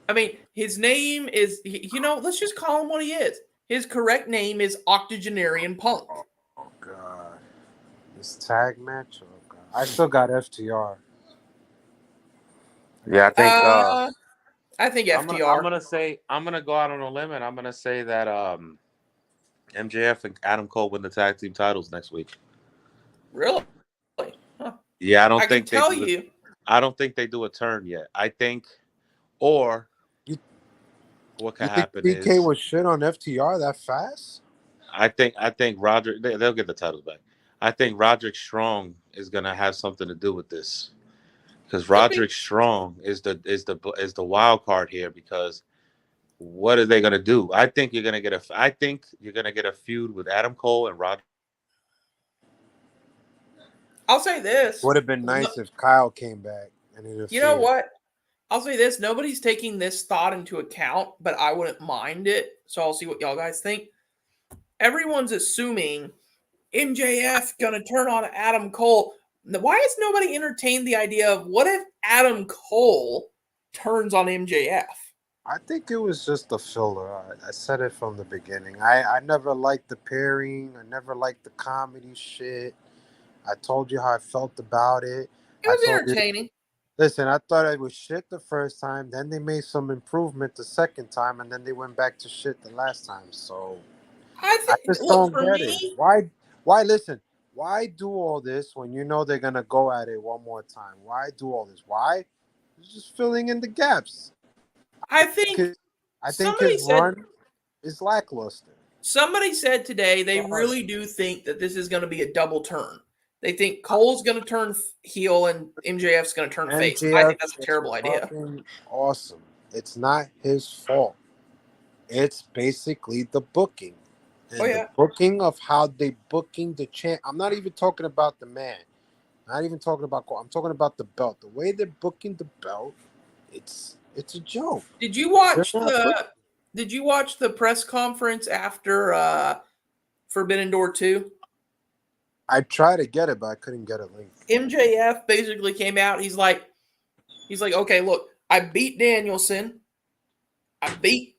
S3: I mean, his name is, let's just call him what he is. His correct name is Octogenarian Punk.
S8: Oh God, this tag match. Oh God, I still got FTR.
S5: Yeah,
S3: I think
S5: I'm
S3: FTR.
S5: gonna go out on a limb, and I'm gonna say that MJF and Adam Cole win the tag team titles next week.
S3: Really? Huh.
S5: Yeah,
S3: I can tell you.
S5: I don't think they do a turn yet. I think, or
S8: You
S5: what
S8: you
S5: can
S8: think
S5: happen
S8: BK
S5: is
S8: was shit on FTR that fast?
S5: I think Roderick they'll get the titles back. I think Roderick Strong is gonna have something to do with this because
S3: Could be.
S5: Roderick Strong is the wild card here because what are they gonna do? I think you're gonna get a feud with Adam Cole and Roderick.
S3: I'll say this.
S8: Would have been nice if Kyle came back and interfered.
S3: You know what? I'll say this. Nobody's taking this thought into account, but I wouldn't mind it. So I'll see what y'all guys think. Everyone's assuming MJF going to turn on Adam Cole. Why has nobody entertained the idea of what if Adam Cole turns on MJF?
S8: I think it was just a filler. I said it from the beginning. I never liked the pairing. I never liked the comedy shit. I told you how I felt about it.
S3: It
S8: I
S3: was
S8: told you,
S3: entertaining.
S8: listen, I thought it was shit the first time. Then they made some improvement the second time, and then they went back to shit the last time. So
S3: I
S8: I
S3: think.
S8: just
S3: Look,
S8: don't
S3: for
S8: get it.
S3: me,
S8: Why listen? Why do all this when you know they're gonna go at it one more time? Why do all this? Why? It's just filling in the gaps.
S3: I
S8: I think
S3: think
S8: his
S3: somebody said
S8: run is lackluster.
S3: somebody said today they
S8: Sorry.
S3: really do think that this is going to be a double turn. They think Cole's going to turn heel and MJF's going to turn face. I
S8: MJF
S3: think that's a
S8: is
S3: terrible idea.
S8: fucking awesome. It's not his fault. It's basically the booking.
S3: Oh
S8: And the
S3: yeah.
S8: booking of how they booking the champ. I'm not even talking about the man. Not even talking about Cole. I'm talking about the belt. The way they're booking the belt, it's a joke.
S3: Did you
S8: They're
S3: watch
S8: not booking.
S3: the press conference after Forbidden Door 2?
S8: I tried to get it, but I couldn't get a link.
S3: MJF basically came out. He's like, okay, look, I beat Danielson. I beat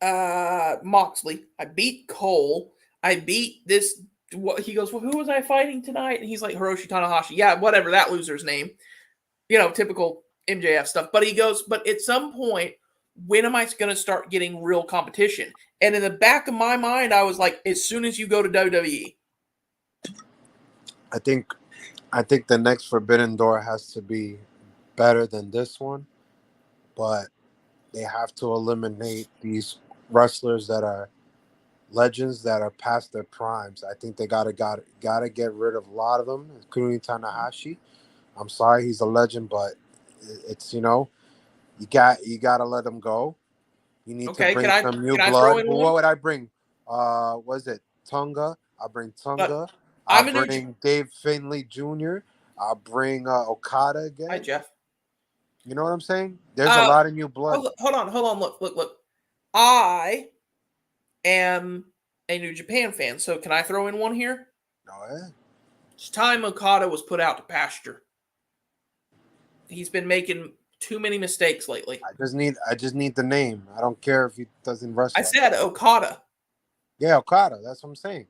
S3: Moxley. I beat Cole. I beat this. What he goes, well, who was I fighting tonight? And he's like Hiroshi Tanahashi. Yeah, whatever that loser's name. Typical MJF stuff. But he goes, but at some point, when am I going to start getting real competition? And in the back of my mind, I was like, as soon as you go to WWE.
S8: I think the next Forbidden Door has to be better than this one, but they have to eliminate these wrestlers that are legends that are past their primes. I think they gotta get rid of a lot of them, including Tanahashi. I'm sorry, he's a legend, but it's you gotta let him go. You need to
S3: Okay,
S8: bring some new
S3: can I throw
S8: blood.
S3: in
S8: Well,
S3: one?
S8: what would I bring? Was it Tunga? I'll bring
S3: Look,
S8: Tunga. I'll
S3: I'm a new.
S8: bring Dave Finley Jr. I'll bring Okada
S3: Hi,
S8: again.
S3: Jeff.
S8: You know what I'm saying? There's a
S3: Uh,
S8: lot of new blood.
S3: hold on. Look. I am a New Japan fan, so can I throw in one here?
S8: No, eh?
S3: It's time Okada was put out to pasture. He's been making too many mistakes lately.
S8: I just need the name. I don't care if he doesn't
S3: I
S8: wrestle.
S3: said Okada.
S8: Yeah, Okada. That's what I'm saying.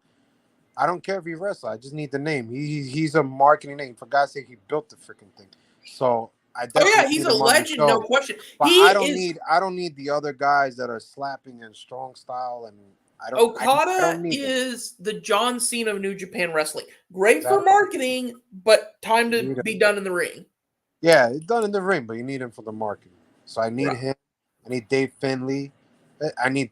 S8: I don't care if he wrestles. I just need the name. He's a marketing name. For God's sake, he built the freaking thing. So I
S3: Oh yeah,
S8: definitely
S3: he's
S8: need
S3: a
S8: him on the
S3: legend, no
S8: show.
S3: question.
S8: But
S3: He is.
S8: I don't need the other guys that are slapping and strong style, and I
S3: Okada
S8: don't need them.
S3: is the John Cena of New Japan wrestling. Great for
S8: Exactly.
S3: marketing, but time
S8: You
S3: to
S8: need him.
S3: be done in the ring.
S8: Yeah, it's done in the ring, but you need him for the marketing. So I need
S3: Right.
S8: him. I need Dave Finley. I need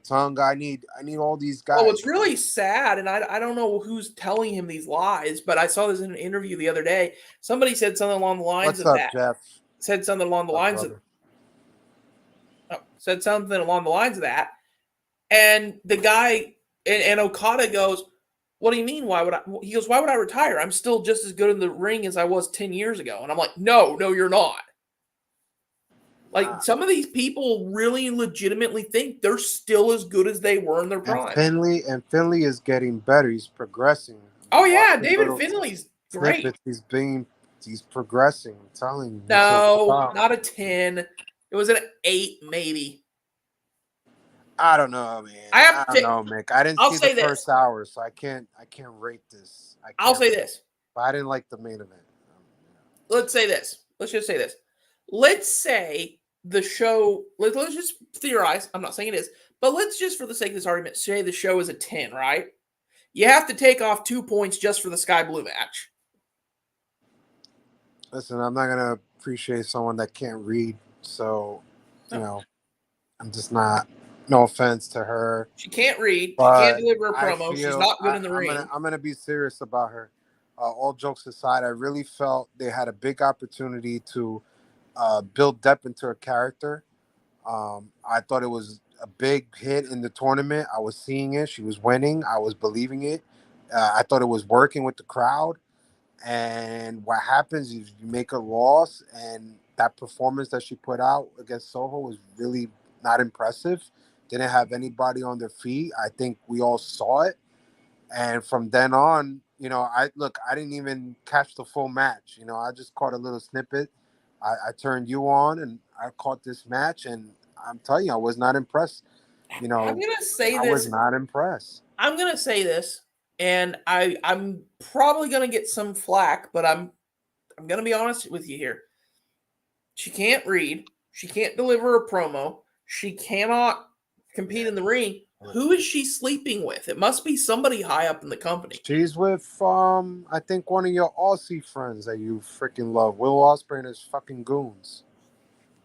S8: Tonga. I need all these
S3: Well,
S8: guys.
S3: what's really sad, and I don't know who's telling him these lies, but I saw this in an interview the other day. Somebody said something along the lines
S8: What's
S3: of
S8: up,
S3: that.
S8: Jeff?
S3: Said something along the
S8: What's up,
S3: lines of
S8: brother?
S3: said something along the lines of that. And the guy and Okada goes, "What do you mean? Why would I?" He goes, "Why would I retire? I'm still just as good in the ring as I was 10 years ago." And I'm like, "No, you're not." Like
S8: Nah.
S3: some of these people really legitimately think they're still as good as they were in their
S8: And
S3: prime.
S8: Finley is getting better. He's progressing. I've
S3: Oh
S8: been
S3: yeah,
S8: watching
S3: David
S8: little
S3: Finley's great.
S8: snippets. He's progressing. I'm telling you, he's on
S3: No,
S8: top.
S3: not a 10. It was an 8 maybe.
S8: I don't know, man.
S3: I have
S8: I
S3: to
S8: don't
S3: take
S8: know, Mick. I didn't
S3: I'll
S8: see the
S3: say this.
S8: first hour, so I can't rate this. I
S3: I'll
S8: can't.
S3: say this.
S8: But I didn't like the main event.
S3: Let's say this. Let's just say this. Let's say the show, let's just theorize. I'm not saying it is, but let's just, for the sake of this argument, say the show is a 10, right? You have to take off 2 points just for the Sky Blue match.
S8: Listen, I'm not gonna appreciate someone that can't read, so you
S3: No.
S8: know, I'm just not. No offense to her,
S3: She can't read. She can't
S8: but
S3: deliver a
S8: I
S3: promo. She's
S8: feel
S3: not good in the ring.
S8: I'm gonna be serious about her. All jokes aside, I really felt they had a big opportunity to build depth into her character. I thought it was a big hit in the tournament. I was seeing it. She was winning. I was believing it. I thought it was working with the crowd. And what happens is you make a loss, and that performance that she put out against Soho was really not impressive. Didn't have anybody on their feet. I think we all saw it. And from then on, I didn't even catch the full match. I just caught a little snippet. I turned you on, and I caught this match, and I'm telling you, I was not impressed. You know,
S3: I'm gonna say
S8: I
S3: this.
S8: was not impressed.
S3: I'm gonna say this, and I'm probably gonna get some flack, but I'm gonna be honest with you here. She can't read. She can't deliver a promo. She cannot compete in the ring. Who is she sleeping with? It must be somebody high up in the company.
S8: She's with I think one of your Aussie friends that you freaking love, Will Ospreay and his fucking goons.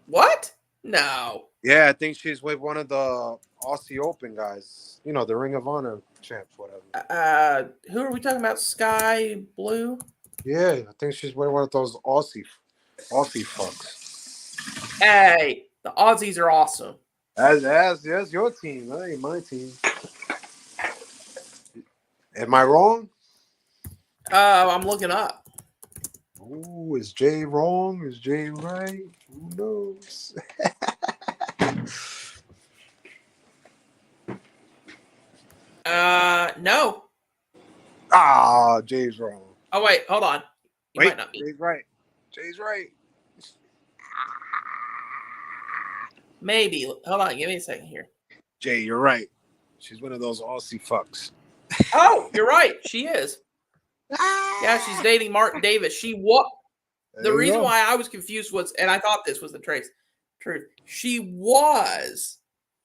S3: What? No.
S8: Yeah, I think she's with one of the Aussie Open guys. You know, the Ring of Honor champs, whatever.
S3: Who are we talking about? Sky Blue?
S8: Yeah, I think she's with one of those Aussie fucks.
S3: Hey, the Aussies are awesome.
S8: That's your team. That ain't my team. Am I wrong?
S3: I'm looking up.
S8: Ooh, is Jay wrong? Is Jay right? Who knows?
S3: No.
S8: Ah, Jay's wrong.
S3: Oh wait, hold on. You
S8: Wait,
S3: might not be.
S8: Jay's right. Jay's right.
S3: Maybe. Hold on. Give me a second here.
S8: Jay, you're right. She's one of those Aussie fucks.
S3: Oh, you're right. She is. Yeah, she's dating Martin Davis. She what? The
S8: There you
S3: reason
S8: go.
S3: why I was confused was, and I thought this was the truth. She was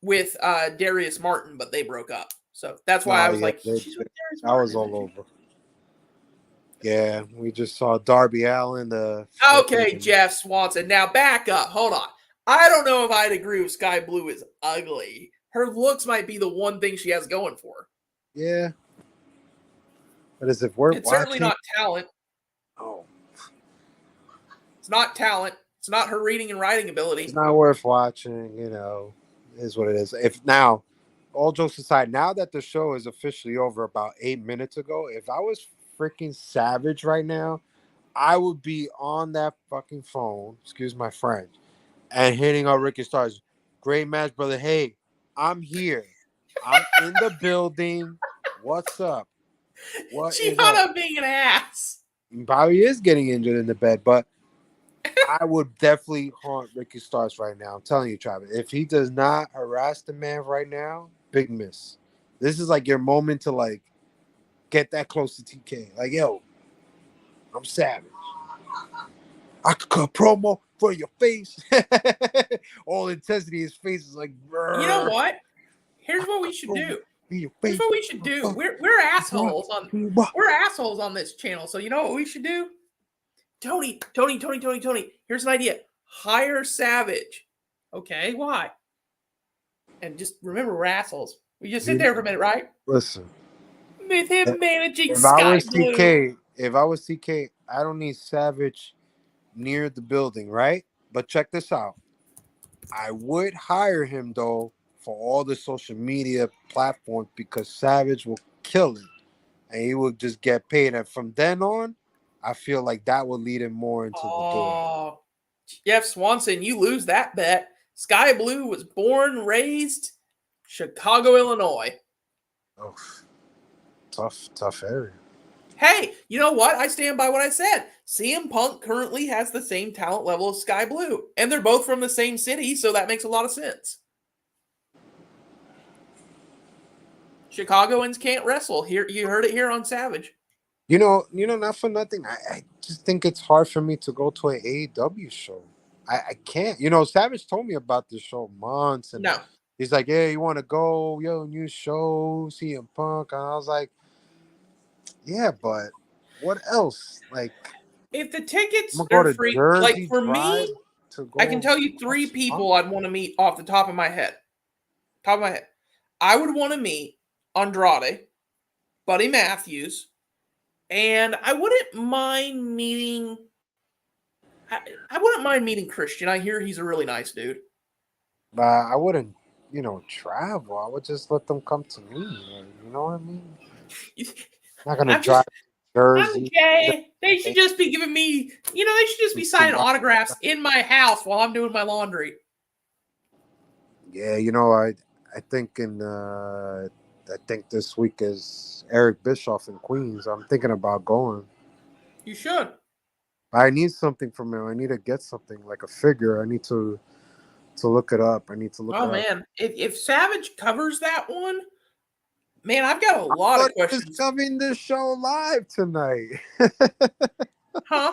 S3: with Darius Martin, but they broke up. So that's why I was like, she's with Darius
S8: I
S3: Martin.
S8: was all over. Yeah, we just saw Darby Allin.
S3: Okay, Jeff Swanson. Now back up. Hold on. I don't know if I'd agree with Sky Blue is ugly. Her looks might be the one thing she has going for her.
S8: Yeah. But is it worth
S3: It's certainly not talent.
S8: Oh.
S3: It's not talent. It's not her reading and writing ability.
S8: It's not worth watching, you know. It is what it is. If now, all jokes aside, now that the show is officially over about 8 minutes ago, if I was freaking Savage right now, I would be on that fucking phone, excuse my French, and hitting up Ricky Starks. Great match, brother. Hey, I'm here. I'm in the building. What's up? What
S3: She
S8: is
S3: wound
S8: up?
S3: up being an ass.
S8: Probably is getting injured in the bed, but I would definitely haunt Ricky Starks right now. I'm telling you, Travis. If he does not harass the man right now, big miss. This is like your moment to like get that close to TK. Like, yo, I'm Savage. I could cut promo for your face. All intensity, his face is like,
S3: You know what? Here's what we should do. Here's what we should do. We're assholes on this channel. So you know what we should do? Tony. Here's an idea. Hire Savage. Okay, why? And just remember, we're assholes. We just sit there for a minute, right?
S8: Listen.
S3: With him managing
S8: If I
S3: Sky
S8: was
S3: Blue.
S8: TK, I don't need Savage near the building, right? But check this out. I would hire him though for all the social media platforms because Savage will kill it, and he will just get paid. And from then on, I feel like that will lead him more into the door.
S3: Oh, Jeff Swanson, you lose that bet. Sky Blue was born, raised Chicago, Illinois.
S8: Oh, tough area.
S3: Hey, you know what? I stand by what I said. CM Punk currently has the same talent level as Sky Blue, and they're both from the same city, so that makes a lot of sense. Chicagoans can't wrestle. Here, you heard it here on Savage.
S8: You know, not for nothing. I just think it's hard for me to go to an AEW show. I can't. You know, Savage told me about this show months, and
S3: No.
S8: he's like, "Yeah, you want to go? Yo, new show, CM Punk." And I was like, "Yeah, but what else? Like,
S3: if the tickets
S8: I'm gonna
S3: are
S8: go to
S3: free,
S8: Jersey
S3: like for
S8: Drive
S3: me,
S8: to go
S3: I can tell you 3
S8: watch
S3: people
S8: Punk?
S3: I'd want to meet off the top of my head. I would want to meet Andrade, Buddy Matthews, and I wouldn't mind meeting. I wouldn't mind meeting Christian. I hear he's a really nice dude.
S8: But I wouldn't, travel. I would just let them come to me. You know what I mean? Not gonna drive to Jersey.
S3: Okay. They should just be giving me, they should just be signing autographs in my house while I'm doing my laundry.
S8: Yeah, I think I think this week is Eric Bischoff in Queens. I'm thinking about going.
S3: You should.
S8: I need something from him. I need to get something like a figure. I need to to look it up. I need to look it
S3: Oh
S8: up.
S3: man, if Savage covers that one, man, I've got a lot
S8: I
S3: of
S8: thought he was
S3: questions.
S8: coming to show live tonight.
S3: Huh?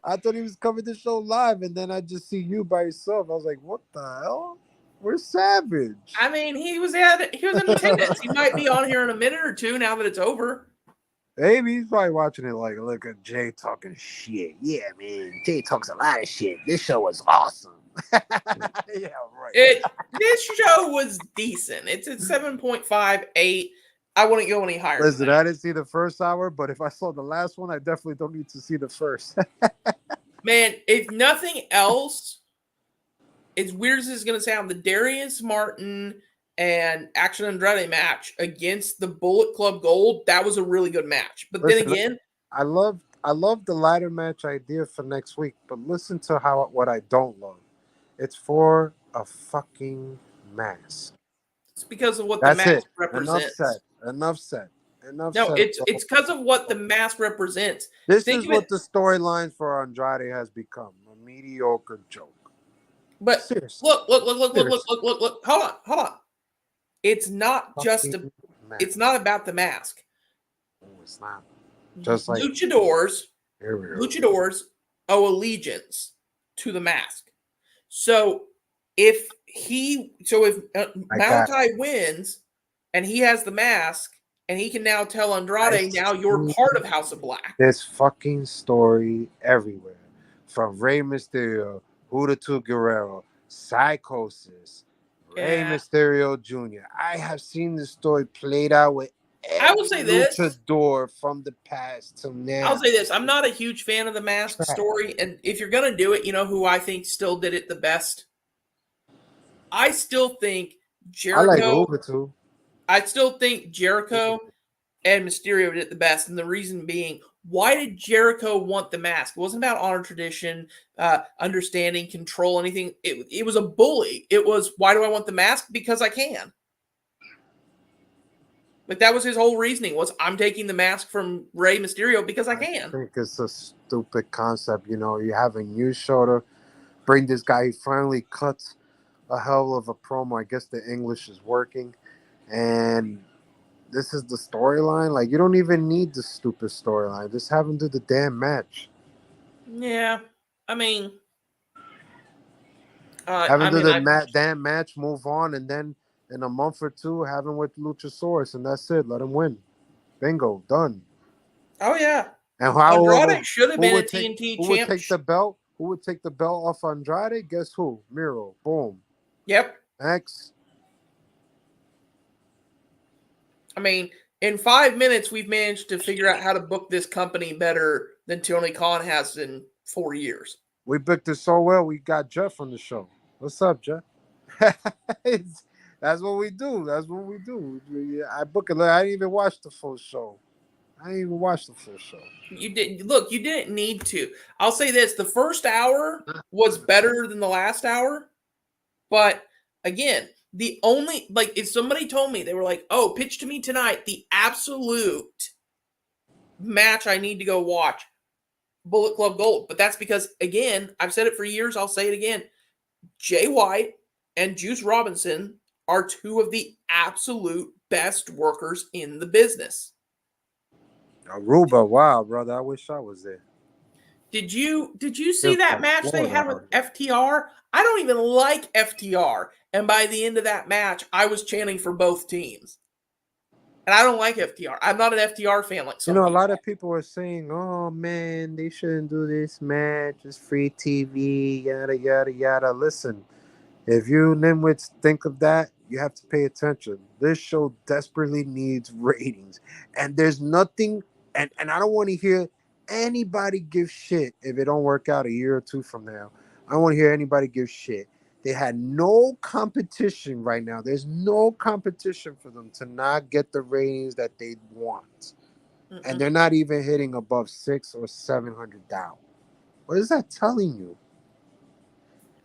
S8: I thought he was coming to show live, and then I just see you by yourself. I was like, what the hell? Where's Savage?
S3: I mean, he was in attendance. He might be on here in a minute or two now that it's over.
S8: Maybe he's probably watching it like, look at Jay talking shit. Yeah, man. Jay talks a lot of shit. This show was awesome. Yeah, right.
S3: This show was decent. It's at 7.58. I wouldn't go any higher
S8: Listen,
S3: than that.
S8: I didn't see the first hour, but if I saw the last one, I definitely don't need to see the first.
S3: Man, if nothing else, as weird as it's going to sound, the Darius Martin and Action Andrade match against the Bullet Club Gold, that was a really good match. But
S8: Listen,
S3: then again,
S8: I love the ladder match idea for next week, but listen to what I don't love. It's for a fucking mask.
S3: it's because of what the
S8: That's
S3: mask
S8: it.
S3: represents.
S8: Enough said.
S3: No, it's because of what the mask represents.
S8: This
S3: Think
S8: is
S3: of
S8: what
S3: it,
S8: the storyline for Andrade has become. A mediocre joke.
S3: but
S8: Seriously.
S3: look. Hold on. It's not just
S8: Fucking mask.
S3: it's not about the mask.
S8: No, it's not. Just like
S3: Luchadors
S8: here we go.
S3: owe allegiance to the mask. So if Malachi wins and he has the mask and he can now tell Andrade, now you're part of House of Black.
S8: This fucking story everywhere. From Rey Mysterio, Huda Guerrero, Psychosis, Rey
S3: Yeah.
S8: Mysterio Jr. I have seen this story played out with
S3: I will say this.
S8: luchador from the past to now.
S3: I'll say this. I'm not a huge fan of the mask story. And if you're going to do it, you know who I think still did it the best? I still think Jericho.
S8: I like Uber too.
S3: I still think Jericho and Mysterio did it the best. And the reason being, why did Jericho want the mask? It wasn't about honor, tradition, understanding, control, anything. It was a bully. It was, why do I want the mask? Because I can. Like, that was his whole reasoning, was I'm taking the mask from Rey Mysterio because I can.
S8: I think it's a stupid concept. You know, you have a new shoulder, bring this guy, he finally cuts a hell of a promo. I guess the English is working. And this is the storyline. Like, you don't even need the stupid storyline. Just have him do the damn match.
S3: Yeah. I mean,
S8: have him do the damn match, move on, and then in a month or two, have him with Luchasaurus, and that's it. Let him win. Bingo. Done.
S3: Oh, yeah.
S8: And how
S3: Andrade should have been a TNT champ.
S8: Who would take the belt? Who would take the belt off Andrade? Guess who? Miro. Boom.
S3: Yep.
S8: Next.
S3: I mean, in 5 minutes, we've managed to figure out how to book this company better than Tony Khan has in 4 years.
S8: We booked it so well, we got Jeff on the show. What's up, Jeff? That's what we do. I book it. I didn't even watch the full show.
S3: You didn't need to. I'll say this. The first hour was better than the last hour. But, again, the only, like, if somebody told me, they were like, oh, pitch to me tonight, the absolute match I need to go watch, Bullet Club Gold. But that's because, again, I've said it for years, I'll say it again, Jay White and Juice Robinson are two of the absolute best workers in the business.
S8: Aruba, wow, brother, I wish I was there.
S3: Did you see that match they had with FTR? I don't even like FTR. And by the end of that match, I was chanting for both teams. And I don't like FTR. I'm not an FTR fan like some people.
S8: A lot of people are saying, oh, man, they shouldn't do this match. It's free TV, yada, yada, yada. Listen, if you nitwits think of that, you have to pay attention. This show desperately needs ratings. And there's nothing, and I don't want to hear anybody give shit if it don't work out a year or two from now. I don't want to hear anybody give shit. They had no competition right now. There's no competition for them to not get the ratings that they want. Mm-mm. And they're not even hitting above 600,000 or 700,000. What is that telling you?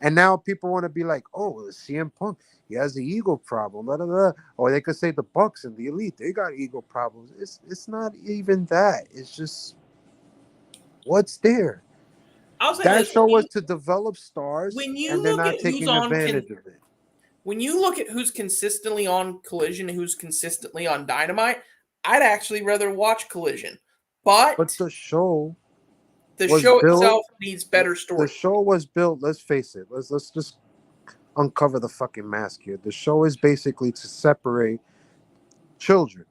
S8: And now people want to be like, oh, CM Punk, he has the ego problem. Blah, blah, blah. Or they could say the Bucks and the Elite, they got ego problems. It's not even that. It's just, what's there?
S3: I'll say
S8: That
S3: this:
S8: show was to develop stars,
S3: when you
S8: and they're
S3: look
S8: not
S3: at who's
S8: taking
S3: on
S8: advantage of it.
S3: when you look at who's consistently on Collision and who's consistently on Dynamite, I'd actually rather watch Collision.
S8: But
S3: But
S8: the show
S3: the
S8: was
S3: show
S8: built.
S3: itself needs better
S8: The
S3: story.
S8: show was built. Let's face it. Let's just uncover the fucking mask here. The show is basically to separate children,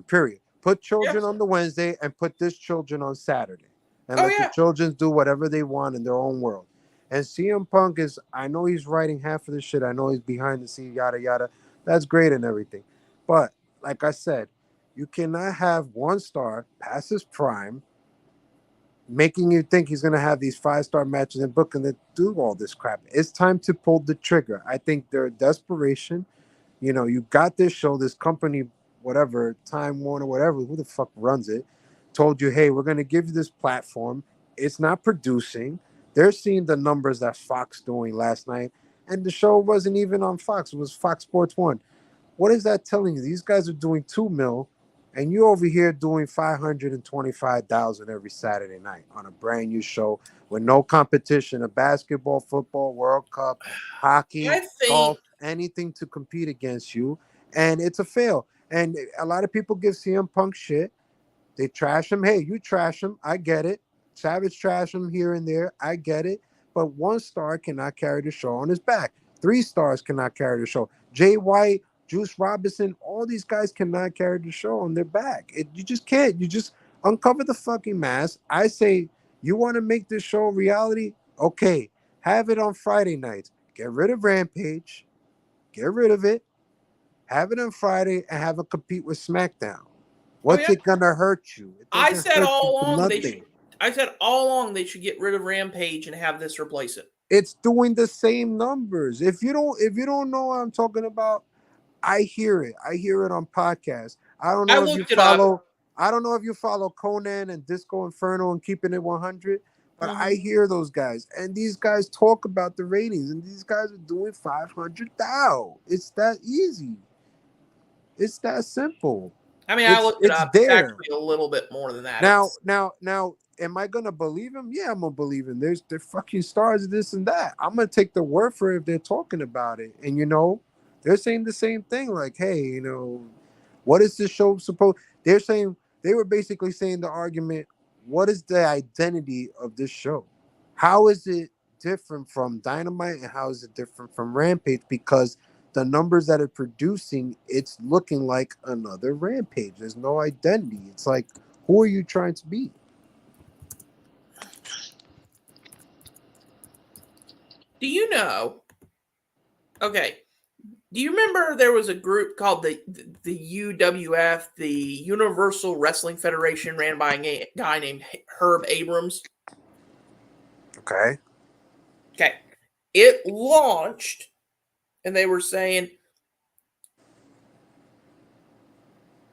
S8: period. Put children
S3: Yes.
S8: on the Wednesday and put this children on Saturday, and
S3: Oh
S8: let the
S3: yeah.
S8: children do whatever they want in their own world. And CM Punk is, I know he's writing half of the shit. I know he's behind the scenes, yada yada. That's great and everything, but like I said, you cannot have one star past his prime, making you think he's gonna have these 5-star matches and booking to do all this crap. It's time to pull the trigger. I think they're desperation. You got this show, this company, whatever, Time Warner, whatever, who the fuck runs it, told you, hey, we're going to give you this platform. It's not producing. They're seeing the numbers that Fox doing last night, and the show wasn't even on Fox. It was Fox Sports 1. What is that telling you? These guys are doing 2 mil, and you over here doing 525,000 every Saturday night on a brand new show with no competition, a basketball, football, World Cup, hockey,
S3: I think
S8: golf, anything to compete against you, and it's a fail. And a lot of people give CM Punk shit. They trash him. Hey, you trash him. I get it. Savage trash him here and there. I get it. But 1 star cannot carry the show on his back. 3 stars cannot carry the show. Jay White, Juice Robinson, all these guys cannot carry the show on their back. You just can't. You just uncover the fucking mask. I say, you want to make this show a reality? Okay, have it on Friday nights. Get rid of Rampage. Get rid of it. Have it on Friday and have it compete with SmackDown.
S3: oh
S8: What's
S3: yeah.
S8: it gonna hurt you? It
S3: I
S8: doesn't
S3: said
S8: hurt you
S3: all
S8: for
S3: along
S8: nothing.
S3: they should get rid of Rampage and have this replace it.
S8: It's doing the same numbers. If you don't know what I'm talking about, I hear it. I hear it on podcasts. I don't
S3: I
S8: know if you
S3: looked it up.
S8: follow. I don't know if you follow Conan and Disco Inferno and Keeping It 100, but
S3: Mhm.
S8: I hear those guys, and these guys talk about the ratings, and these guys are doing 500,000. It's that easy. It's that simple.
S3: I mean, I
S8: It's
S3: looked it
S8: it's
S3: up. It's
S8: there.
S3: actually a little bit more than that.
S8: Now,
S3: It's
S8: now, now, am I gonna believe him? Yeah, I'm gonna believe him. They're fucking stars, this and that. I'm gonna take the word for it if they're talking about it. And they're saying the same thing. Like, hey, what is this show supposed? They're saying they were basically saying the argument. What is the identity of this show? How is it different from Dynamite, and how is it different from Rampage? Because the numbers that it's producing, it's looking like another Rampage. There's no identity. It's like, who are you trying to be?
S3: do you know? Okay. Do you remember there was a group called the UWF, the Universal Wrestling Federation, ran by a guy named Herb Abrams?
S8: Okay.
S3: Okay. It launched, and they were saying,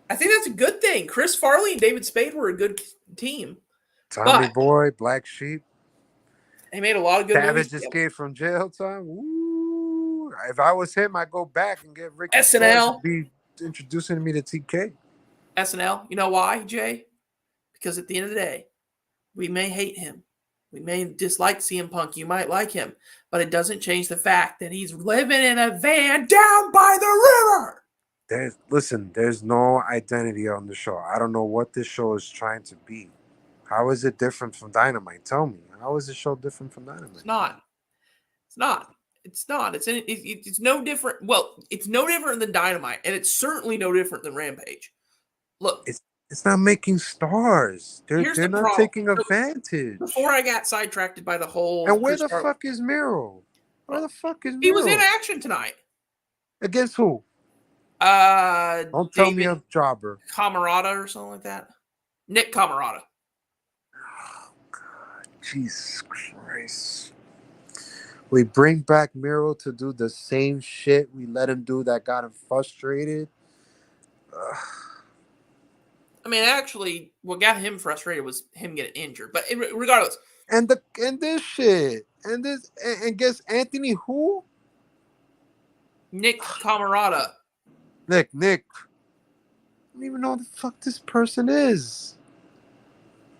S3: I think that's a good thing. Chris Farley and David Spade were a good team,
S8: Tommy
S3: but
S8: Boy, Black Sheep,
S3: they made a lot of good movies
S8: Savage
S3: together.
S8: escaped from jail time. Woo. If I was him, I'd go back and get Ricky Starks to
S3: SNL,
S8: be introducing me to TK.
S3: SNL. You know why, Jay? Because at the end of the day, we may hate him. We may dislike CM Punk. You might like him. But it doesn't change the fact that he's living in a van down by the river.
S8: There's no identity on the show. I don't know what this show is trying to be. How is it different from Dynamite? Tell me. How is this show different from Dynamite?
S3: It's not. It's not. It's not. It's no different. Well, it's no different than Dynamite, and it's certainly no different than Rampage. Look,
S8: It's not making stars. They're
S3: here's
S8: they're
S3: the
S8: not
S3: problem.
S8: taking
S3: So
S8: advantage.
S3: before I got sidetracked by the whole
S8: And where
S3: Chris
S8: the
S3: Farley,
S8: fuck is Miro? Where the fuck is
S3: he was in
S8: Miro?
S3: action tonight.
S8: Against who? Don't tell me
S3: David
S8: a jobber.
S3: Camarada or something like that. Nick Camarada.
S8: Oh God, Jesus Christ. We bring back Miro to do the same shit we let him do that got him frustrated. Ugh.
S3: I mean, actually, what got him frustrated was him getting injured. But regardless,
S8: And this shit. And guess Anthony who?
S3: Nick Camarada.
S8: Nick. I don't even know who the fuck this person is.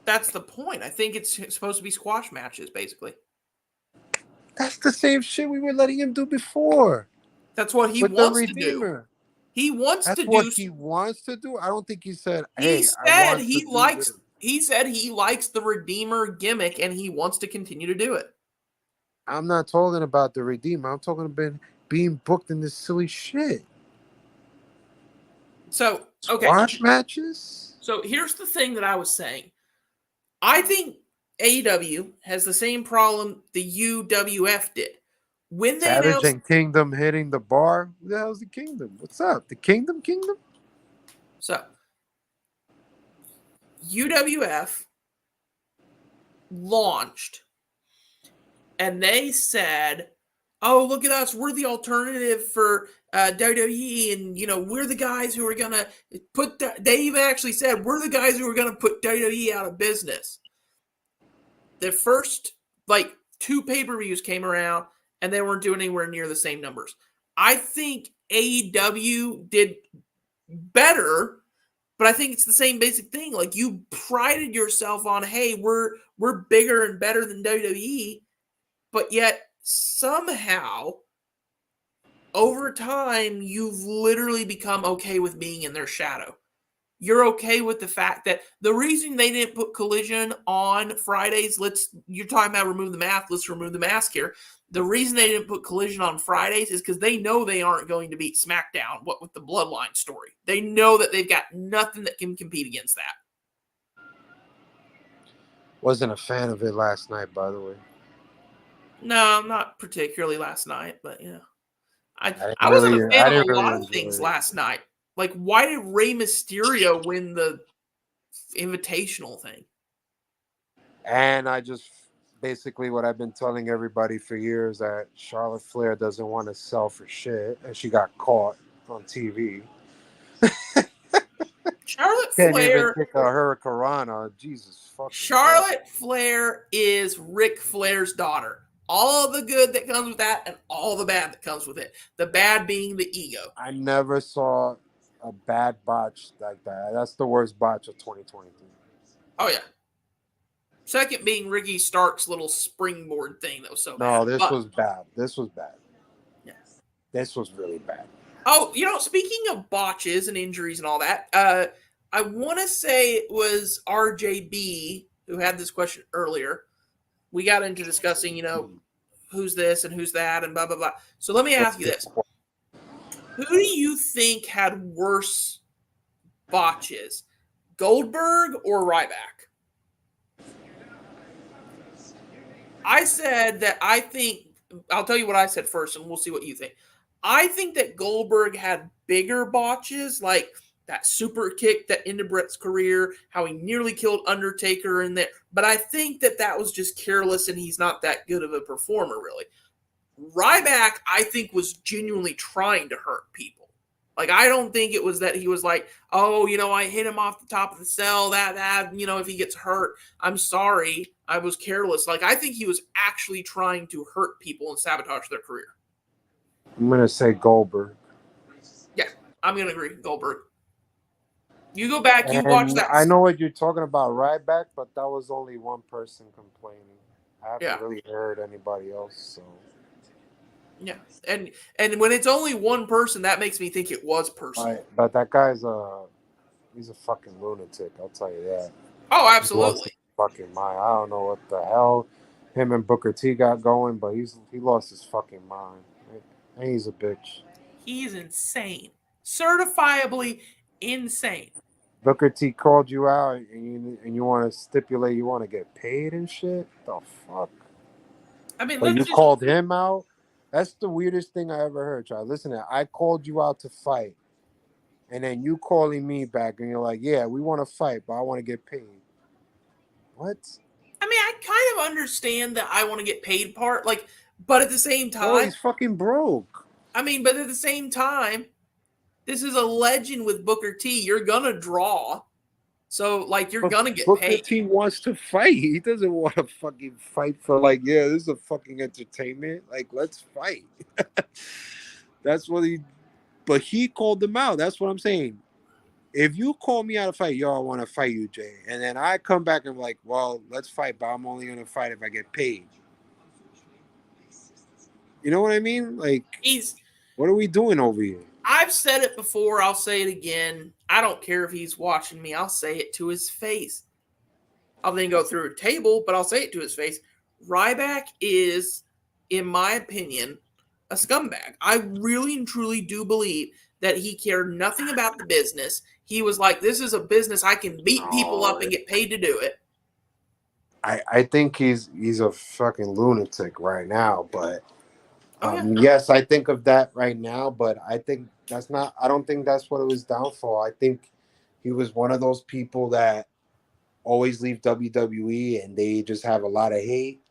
S3: That's the point. I think it's supposed to be squash matches, basically.
S8: That's the same shit we were letting him do before
S3: That's what he
S8: with the
S3: wants to do.
S8: Redeemer.
S3: He wants
S8: That's
S3: to
S8: what
S3: do.
S8: he wants to do. I don't think he said,
S3: He
S8: "Hey, I
S3: said
S8: want to
S3: he
S8: do
S3: likes.
S8: this."
S3: He said he likes the Redeemer gimmick, and he wants to continue to do it.
S8: I'm not talking about the Redeemer. I'm talking about being booked in this silly shit.
S3: So, okay.
S8: Squash matches?
S3: So here's the thing that I was saying. I think AEW has the same problem the UWF did. When they
S8: Savage
S3: announced,
S8: and Kingdom hitting the bar? Who the hell's the Kingdom? What's up? The Kingdom?
S3: so UWF launched and they said, "Oh, look at us. We're the alternative for WWE. And, you know, we're the guys who are going to put they even actually said, we're the guys who are going to put WWE out of business." The first, like, 2 pay-per-views came around and they weren't doing anywhere near the same numbers. I think AEW did better, but I think it's the same basic thing. Like, you prided yourself on, hey, we're bigger and better than WWE, but yet somehow over time you've literally become okay with being in their shadow. You're okay with the fact that the reason they didn't put Collision on Fridays, you're talking about remove the mask, let's remove the mask here. The reason they didn't put Collision on Fridays is because they know they aren't going to beat SmackDown, what with the Bloodline story. They know that they've got nothing that can compete against that.
S8: Wasn't a fan of it last night, by the way.
S3: No, not particularly last night, but yeah. I
S8: didn't
S3: wasn't
S8: really,
S3: a fan
S8: I
S3: of a
S8: didn't really
S3: lot of
S8: enjoy
S3: things
S8: it.
S3: last night. Like, why did Rey Mysterio win the invitational thing?
S8: And I just basically what I've been telling everybody for years that Charlotte Flair doesn't want to sell for shit, and she got caught on TV.
S3: Charlotte
S8: Can't even
S3: Flair.
S8: kick a Hurricanrana. Jesus fucking Christ.
S3: Charlotte Flair is Ric Flair's daughter. All the good that comes with that and all the bad that comes with it. The bad being the ego.
S8: I never saw a bad botch like that. That's the worst botch of 2023.
S3: Oh, yeah. Second being Ricky Stark's little springboard thing that was so bad.
S8: No, this was bad. This was bad.
S3: Yes.
S8: This was really bad.
S3: Oh, you know, speaking of botches and injuries and all that, I want to say it was RJB who had this question earlier. We got into discussing, you know, who's this and who's that and blah, blah, blah. So let me ask you this. Who do you think had worse botches, Goldberg or Ryback? I said that I'll tell you what I said first and we'll see what you think. I think that Goldberg had bigger botches, like that super kick that ended Brett's career, how he nearly killed Undertaker in there. But I think that was just careless and he's not that good of a performer, really. Ryback, I think, was genuinely trying to hurt people. Like, I don't think it was that he was like, oh, you know, I hit him off the top of the cell, that, you know, if he gets hurt, I'm sorry, I was careless. Like, I think he was actually trying to hurt people and sabotage their career.
S8: I'm going to say Goldberg.
S3: Yeah, I'm going to agree. Goldberg. You go back, you watch that.
S8: I know what you're talking about, Ryback, but that was only one person complaining. I haven't really heard anybody else, so...
S3: Yeah, and when it's only one person, that makes me think it was personal.
S8: Right. But that guy's he's a fucking lunatic. I'll tell you that.
S3: Oh, absolutely.
S8: Fucking mind. I don't know what the hell him and Booker T got going, but he lost his fucking mind. And he's a bitch.
S3: He's insane, certifiably insane.
S8: Booker T called you out, and you want to stipulate you want to get paid and shit. The fuck.
S3: I mean,
S8: but you called him out. That's the weirdest thing I ever heard, Charlie. Listen, I called you out to fight, and then you calling me back, and you're like, "Yeah, we want to fight, but I want to get paid." What?
S3: I mean, I kind of understand that I want to get paid part, like, but at the same time,
S8: oh, he's fucking broke.
S3: I mean, but at the same time, this is a legend with Booker T. You're gonna draw, so like you're gonna get
S8: Booker
S3: paid.
S8: Booker T wants to fight. He doesn't want to fucking fight for like, yeah, this is a fucking entertainment. Like, let's fight. That's what he. But he called them out. That's what I'm saying. If you call me out a fight, yo, I want to fight you, Jay, and then I come back and like, well, let's fight, but I'm only gonna fight if I get paid. You know what I mean? Like,
S3: He's.
S8: what are we doing over here?
S3: I've said it before. I'll say it again. I don't care if he's watching me. I'll say it to his face. I'll then go through a table, but I'll say it to his face. Ryback is, in my opinion, a scumbag. I really and truly do believe that he cared nothing about the business. He was like, this is a business. I can beat people up and get paid to do it.
S8: I think he's a fucking lunatic right now, but
S3: Oh, yeah.
S8: yes, I think of that right now, but I think that's not. I don't think that's what it was down for. I think he was one of those people that always leave WWE and they just have a lot of hate,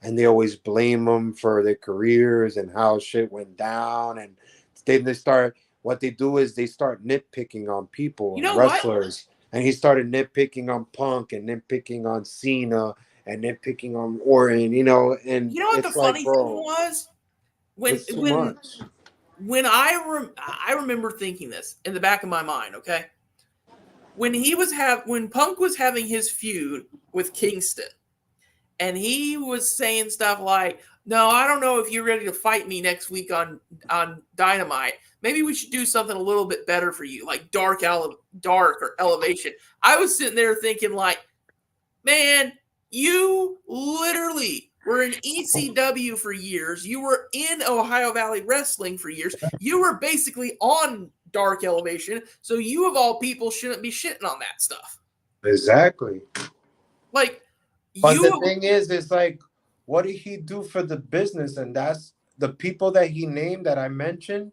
S8: and they always blame them for their careers and how shit went down, and then they start. What they do is they start nitpicking on people
S3: You
S8: and
S3: know what?
S8: wrestlers, and he started nitpicking on Punk and nitpicking on Cena and nitpicking on Orton, and
S3: You know what the
S8: it's like,
S3: funny thing
S8: bro,
S3: was? When
S8: it's too
S3: when
S8: much.
S3: when I remember thinking this in the back of my mind, okay? When Punk was having his feud with Kingston, and he was saying stuff like, "No, I don't know if you're ready to fight me next week on Dynamite. Maybe we should do something a little bit better for you, like Dark or Elevation." I was sitting there thinking, like, man, you literally were in ECW for years. You were in Ohio Valley Wrestling for years. You were basically on Dark Elevation, so you of all people shouldn't be shitting on that stuff.
S8: Exactly.
S3: Like,
S8: But the
S3: you
S8: thing is, it's like, what did he do for the business? And that's the people that he named that I mentioned.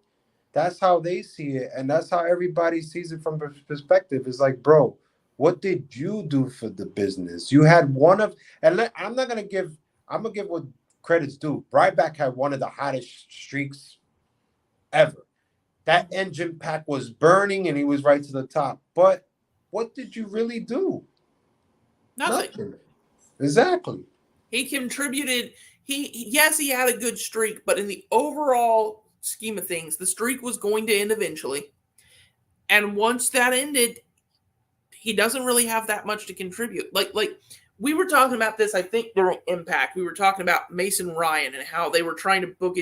S8: That's how they see it, and that's how everybody sees it from perspective. It's like, bro, what did you do for the business? You had one of, I'm not gonna give. I'm gonna give what credit's due. Ryback had one of the hottest streaks ever. That engine pack was burning, and he was right to the top. But what did you really do?
S3: nothing.
S8: Exactly.
S3: He contributed. Yes, he had a good streak, but in the overall scheme of things, the streak was going to end eventually. And once that ended, he doesn't really have that much to contribute. Like we were talking about this, I think during Impact. We were talking about Mason Ryan and how they were trying to book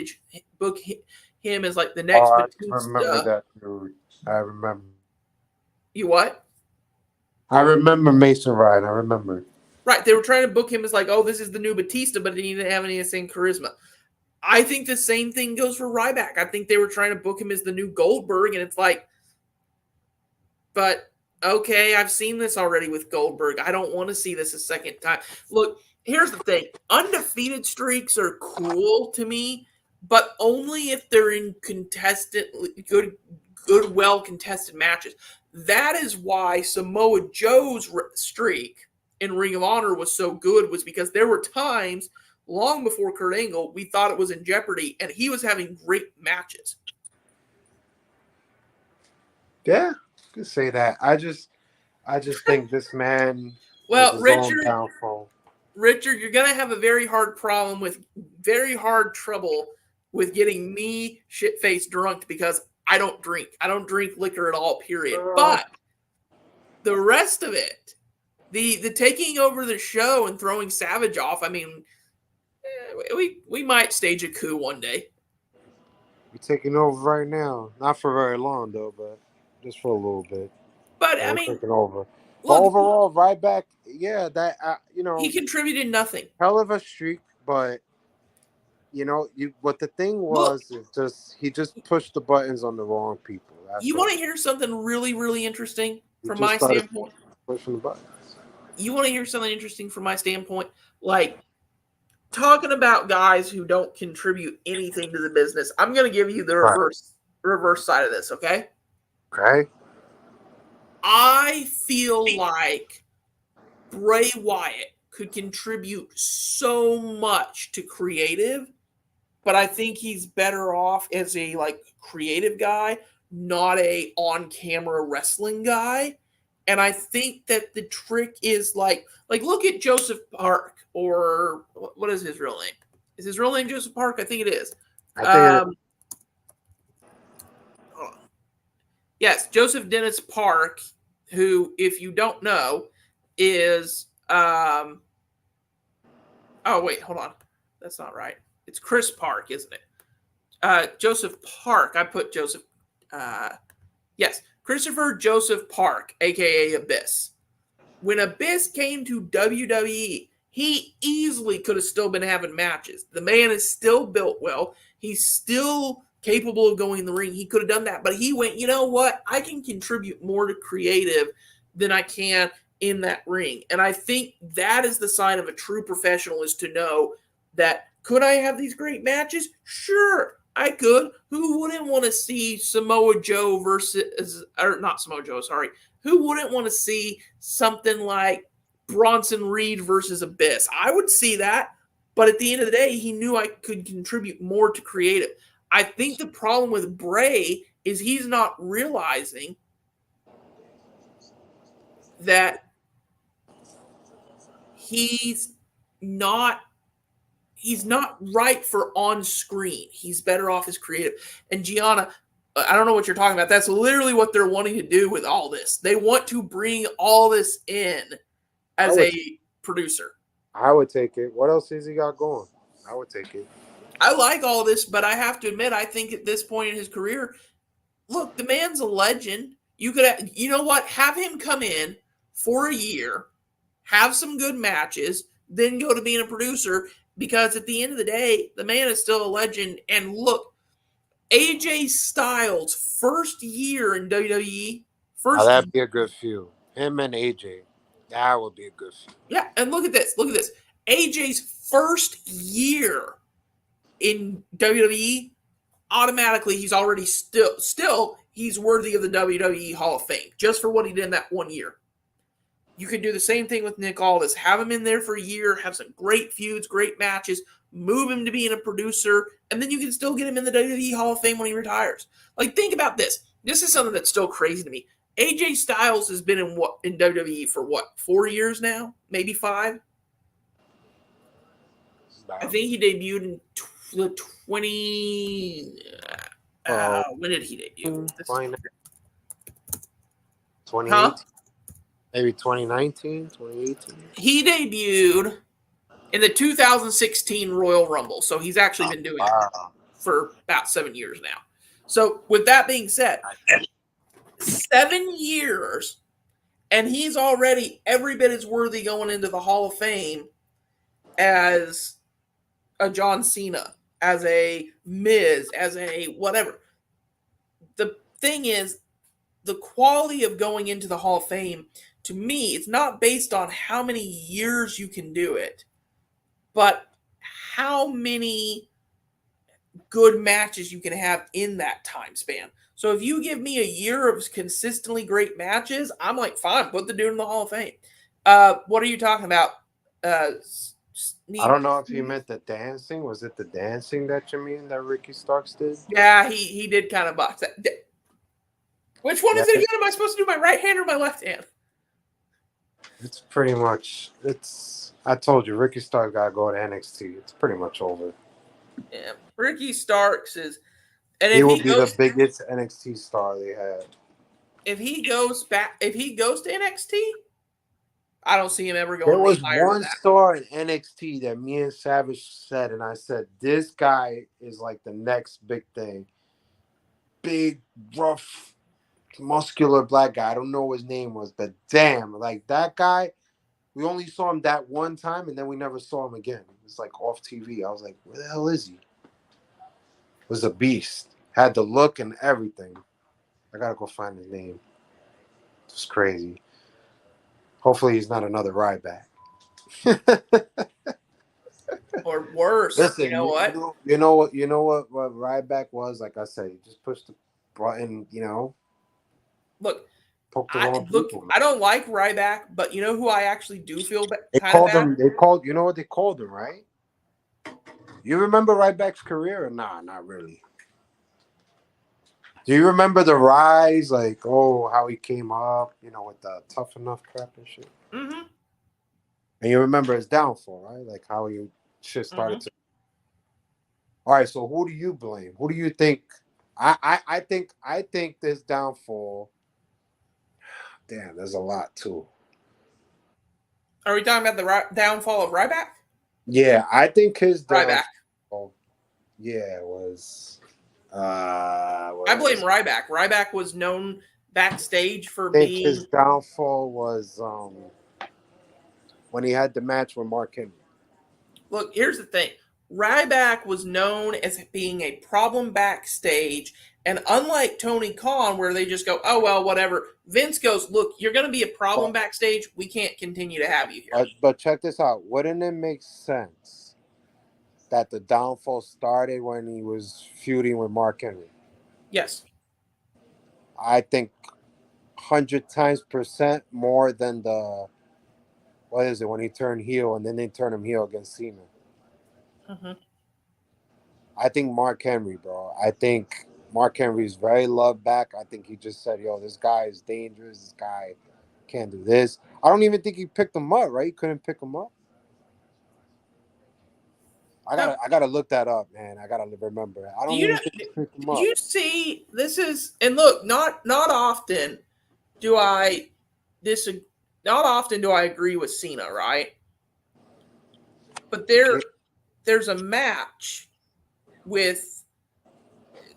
S3: him as like the next
S8: Oh, I remember
S3: Batista.
S8: that, dude. I remember.
S3: You what?
S8: I remember Mason Ryan. I remember.
S3: Right, they were trying to book him as like, oh, this is the new Batista, but he didn't have any of the same charisma. I think the same thing goes for Ryback. I think they were trying to book him as the new Goldberg, and it's like, but okay, I've seen this already with Goldberg. I don't want to see this a second time. Look, here's the thing. Undefeated streaks are cool to me, but only if they're in well contested matches. That is why Samoa Joe's streak in Ring of Honor was so good, was because there were times long before Kurt Angle we thought it was in jeopardy, and he was having great matches.
S8: Yeah, you could say that. I just think this man
S3: Well,
S8: was his own downfall.
S3: Richard, you're gonna have a very hard trouble with getting me shit-faced drunk because I don't drink. I don't drink liquor at all, period. But the rest of it, the taking over the show and throwing Savage off, I mean, we might stage a coup one day.
S8: We're taking over right now. Not for very long, though, but just for a little bit.
S3: But,
S8: I mean, taking over.
S3: Look,
S8: but overall, Ryback, yeah, that,
S3: he contributed nothing.
S8: Hell of a streak, but, what the thing was, he just pushed the buttons on the wrong people.
S3: You want to hear something really, really interesting from my standpoint?
S8: Pushing the buttons.
S3: You want to hear something interesting from my standpoint? Like, talking about guys who don't contribute anything to the business, I'm going to give you the reverse side of this, okay?
S8: Okay.
S3: I feel like Bray Wyatt could contribute so much to creative, but I think he's better off as a creative guy, not a on-camera wrestling guy. And I think that the trick is like look at Joseph Park, or what is his real name? Is his real name Joseph Park? I think it is. Yes, Joseph Dennis Park who, if you don't know, is oh wait, hold on, that's not right. It's Chris Park, isn't it? Joseph Park. I put Joseph. Yes, Christopher Joseph Park, aka Abyss. When Abyss came to WWE, he easily could have still been having matches. The man is still built well. He's still capable of going in the ring. He could have done that, but he went, you know what? I can contribute more to creative than I can in that ring. And I think that is the sign of a true professional, is to know that, could I have these great matches? Sure, I could. Who wouldn't want to see Samoa Joe versus, or not Samoa Joe, sorry. Who wouldn't want to see something like Bronson Reed versus Abyss? I would see that. But at the end of the day, he knew I could contribute more to creative. I think the problem with Bray is he's not realizing that he's not right for on screen. He's better off as creative. And Gianna, I don't know what you're talking about. That's literally what they're wanting to do with all this. They want to bring all this in as a producer.
S8: I would take it. What else has he got going? I would take it.
S3: I like all this, but I have to admit, I think at this point in his career, look, the man's a legend. You could, you know what? Have him come in for a year, have some good matches, then go to being a producer. Because at the end of the day, the man is still a legend. And look, AJ Styles' first year in WWE,
S8: That'd be a good feud. Him and AJ, that would be a good feud.
S3: Yeah, and look at this. Look at this. AJ's first year in WWE, automatically he's already still he's worthy of the WWE Hall of Fame just for what he did in that 1 year. You can do the same thing with Nick Aldis. Have him in there for a year, have some great feuds, great matches, move him to being a producer, and then you can still get him in the WWE Hall of Fame when he retires. Like, think about this. This is something that's still crazy to me. AJ Styles has been in WWE for 4 years now? Maybe 5? I think he debuted in 20. When did he debut?
S8: 2018?
S3: Huh?
S8: Maybe 2019, 2018?
S3: He debuted in the 2016 Royal Rumble. So he's actually been doing it for about 7 years now. So with that being said, 7 years, and he's already every bit as worthy going into the Hall of Fame as a John Cena, as a Miz, as a whatever. The thing is, the quality of going into the Hall of Fame, to me, it's not based on how many years you can do it, but how many good matches you can have in that time span. So if you give me a year of consistently great matches, I'm like, fine, put the dude in the Hall of Fame. What are you talking about?
S8: I don't know if you meant the dancing. Was it the dancing that you mean that Ricky Starks did?
S3: Yeah, he did kind of box that. Which one is it again? Am I supposed to do my right hand or my left hand?
S8: It's pretty much, I told you, Ricky Starks got to go to NXT. It's pretty much over.
S3: Yeah, Ricky Starks is, and
S8: he will be the biggest NXT star they had.
S3: If he goes to NXT, I don't see him ever going.
S8: There was one star in NXT that me and Savage said, and I said, this guy is like the next big thing. Big, rough, muscular black guy. I don't know what his name was, but damn, like that guy, we only saw him that one time, and then we never saw him again. It was like off TV. I was like, where the hell is he? Was a beast. Had the look and everything. I gotta go find his name. It's crazy. Hopefully he's not another Ryback.
S3: Or worse.
S8: Listen,
S3: you know what
S8: Ryback was? Like I said, he just pushed the button,
S3: Look,
S8: I
S3: don't like Ryback, but you know who I actually do feel bad.
S8: You know what they called him, right? You remember Ryback's career or nah, not really? Do you remember the rise, like, how he came up, with the tough enough crap and shit?
S3: Mm-hmm.
S8: And you remember his downfall, right? Like how he shit started to. All right, so who do you blame? Who do you think? I think this downfall. Damn, there's a lot too.
S3: Are we talking about the downfall of Ryback?
S8: Yeah, I think his
S3: Ryback.
S8: downfall. Yeah, was.
S3: I
S8: What
S3: blame
S8: was it?
S3: Ryback. Ryback was known backstage for
S8: I think his
S3: being.
S8: downfall was when he had the match with Mark Henry.
S3: Look, here's the thing. Ryback was known as being a problem backstage, and unlike Tony Khan, where they just go, "Oh well, whatever." Vince goes, "Look, you're going to be a problem
S8: But,
S3: backstage. We can't continue to have you here."
S8: but check this out. Wouldn't it make sense that the downfall started when he was feuding with Mark Henry?
S3: Yes.
S8: I think 100 times% more than the what is it when he turned heel and then they turn him heel against Cena.
S3: Mm-hmm.
S8: I think Mark Henry, bro. I think Mark Henry is very loved back. I think he just said, "Yo, this guy is dangerous. This guy can't do this." I don't even think he picked him up. Right? He couldn't pick him up. I gotta look that up, man. I gotta remember. I
S3: Do
S8: don't
S3: you
S8: even
S3: know?
S8: think he picked him
S3: Did
S8: up.
S3: you see? This is and look, not often do I disagree. Not often do I agree with Cena, right? But there's a match with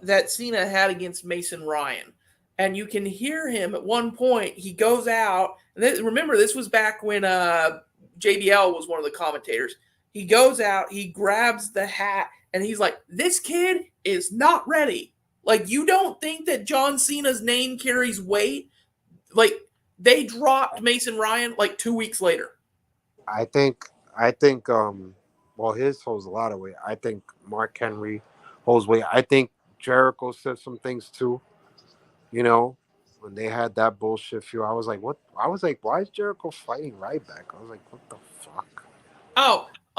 S3: that Cena had against Mason Ryan. And you can hear him at one point. He goes out. And remember, this was back when JBL was one of the commentators. He goes out, he grabs the hat, and he's like, "This kid is not ready." Like, you don't think that John Cena's name carries weight? Like, they dropped Mason Ryan like 2 weeks later.
S8: I think well his holds a lot of weight. I think Mark Henry holds weight. I think Jericho said some things too. You know, when they had that bullshit feud, I was like, what? I was like, why is Jericho fighting Ryback? I was like, what the fuck?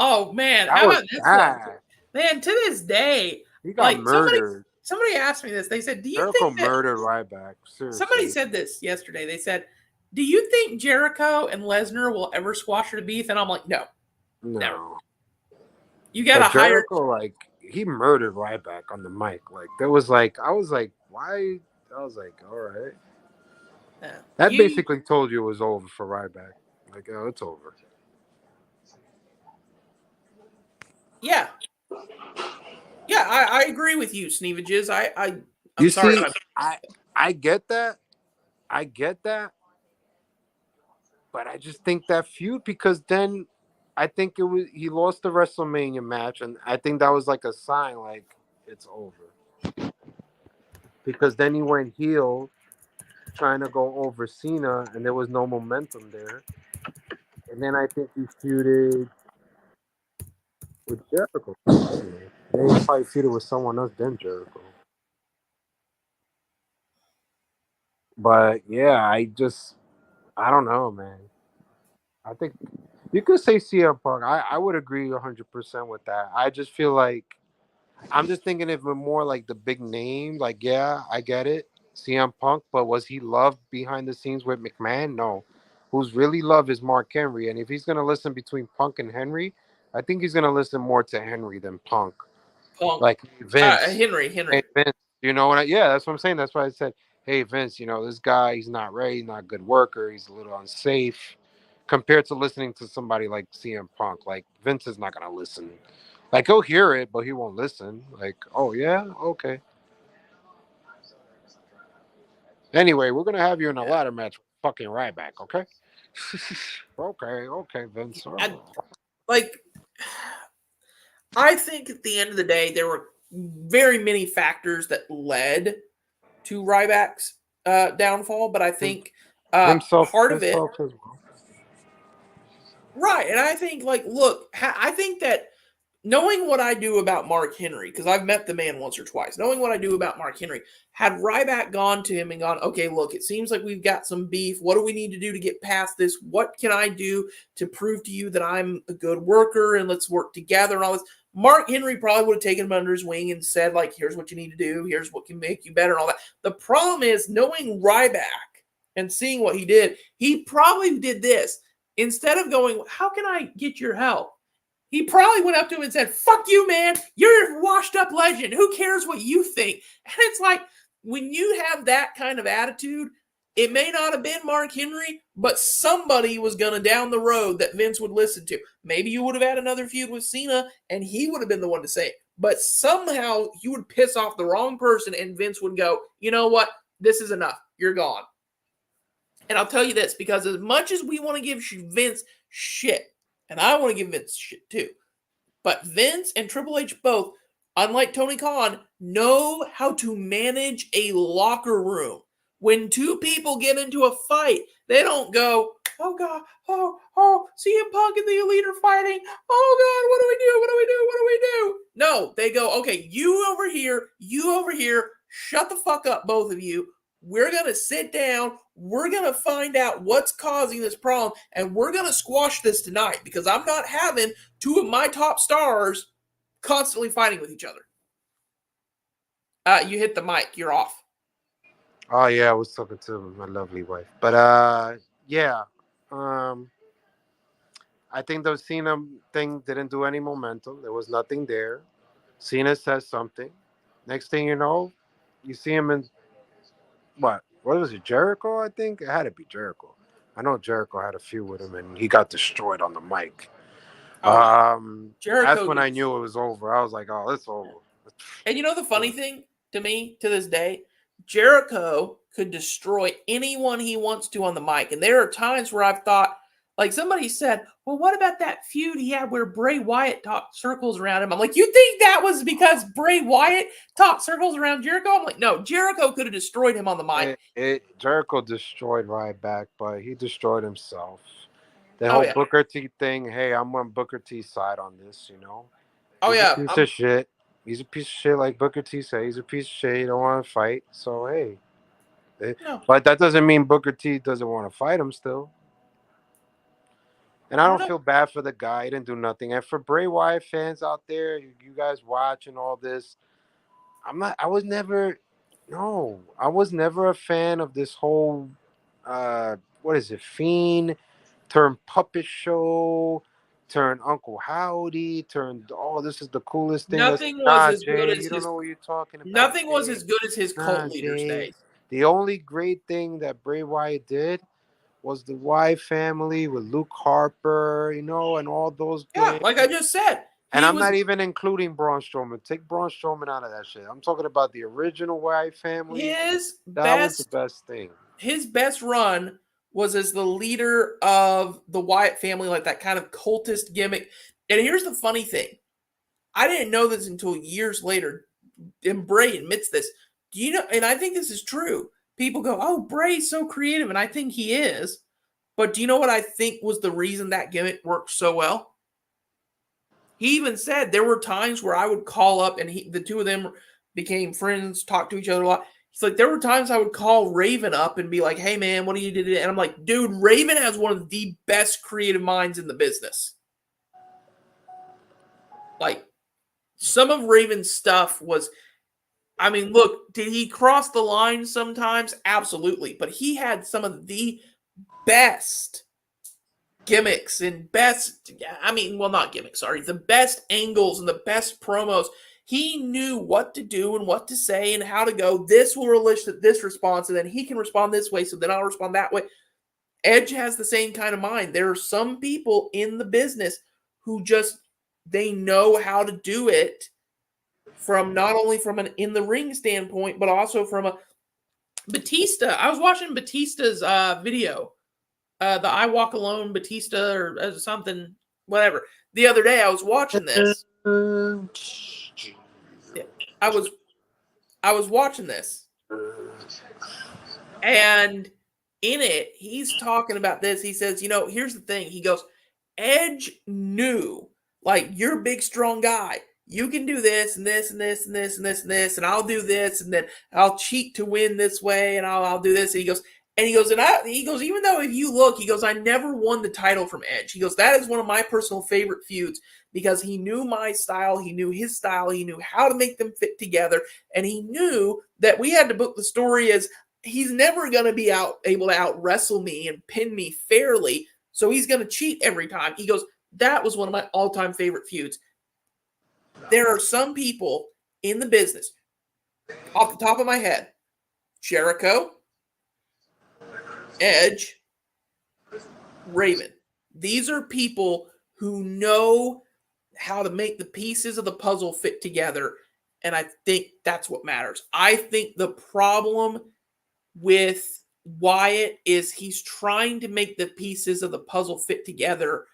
S3: Oh man,
S8: That
S3: how
S8: was
S3: about this one?
S8: bad.
S3: Man, to this day,
S8: He got
S3: like
S8: murdered.
S3: somebody asked me this. They said, "Do you
S8: Jericho
S3: think that?"
S8: murdered Ryback.
S3: Somebody
S8: Seriously.
S3: said this yesterday. They said, "Do you think Jericho and Lesnar will ever squash their beef?" And I'm like, "No, never.
S8: No.
S3: You got to
S8: But
S3: hire."
S8: Jericho, like, he murdered Ryback on the mic. Like, there was like, I was like, why? I was like, all right. That
S3: You,
S8: basically told you it was over for Ryback. Like, oh, it's over.
S3: yeah, yeah. I agree with you, Sneevages. I'm
S8: You
S3: sorry.
S8: see, I get that. I get that. But I just think that feud because then I think it was he lost the WrestleMania match, and I think that was like a sign like it's over. Because then he went heel trying to go over Cena, and there was no momentum there. And then I think he feuded with Jericho. Then he probably feuded with someone else than Jericho. But yeah, I don't know, man. I think you could say CM Punk. I would agree 100% with that. I just feel like I'm just thinking of it more like the big name. Like, yeah, I get it, CM Punk, but was he loved behind the scenes with McMahon? No. Who's really loved is Mark Henry, and if he's gonna listen between Punk and Henry, I think he's gonna listen more to Henry than Punk.
S3: Punk,
S8: Like Vince,
S3: Henry.
S8: hey Vince, you know what? Yeah, that's what I'm saying. That's why I said, hey Vince, this guy, he's not ready, he's not a good worker, he's a little unsafe. Compared to listening to somebody like CM Punk, like Vince is not gonna listen. Like he'll hear it, but he won't listen. Like, oh yeah, okay. Anyway, we're gonna have you in a ladder match with fucking Ryback, okay? Okay, Vince.
S3: I, like, I think at the end of the day, there were very many factors that led to Ryback's downfall, but I think
S8: Himself
S3: part of it,
S8: as well.
S3: right? And I think, like, look, I think that knowing what I do about Mark Henry, because I've met the man once or twice, knowing what I do about Mark Henry, had Ryback gone to him and gone, okay, look, it seems like we've got some beef. What do we need to do to get past this? What can I do to prove to you that I'm a good worker and let's work together and all this? Mark Henry probably would have taken him under his wing and said, like, here's what you need to do. Here's what can make you better and all that. The problem is knowing Ryback and seeing what he did, he probably did this. Instead of going, how can I get your help? He probably went up to him and said, fuck you, man. You're a washed up legend. Who cares what you think? And it's like, when you have that kind of attitude, It may not have been Mark Henry, but somebody was going to down the road that Vince would listen to. Maybe you would have had another feud with Cena, and he would have been the one to say it. But somehow you would piss off the wrong person, and Vince would go, you know what? This is enough. You're gone. And I'll tell you this, because as much as we want to give Vince shit, and I want to give Vince shit too, but Vince and Triple H both, unlike Tony Khan, know how to manage a locker room. When two people get into a fight, they don't go, oh God, oh, CM Punk and the Elite are fighting. Oh God, what do we do? What do we do? What do we do? No, they go, okay, you over here, shut the fuck up, both of you. We're going to sit down. We're going to find out what's causing this problem, and we're going to squash this tonight because I'm not having two of my top stars constantly fighting with each other. You hit the mic. You're off.
S8: Oh yeah, I was talking to my lovely wife. But yeah. I think the Cena thing didn't do any momentum. There was nothing there. Cena says something. Next thing you know, you see him in what? What was it? Jericho, I think? It had to be Jericho. I know Jericho had a feud with him and he got destroyed on the mic. That's when I knew it was over. I was like, oh, it's over.
S3: And you know the funny thing to me to this day, Jericho could destroy anyone he wants to on the mic. And there are times where I've thought, like somebody said, well, what about that feud he had where Bray Wyatt talked circles around him? I'm like, you think that was because Bray Wyatt talked circles around Jericho? I'm like, no, Jericho could have destroyed him on the mic.
S8: Jericho destroyed Ryback, but he destroyed himself. The whole Booker T thing, hey, I'm on Booker T's side on this, you know? He's a piece of shit. He's a piece of shit, like Booker T said. He's a piece of shit. He don't want to fight. So, hey. No. But that doesn't mean Booker T doesn't want to fight him still. And I don't feel bad for the guy. He didn't do nothing. And for Bray Wyatt fans out there, you guys watching all this, I was never a fan of this whole, what is it, Fiend, turn puppet show, turn Uncle Howdy, turn, oh, this is the coolest thing.
S3: Nothing was as good as
S8: you don't know what you're talking about.
S3: Nothing was as good as his cult leaders days.
S8: The only great thing that Bray Wyatt did was the Wyatt family with Luke Harper, you know, and all those games.
S3: Yeah, like I just said.
S8: And I'm not even including Braun Strowman. Take Braun Strowman out of that shit. I'm talking about the original Wyatt family. That was the best thing.
S3: His best run was as the leader of the Wyatt family, like that kind of cultist gimmick. And here's the funny thing. I didn't know this until years later. And Bray admits this. Do you know, and I think this is true. People go, oh, Bray's so creative, and I think he is. But do you know what I think was the reason that gimmick worked so well? He even said there were times where I would call up, and the two of them became friends, talked to each other a lot. He's like, there were times I would call Raven up and be like, hey, man, what do you do? And I'm like, dude, Raven has one of the best creative minds in the business. Like, some of Raven's stuff was, I mean, look, did he cross the line sometimes? Absolutely. But he had some of the best gimmicks and not gimmicks, sorry, the best angles and the best promos. He knew what to do and what to say and how to go. This will elicit this response, and then he can respond this way, so then I'll respond that way. Edge has the same kind of mind. There are some people in the business who they know how to do it from not only from an in the ring standpoint, but also from a Batista. I was watching Batista's video, the I Walk Alone Batista or something, whatever. The other day I was watching this. Yeah, I was watching this, and in it, he's talking about this. He says, here's the thing. He goes, Edge knew, like, you're a big, strong guy. You can do this and this and this and this and this and this, and I'll do this, and then I'll cheat to win this way, and I'll do this. And he goes, even though if you look, he goes, I never won the title from Edge. He goes, that is one of my personal favorite feuds because he knew my style, he knew his style, he knew how to make them fit together, and he knew that we had to book the story as he's never going to be able to out wrestle me and pin me fairly, so he's going to cheat every time. He goes, that was one of my all-time favorite feuds. There are some people in the business, off the top of my head, Jericho, Edge, Raven. These are people who know how to make the pieces of the puzzle fit together. And I think that's what matters. I think the problem with Wyatt is he's trying to make the pieces of the puzzle fit together,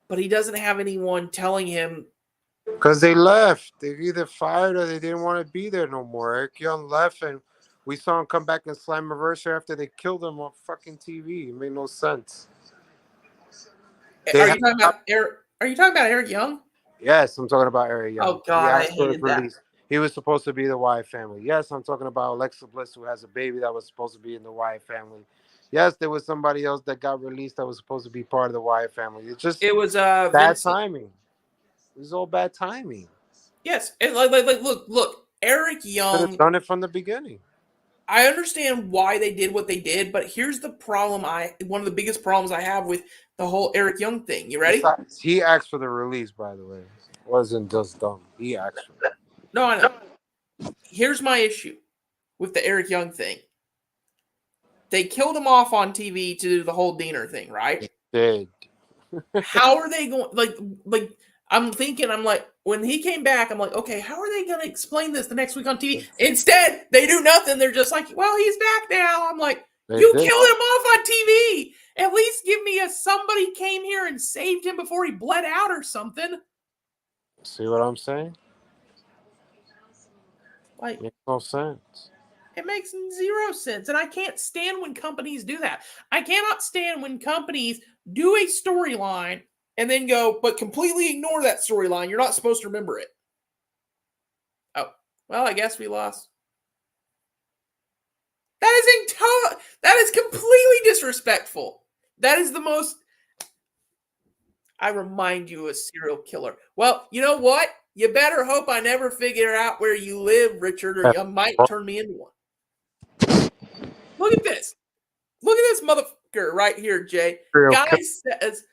S3: but he doesn't have anyone telling him.
S8: Because they left. They either fired or they didn't want to be there no more. Eric Young left, and we saw him come back in Slammiversary after they killed him on fucking TV. It made no sense. They
S3: Are
S8: had-
S3: you talking about Eric? Are you talking about Eric Young?
S8: Yes, I'm talking about Eric Young.
S3: Oh God,
S8: He
S3: I
S8: asked for his
S3: hated that.
S8: release. He was supposed to be the Wyatt family. Yes, I'm talking about Alexa Bliss, who has a baby that was supposed to be in the Wyatt family. Yes, there was somebody else that got released that was supposed to be part of the Wyatt family. It's just
S3: It was
S8: bad
S3: Vincent.
S8: timing. It was all bad timing.
S3: Yes, and look, Eric
S8: Could
S3: Young.
S8: have done it from the beginning.
S3: I understand why they did what they did, but here's the problem. One of the biggest problems I have with the whole Eric Young thing. You ready?
S8: Besides, he asked for the release, by the way. It wasn't just dumb. He asked for it.
S3: No, I know. Here's my issue with the Eric Young thing. They killed him off on TV to do the whole Diener thing, right?
S8: Did.
S3: How are they going? Like I'm thinking, I'm like, when he came back, I'm like, okay, how are they going to explain this the next week on TV? Instead, they do nothing. They're just like, well, he's back now. I'm like, you killed him off on TV. At least give me somebody came here and saved him before he bled out or something.
S8: See what I'm saying?
S3: Like,
S8: Makes no sense.
S3: it makes zero sense. And I can't stand when companies do that. I cannot stand when companies do a storyline and then go, but completely ignore that storyline. You're not supposed to remember it. Oh, well, I guess we lost. That is completely disrespectful. That is the most. I remind you of a serial killer. Well, you know what? You better hope I never figure out where you live, Richard, or you might turn me into one. Look at this. Look at this motherfucker right here, Jay. Guy says,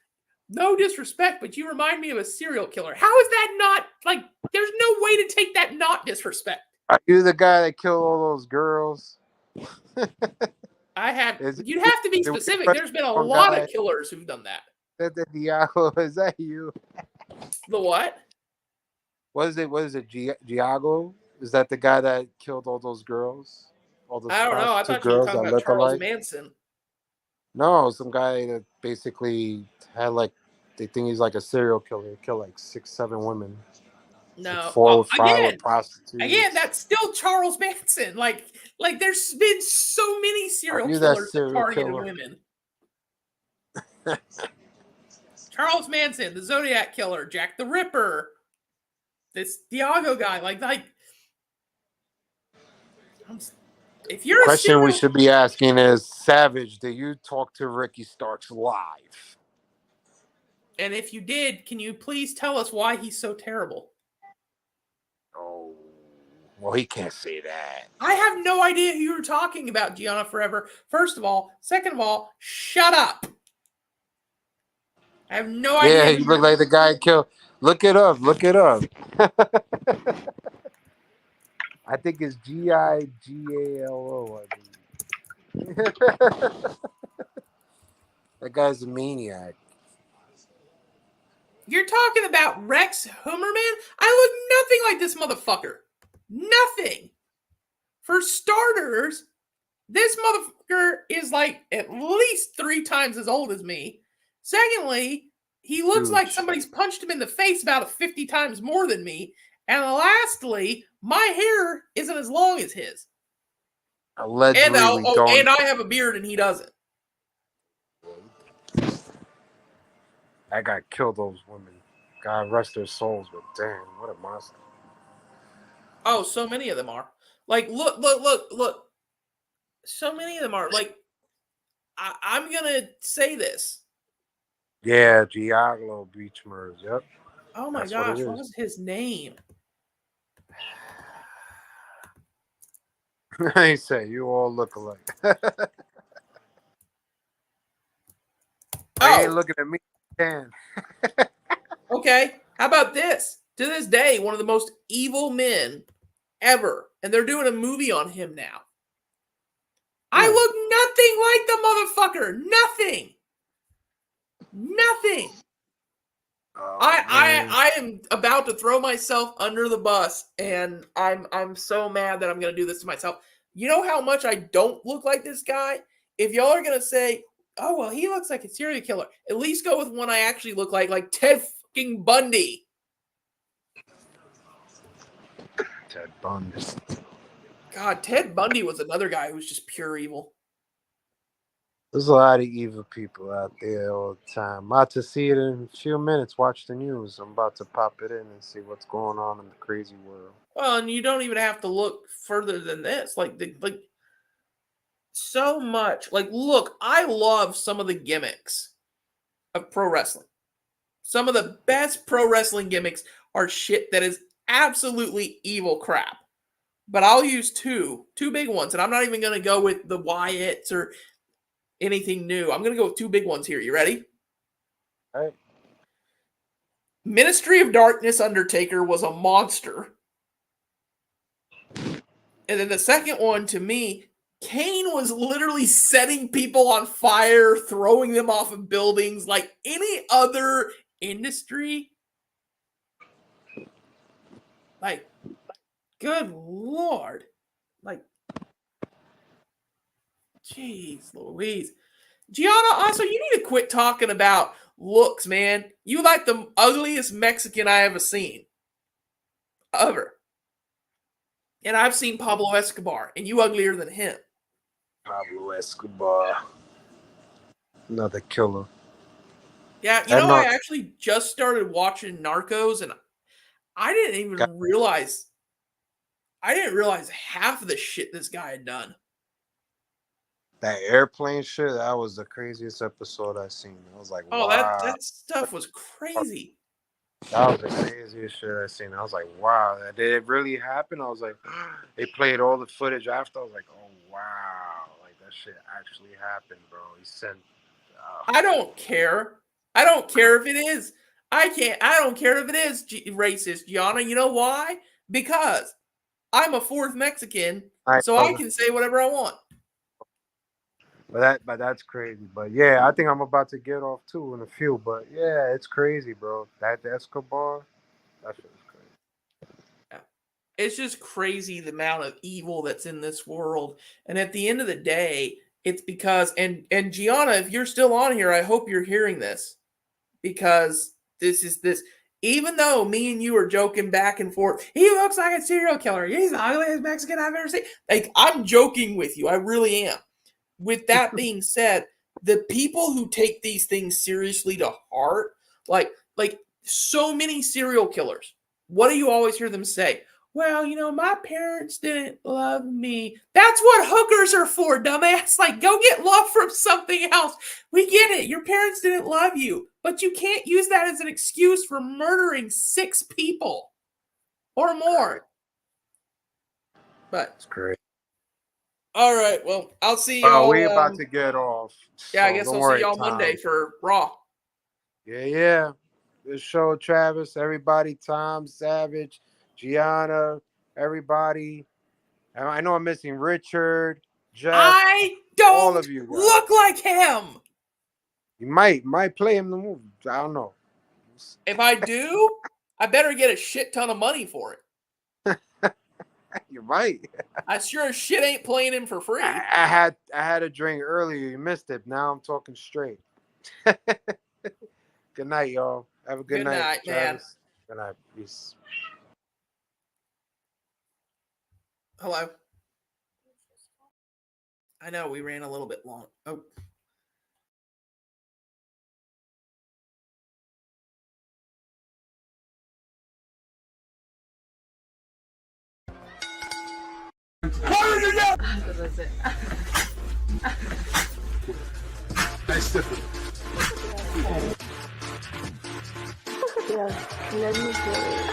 S3: no disrespect, but you remind me of a serial killer. How is that not, like, there's no way to take that not disrespect.
S8: Are you the guy that killed all those girls?
S3: You'd have to be specific. There's been a lot of killers who've done that.
S8: The Diago, is that you?
S3: The what?
S8: What is it? Diago? Is that the guy that killed all those girls? All those
S3: I don't know. I thought you were talking about Charles Manson. No,
S8: some guy that basically had they think he's like a serial killer. He killed like 6-7 women.
S3: No,
S8: like 5 prostitutes.
S3: Again, that's still Charles Manson. Like there's been so many serial killers that targeted women. Charles Manson, the Zodiac Killer, Jack the Ripper, this Diago guy. If you're
S8: the question we should be asking is, Savage, did you talk to Ricky Starks live?
S3: And if you did, can you please tell us why he's so terrible?
S8: Oh, well, he can't say that.
S3: I have no idea who you were talking about, Gianna Forever. First of all. Second of all, shut up. I have no idea.
S8: Yeah, you look like the guy killed. Look it up. I think it's Gigalo. I believe. That guy's a maniac.
S3: You're talking about Rex Hummerman? I look nothing like this motherfucker. Nothing. For starters, this motherfucker is like at least 3 times as old as me. Secondly, he looks like somebody's punched him in the face about 50 times more than me. And lastly, my hair isn't as long as his.
S8: Allegedly,
S3: and I have a beard and he doesn't.
S8: That guy killed those women. God rest their souls, but damn, what a monster.
S3: Oh, so many of them are. Like, look. So many of them are. Like, I'm going to say this.
S8: Yeah, Giago Beachmers, yep.
S3: Oh my gosh, what was his name?
S8: I say, you all look alike. I ain't looking at me. Damn.
S3: Okay, how about this? To this day, one of the most evil men ever. And they're doing a movie on him now. I look nothing like the motherfucker. Nothing.
S8: Oh,
S3: I am about to throw myself under the bus, and I'm so mad that I'm gonna do this to myself. You know how much I don't look like this guy? If y'all are gonna say, oh well, he looks like a serial killer, at least go with one I actually look like Ted fucking Bundy.
S8: Ted Bundy.
S3: God, Ted Bundy was another guy who was just pure evil.
S8: There's a lot of evil people out there all the time. I'm about to see it in a few minutes. Watch the news. I'm about to pop it in and see what's going on in the crazy world.
S3: Well, and you don't even have to look further than this. Like so much. Like, look, I love some of the gimmicks of pro wrestling. Some of the best pro wrestling gimmicks are shit that is absolutely evil crap. But I'll use two big ones, and I'm not even going to go with the Wyatts or anything new. I'm going to go with two big ones here. You ready?
S8: All right.
S3: Ministry of Darkness Undertaker was a monster. And then the second one, to me, Kane was literally setting people on fire, throwing them off of buildings like any other industry. Like, good Lord. Like, jeez Louise. Gianna, also, you need to quit talking about looks, man. You like the ugliest Mexican I ever seen. Ever. And I've seen Pablo Escobar, and you uglier than him.
S8: Pablo Escobar. Another killer.
S3: Yeah, you know, I actually just started watching Narcos, and I didn't even realize half of the shit this guy had done.
S8: That airplane shit, that was the craziest episode I've seen. I was like,
S3: oh,
S8: wow.
S3: that stuff was crazy.
S8: That was the craziest shit I've seen. I was like, wow, did it really happen? I was like, they played all the footage after. I was like, oh, wow. Like, that shit actually happened, bro. He sent...
S3: I don't care. I don't care if it is. I don't care if it is racist, Gianna. You know why? Because I'm a fourth Mexican, so I can say whatever I want.
S8: But that's crazy. But yeah, I think I'm about to get off too in a few. But yeah, it's crazy, bro. That Escobar, that shit is crazy.
S3: Yeah. It's just crazy the amount of evil that's in this world. And at the end of the day, it's because and Gianna, if you're still on here, I hope you're hearing this. Because this even though me and you are joking back and forth, he looks like a serial killer. He's the ugliest Mexican I've ever seen. Like, I'm joking with you. I really am. With that being said, the people who take these things seriously to heart, like so many serial killers, what do you always hear them say? Well, you know, my parents didn't love me. That's what hookers are for, dumbass. Like, go get love from something else. We get it. Your parents didn't love you. But you can't use that as an excuse for murdering 6 people or more. But
S8: it's great.
S3: All right, well, I'll see y'all.
S8: We're about to get off.
S3: Yeah, I guess I'll see y'all Monday for Raw.
S8: Yeah. This show, Travis, everybody, Tom, Savage, Gianna, everybody. I know I'm missing Richard, Jeff.
S3: I don't
S8: all of you guys.
S3: Look like him.
S8: You might play him in the movie. I don't know.
S3: If I do, I better get a shit ton of money for it.
S8: You might.
S3: I sure as shit ain't playing him for free.
S8: I had a drink earlier. You missed it. Now I'm talking straight. Good night, y'all. Have a good night,
S3: man.
S8: Good night. Peace.
S3: Hello. I know we ran a little bit long. Oh.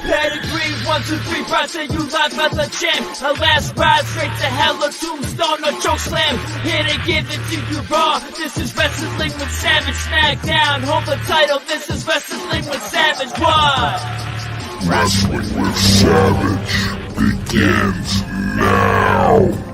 S1: Pedigree, 1, 2, 3, project you live as a champ. A last ride straight to hell, a tombstone, a choke slam. Here to give it to you raw. This is Wrestling with Savage. Smackdown, hold the title. This is Wrestling with Savage. What?
S6: Wrestling with Savage begins now.